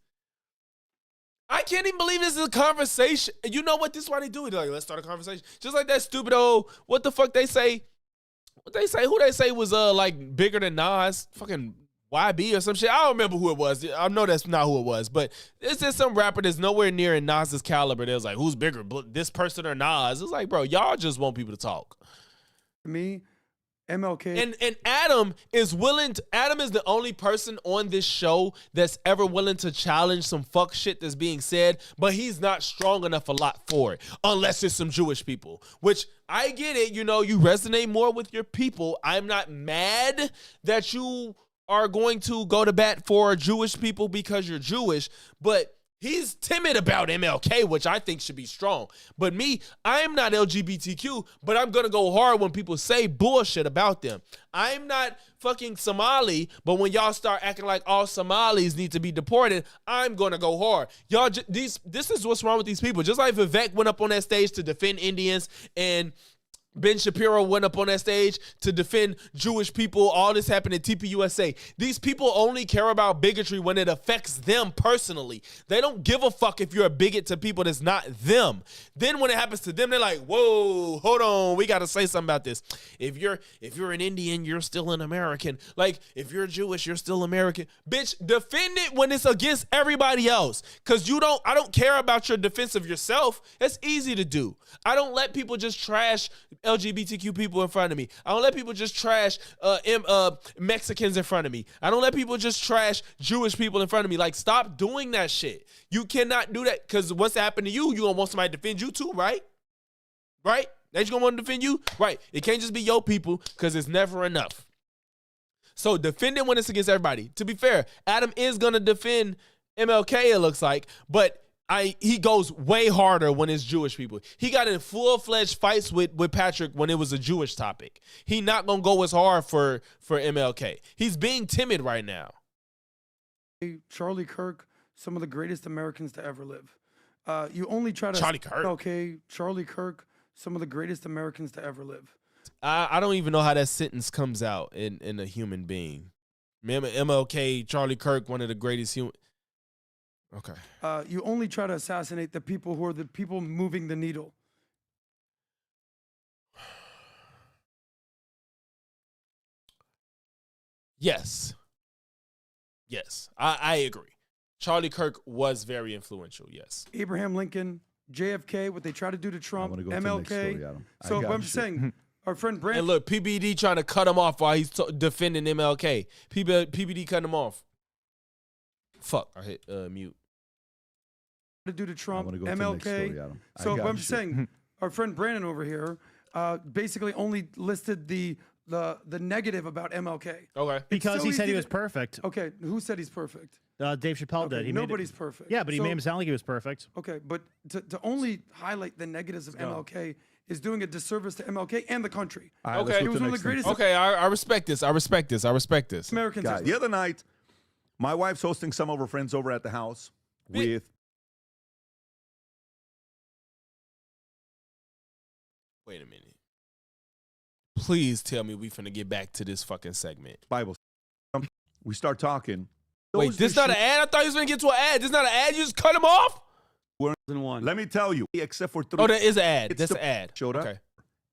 I can't even believe this is a conversation. You know what? This is why they do it. Like, let's start a conversation. Just like that stupid old, what the fuck they say? What they say? Who they say was like bigger than Nas? Fucking YB or some shit. I don't remember who it was. I know that's not who it was, but it's just some rapper that's nowhere near in Nas's caliber. There's like, who's bigger, this person or Nas? It's like, bro, y'all just want people to talk. Me, MLK. And Adam is the only person on this show that's ever willing to challenge some fuck shit that's being said, but he's not strong enough a lot for it, unless it's some Jewish people, which I get it. You resonate more with your people. I'm not mad that you are going to go to bat for Jewish people because you're Jewish, but He's timid about MLK, which I think should be strong. But me, I am not LGBTQ, but I'm going to go hard when people say bullshit about them. I'm not fucking Somali, but when y'all start acting like all Somalis need to be deported, I'm going to go hard. Y'all, this is what's wrong with these people. Just like Vivek went up on that stage to defend Indians and Ben Shapiro went up on that stage to defend Jewish people. All this happened at TPUSA. These people only care about bigotry when it affects them personally. They don't give a fuck if you're a bigot to people that's not them. Then when it happens to them, they're like, whoa, hold on, we got to say something about this. If you're an Indian, you're still an American. Like, if you're Jewish, you're still American. Bitch, defend it when it's against everybody else. Because I don't care about your defense of yourself. It's easy to do. I don't let people just trash LGBTQ people in front of me. I don't let people just trash Mexicans in front of me. I don't let people just trash Jewish people in front of me. Like, stop doing that shit. You cannot do that, because once it happened to you, you're going to want somebody to defend you too, right? Right? They just going to want to defend you? Right. It can't just be your people, because it's never enough. So defend it when it's against everybody. To be fair, Adam is going to defend MLK, it looks like, but he goes way harder when it's Jewish people. He got in full-fledged fights with Patrick when it was a Jewish topic. He not going to go as hard for MLK. He's being timid right now. Charlie Kirk, some of the greatest Americans to ever live. You only try to... Charlie Kirk? Okay, Charlie Kirk, some of the greatest Americans to ever live. I don't even know how that sentence comes out in a human being. MLK, Charlie Kirk, one of the greatest human... Okay. You only try to assassinate the people who are the people moving the needle. Yes. Yes, I agree. Charlie Kirk was very influential, yes. Abraham Lincoln, JFK, what they try to do to Trump, go to the MLK. next story, Adam. So what I'm saying, our friend Brandon. And look, PBD trying to cut him off while he's defending MLK. PBD cutting him off. Fuck, I hit mute. To do to Trump, go to the next MLK. story, Adam. So what I'm saying, our friend Brandon over here basically only listed the negative about MLK. Okay. Because he said he was perfect. Okay, who said he's perfect? Dave Chappelle did. He Nobody's perfect. Yeah, but he made him sound like he was perfect. Okay, but to only highlight the negatives of MLK is doing a disservice to MLK and the country. Okay. He was one of the greatest. Okay, I respect this. I respect this. Americans. Guys, the other night, my wife's hosting some of her friends over at the house with... Wait a minute. Please tell me we finna get back to this fucking segment. Bible. We start talking. Wait, this not an ad? I thought he was gonna get to an ad. This not an ad? You just cut him off? Let me tell you, except for 3. Oh, that is an ad. That's an ad. Showed up. Okay.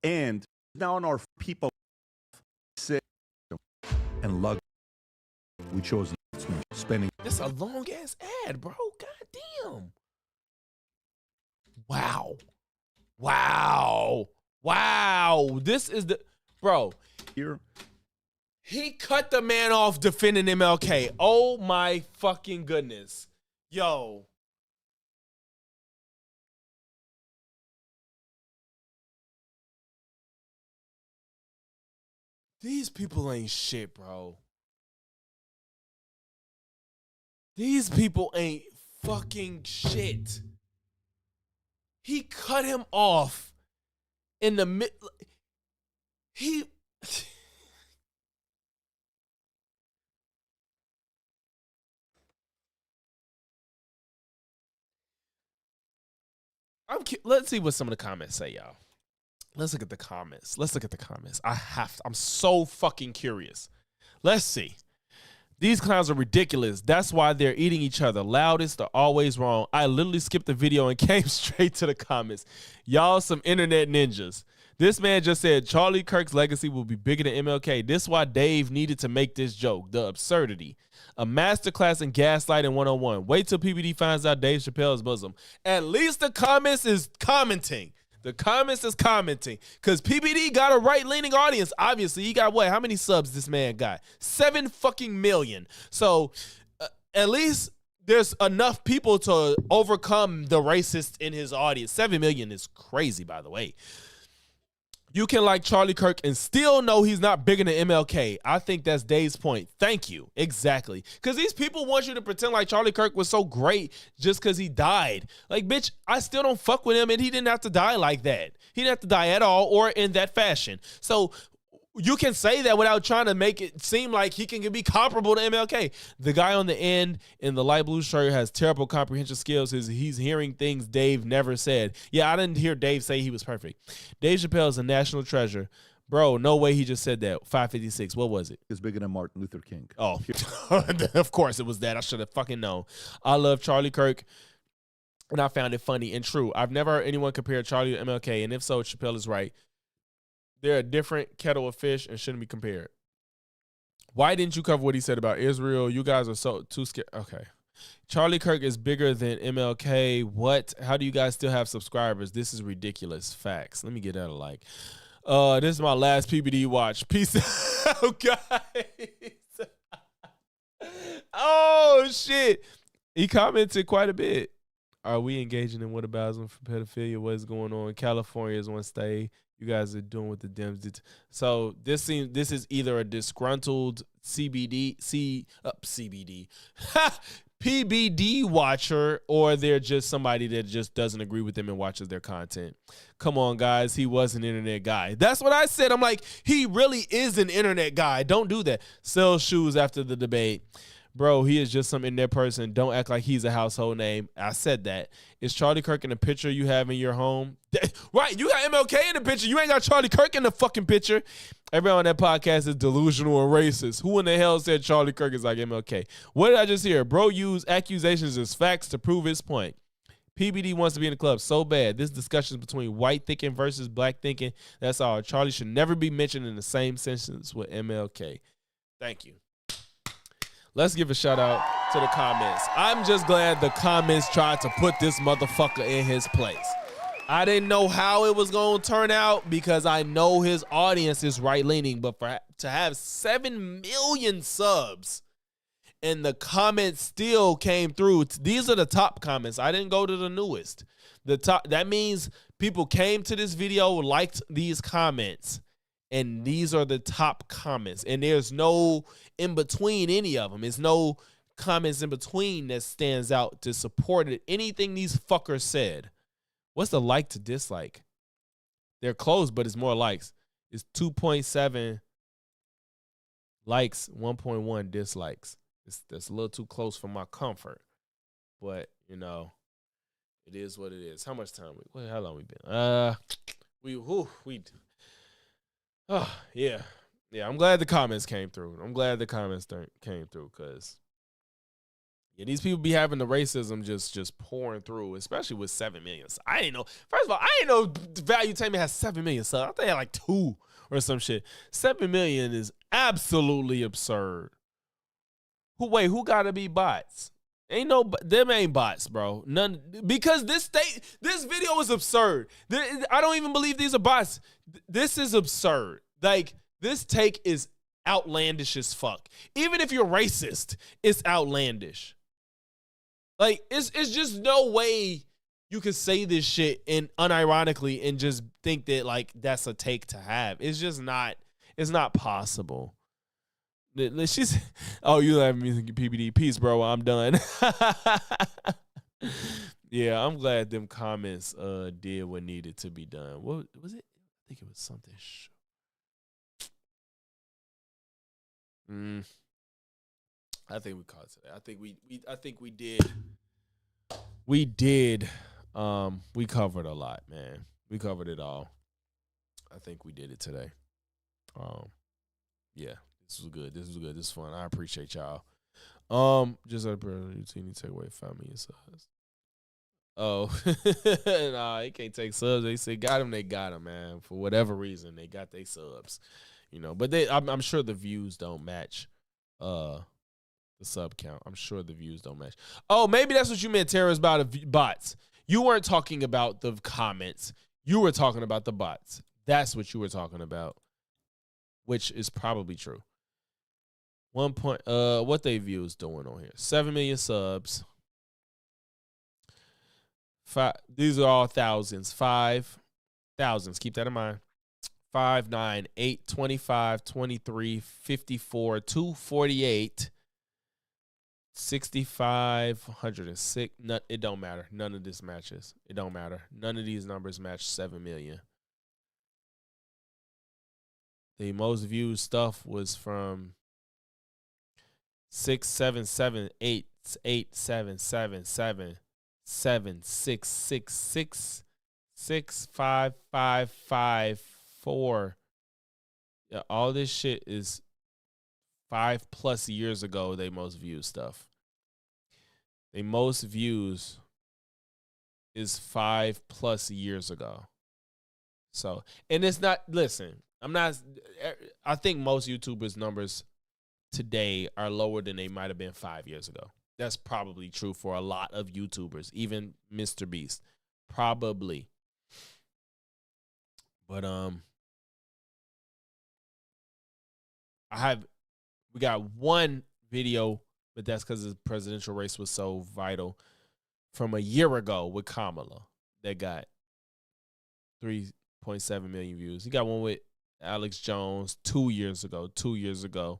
And now on our people sit and lug. We chose spending. That's a long ass ad, bro. God damn. Wow. This is the bro. Here. He cut the man off defending MLK. Oh my fucking goodness. Yo. These people ain't shit, bro. These people ain't fucking shit. He cut him off in the mid. Let's see what some of the comments say, y'all. Let's look at the comments. I'm so fucking curious. Let's see. These clowns are ridiculous. That's why they're eating each other. Loudest are always wrong. I literally skipped the video and came straight to the comments. Y'all some internet ninjas. This man just said Charlie Kirk's legacy will be bigger than MLK. This is why Dave needed to make this joke. The absurdity. A masterclass in gaslighting 101. Wait till PBD finds out Dave Chappelle's bosom. At least the comments is commenting. Because PBD got a right-leaning audience. Obviously, he got what? How many subs this man got? 7 fucking million. So at least there's enough people to overcome the racist in his audience. 7 million is crazy, by the way. You can like Charlie Kirk and still know he's not bigger than MLK. I think that's Dave's point. Thank you. Exactly. Because these people want you to pretend like Charlie Kirk was so great just because he died. Like, bitch, I still don't fuck with him, and he didn't have to die like that. He didn't have to die at all or in that fashion. So you can say that without trying to make it seem like he can be comparable to MLK. The guy on the end in the light blue shirt has terrible comprehension skills. He's hearing things Dave never said. Yeah, I didn't hear Dave say he was perfect. Dave Chappelle is a national treasure. Bro, no way he just said that. 556. What was it? It's bigger than Martin Luther King. Oh, of course it was that. I should have fucking known. I love Charlie Kirk, and I found it funny and true. I've never heard anyone compare Charlie to MLK, and if so, Chappelle is right. They're a different kettle of fish and shouldn't be compared. Why didn't you cover what he said about Israel? You guys are so too scared. Okay. Charlie Kirk is bigger than MLK. What? How do you guys still have subscribers? This is ridiculous. Facts. Let me get that a like. This is my last PBD watch. Peace out, guys. Oh, shit. He commented quite a bit. Are we engaging in whataboutism for pedophilia? What is going on? California is on stay. You guys are doing what the Dems did. So this is either a disgruntled PBD watcher, or they're just somebody that just doesn't agree with them and watches their content. Come on, guys. He was an internet guy. That's what I said. I'm like, he really is an internet guy. Don't do that. Sell shoes after the debate. Bro, he is just some internet person. Don't act like he's a household name. I said that. Is Charlie Kirk in the picture you have in your home? Right, you got MLK in the picture. You ain't got Charlie Kirk in the fucking picture. Everyone on that podcast is delusional and racist. Who in the hell said Charlie Kirk is like MLK? What did I just hear? Bro used accusations as facts to prove his point. PBD wants to be in the club so bad. This discussion is between white thinking versus black thinking. That's all. Charlie should never be mentioned in the same sentence with MLK. Thank you. Let's give a shout out to the comments. I'm just glad the comments tried to put this motherfucker in his place. I didn't know how it was going to turn out because I know his audience is right-leaning, but to have 7 million subs and the comments still came through. These are the top comments. I didn't go to the newest. That means people came to this video, liked these comments, and these are the top comments. And there's no in between any of them. There's no comments in between that stands out to support it. Anything these fuckers said. What's the like to dislike? They're close, but it's more likes. It's 2.7 likes, 1.1 dislikes. That's a little too close for my comfort. But, you know, it is what it is. How much time how long we been? Yeah, I'm glad the comments came through. Came through because these people be having the racism just pouring through, especially with 7 million. I didn't know. First of all, I didn't know Value Tainment has 7 million subs. I thought they had like 2 or some shit. 7 million is absolutely absurd. Who gotta be bots? Them ain't bots, bro. None, because this video is absurd. I don't even believe these are bots. This is absurd. Like, this take is outlandish as fuck. Even if you're racist, it's outlandish. Like, it's just no way you could say this shit and unironically and just think that, like, that's a take to have. It's just not, it's not possible. She's, oh, you have music PBD. Peace, bro. I'm done. Yeah, I'm glad them comments did what needed to be done. What was it? I think it was something. I think we caught it today. I think we did. We covered a lot, man. We covered it all. I think we did it today. Yeah. This was good. This is fun. I appreciate y'all. Just a routine to take away 5 million subs. Oh, nah, he can't take subs. They say got him. They got him, man. For whatever reason, they got their subs. You know, but I'm sure the views don't match. The sub count. I'm sure the views don't match. Oh, maybe that's what you meant, Tara, about bots. You weren't talking about the comments. You were talking about the bots. That's what you were talking about, which is probably true. What they views doing on here? 7 million subs. These are all thousands. 5 thousands. Keep that in mind. 5, 9, 8, 25, 23, 54, 248, 65, 106. It don't matter. None of this matches. It don't matter. None of these numbers match 7 million. The most viewed stuff was from 6, 7, 7, 8, 8, 7, 7, 7, 7, 6, 6, 6, 6, 5, 5, 5, 4. Yeah, all this shit is 5+ years ago. They most viewed stuff. They most views is 5+ years ago. So, and it's not. Listen, I think most YouTubers' numbers today are lower than they might have been 5 years ago. That's probably true for a lot of YouTubers, even Mr. Beast, probably. But we got one video, but that's because the presidential race was so vital, from a year ago with Kamala that got 3.7 million views. He got one with Alex Jones 2 years ago. 2 years ago.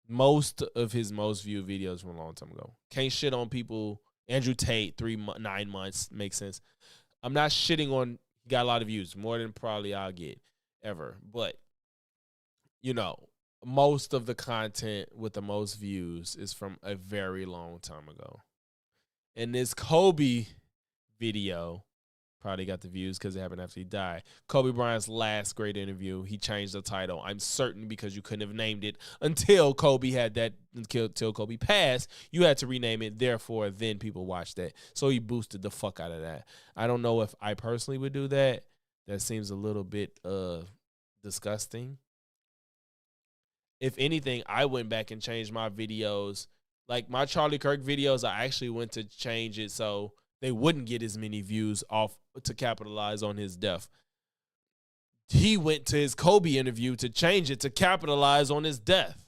Most of his most viewed videos from a long time ago. Can't shit on people. Andrew Tate, 9 months, makes sense. I'm not shitting on, he got a lot of views, more than probably I'll get ever. But, you know, most of the content with the most views is from a very long time ago. And this Kobe video probably got the views because it happened after he died. Kobe Bryant's last great interview, he changed the title. I'm certain because you couldn't have named it until Kobe had that, until Kobe passed. You had to rename it. Therefore, then people watched that. So he boosted the fuck out of that. I don't know if I personally would do that. That seems a little bit disgusting. If anything, I went back and changed my videos. Like my Charlie Kirk videos, I actually went to change it so they wouldn't get as many views off to capitalize on his death. He went to his Kobe interview to change it to capitalize on his death.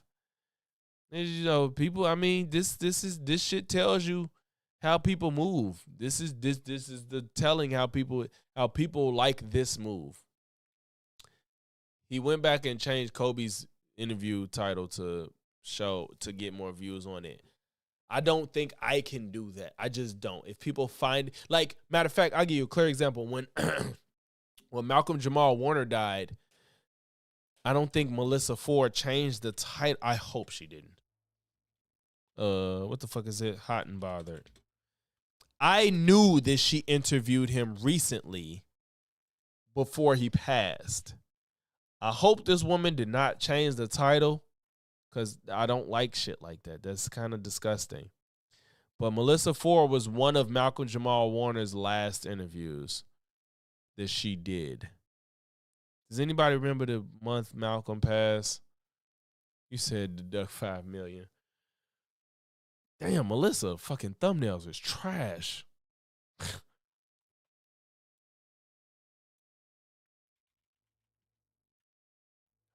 And, you know, people, I mean, this shit tells you how people move. This is the telling how people like this move. He went back and changed Kobe's interview title to get more views on it. I don't think I can do that. I just don't. If people find, like, matter of fact, I'll give you a clear example. When when Malcolm Jamal Warner died, I don't think Melissa Ford changed the title. I hope she didn't. What the fuck is it? Hot and Bothered. I knew that she interviewed him recently before he passed. I hope this woman did not change the title, because I don't like shit like that. That's kind of disgusting. But Melissa Ford was one of Malcolm Jamal Warner's last interviews that she did. Does anybody remember the month Malcolm passed? You said deduct 5 million. Damn, Melissa, fucking thumbnails is trash.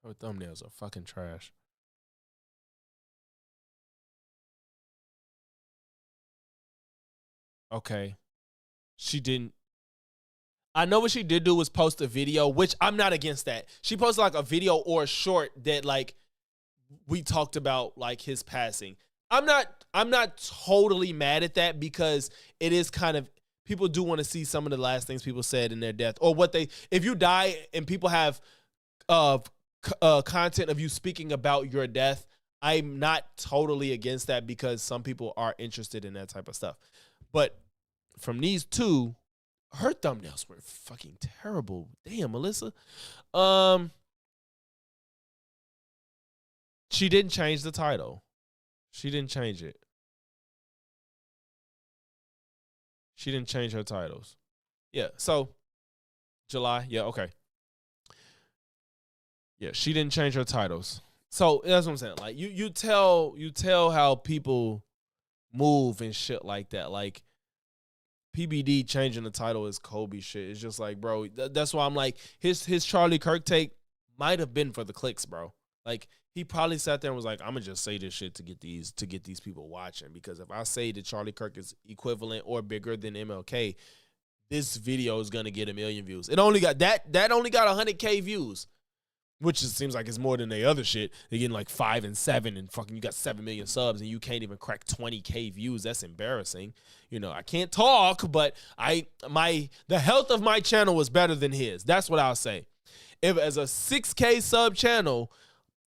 Her thumbnails are fucking trash. Okay. She didn't. I know what she did do was post a video, which I'm not against that. She posted like a video or a short that like we talked about like his passing. I'm not totally mad at that because it is kind of, people do want to see some of the last things people said in their death, or what they, if you die and people have content of you speaking about your death, I'm not totally against that because some people are interested in that type of stuff. But from these two, her thumbnails were fucking terrible. Damn, Melissa. She didn't change the title. She didn't change it. She didn't change her titles. Yeah, so July. Yeah, okay. Yeah, she didn't change her titles. So that's what I'm saying. Like you tell how people move and shit like that. Like PBD changing the title is Kobe shit. It's just like, bro, that's why I'm like, his Charlie Kirk take might have been for the clicks, bro. Like he probably sat there and was like, I'm gonna just say this shit to get these people watching, because if I say that Charlie Kirk is equivalent or bigger than MLK, this video is gonna get 1 million views. It only got that only got 100K views, which seems like it's more than the other shit. They're getting like 5 and 7, and fucking you got 7 million subs, and you can't even crack 20K views. That's embarrassing. You know, I can't talk, but the health of my channel was better than his. That's what I'll say. If as a 6K sub channel,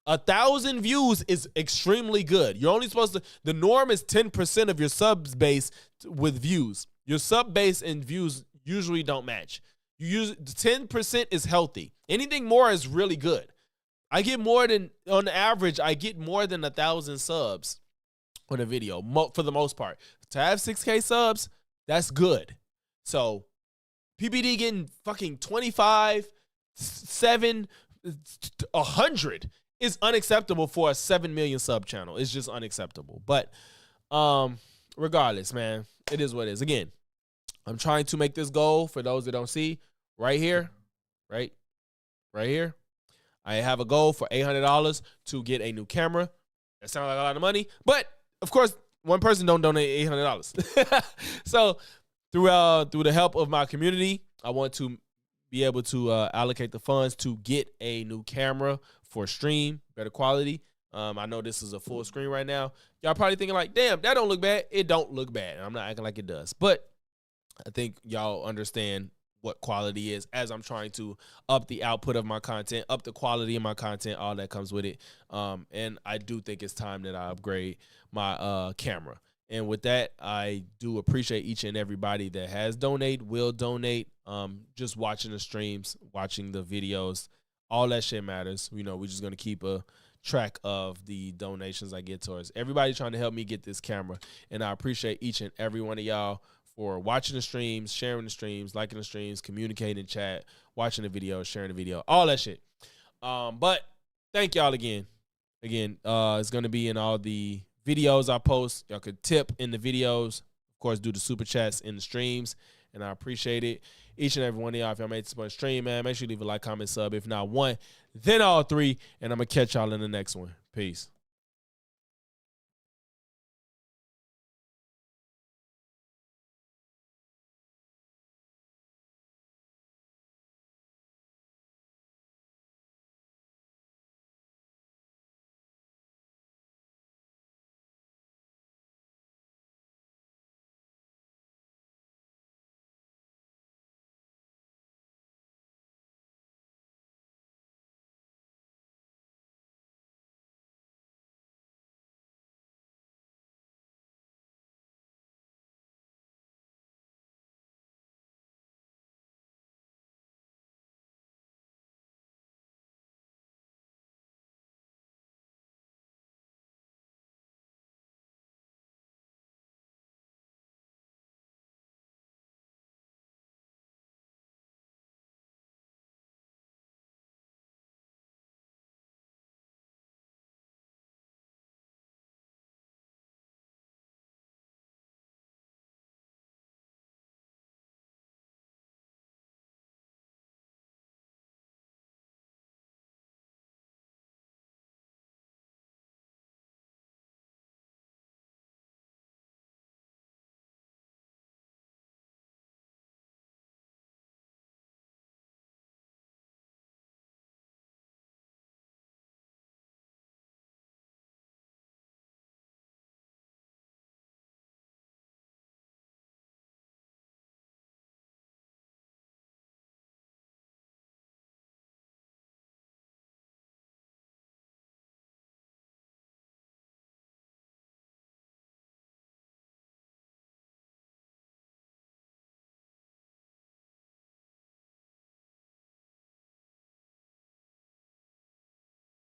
1,000 views is extremely good. You're only supposed to, the norm is 10% of your subs base with views. Your sub base and views usually don't match. 10% is healthy. Anything more is really good. I get more than, on average, I get more than 1,000 subs on a video for the most part. To have 6K subs, that's good. So PBD getting fucking 25, 7, 100 is unacceptable for a 7 million sub channel. It's just unacceptable. But regardless, man, it is what it is. Again, I'm trying to make this goal for those that don't see. Right here, right here, I have a goal for $800 to get a new camera. That sounds like a lot of money, but of course, one person don't donate $800. So through the help of my community, I want to be able to allocate the funds to get a new camera for stream, better quality. I know this is a full screen right now. Y'all probably thinking like, damn, that don't look bad. It don't look bad. I'm not acting like it does, but I think y'all understand what quality is as I'm trying to up the output of my content, up the quality of my content, all that comes with it. And I do think it's time that I upgrade my camera. And with that, I do appreciate each and everybody that has donated, will donate, just watching the streams, watching the videos. All that shit matters. You know, we're just going to keep a track of the donations I get towards everybody trying to help me get this camera. And I appreciate each and every one of y'all for watching the streams, sharing the streams, liking the streams, communicating in chat, watching the video, sharing the video, all that shit. But thank y'all again. It's going to be in all the videos I post. Y'all could tip in the videos. Of course, do the super chats in the streams, and I appreciate it. Each and every one of y'all, if y'all made this much stream, man, make sure you leave a like, comment, sub. If not one, then all three, and I'm going to catch y'all in the next one. Peace.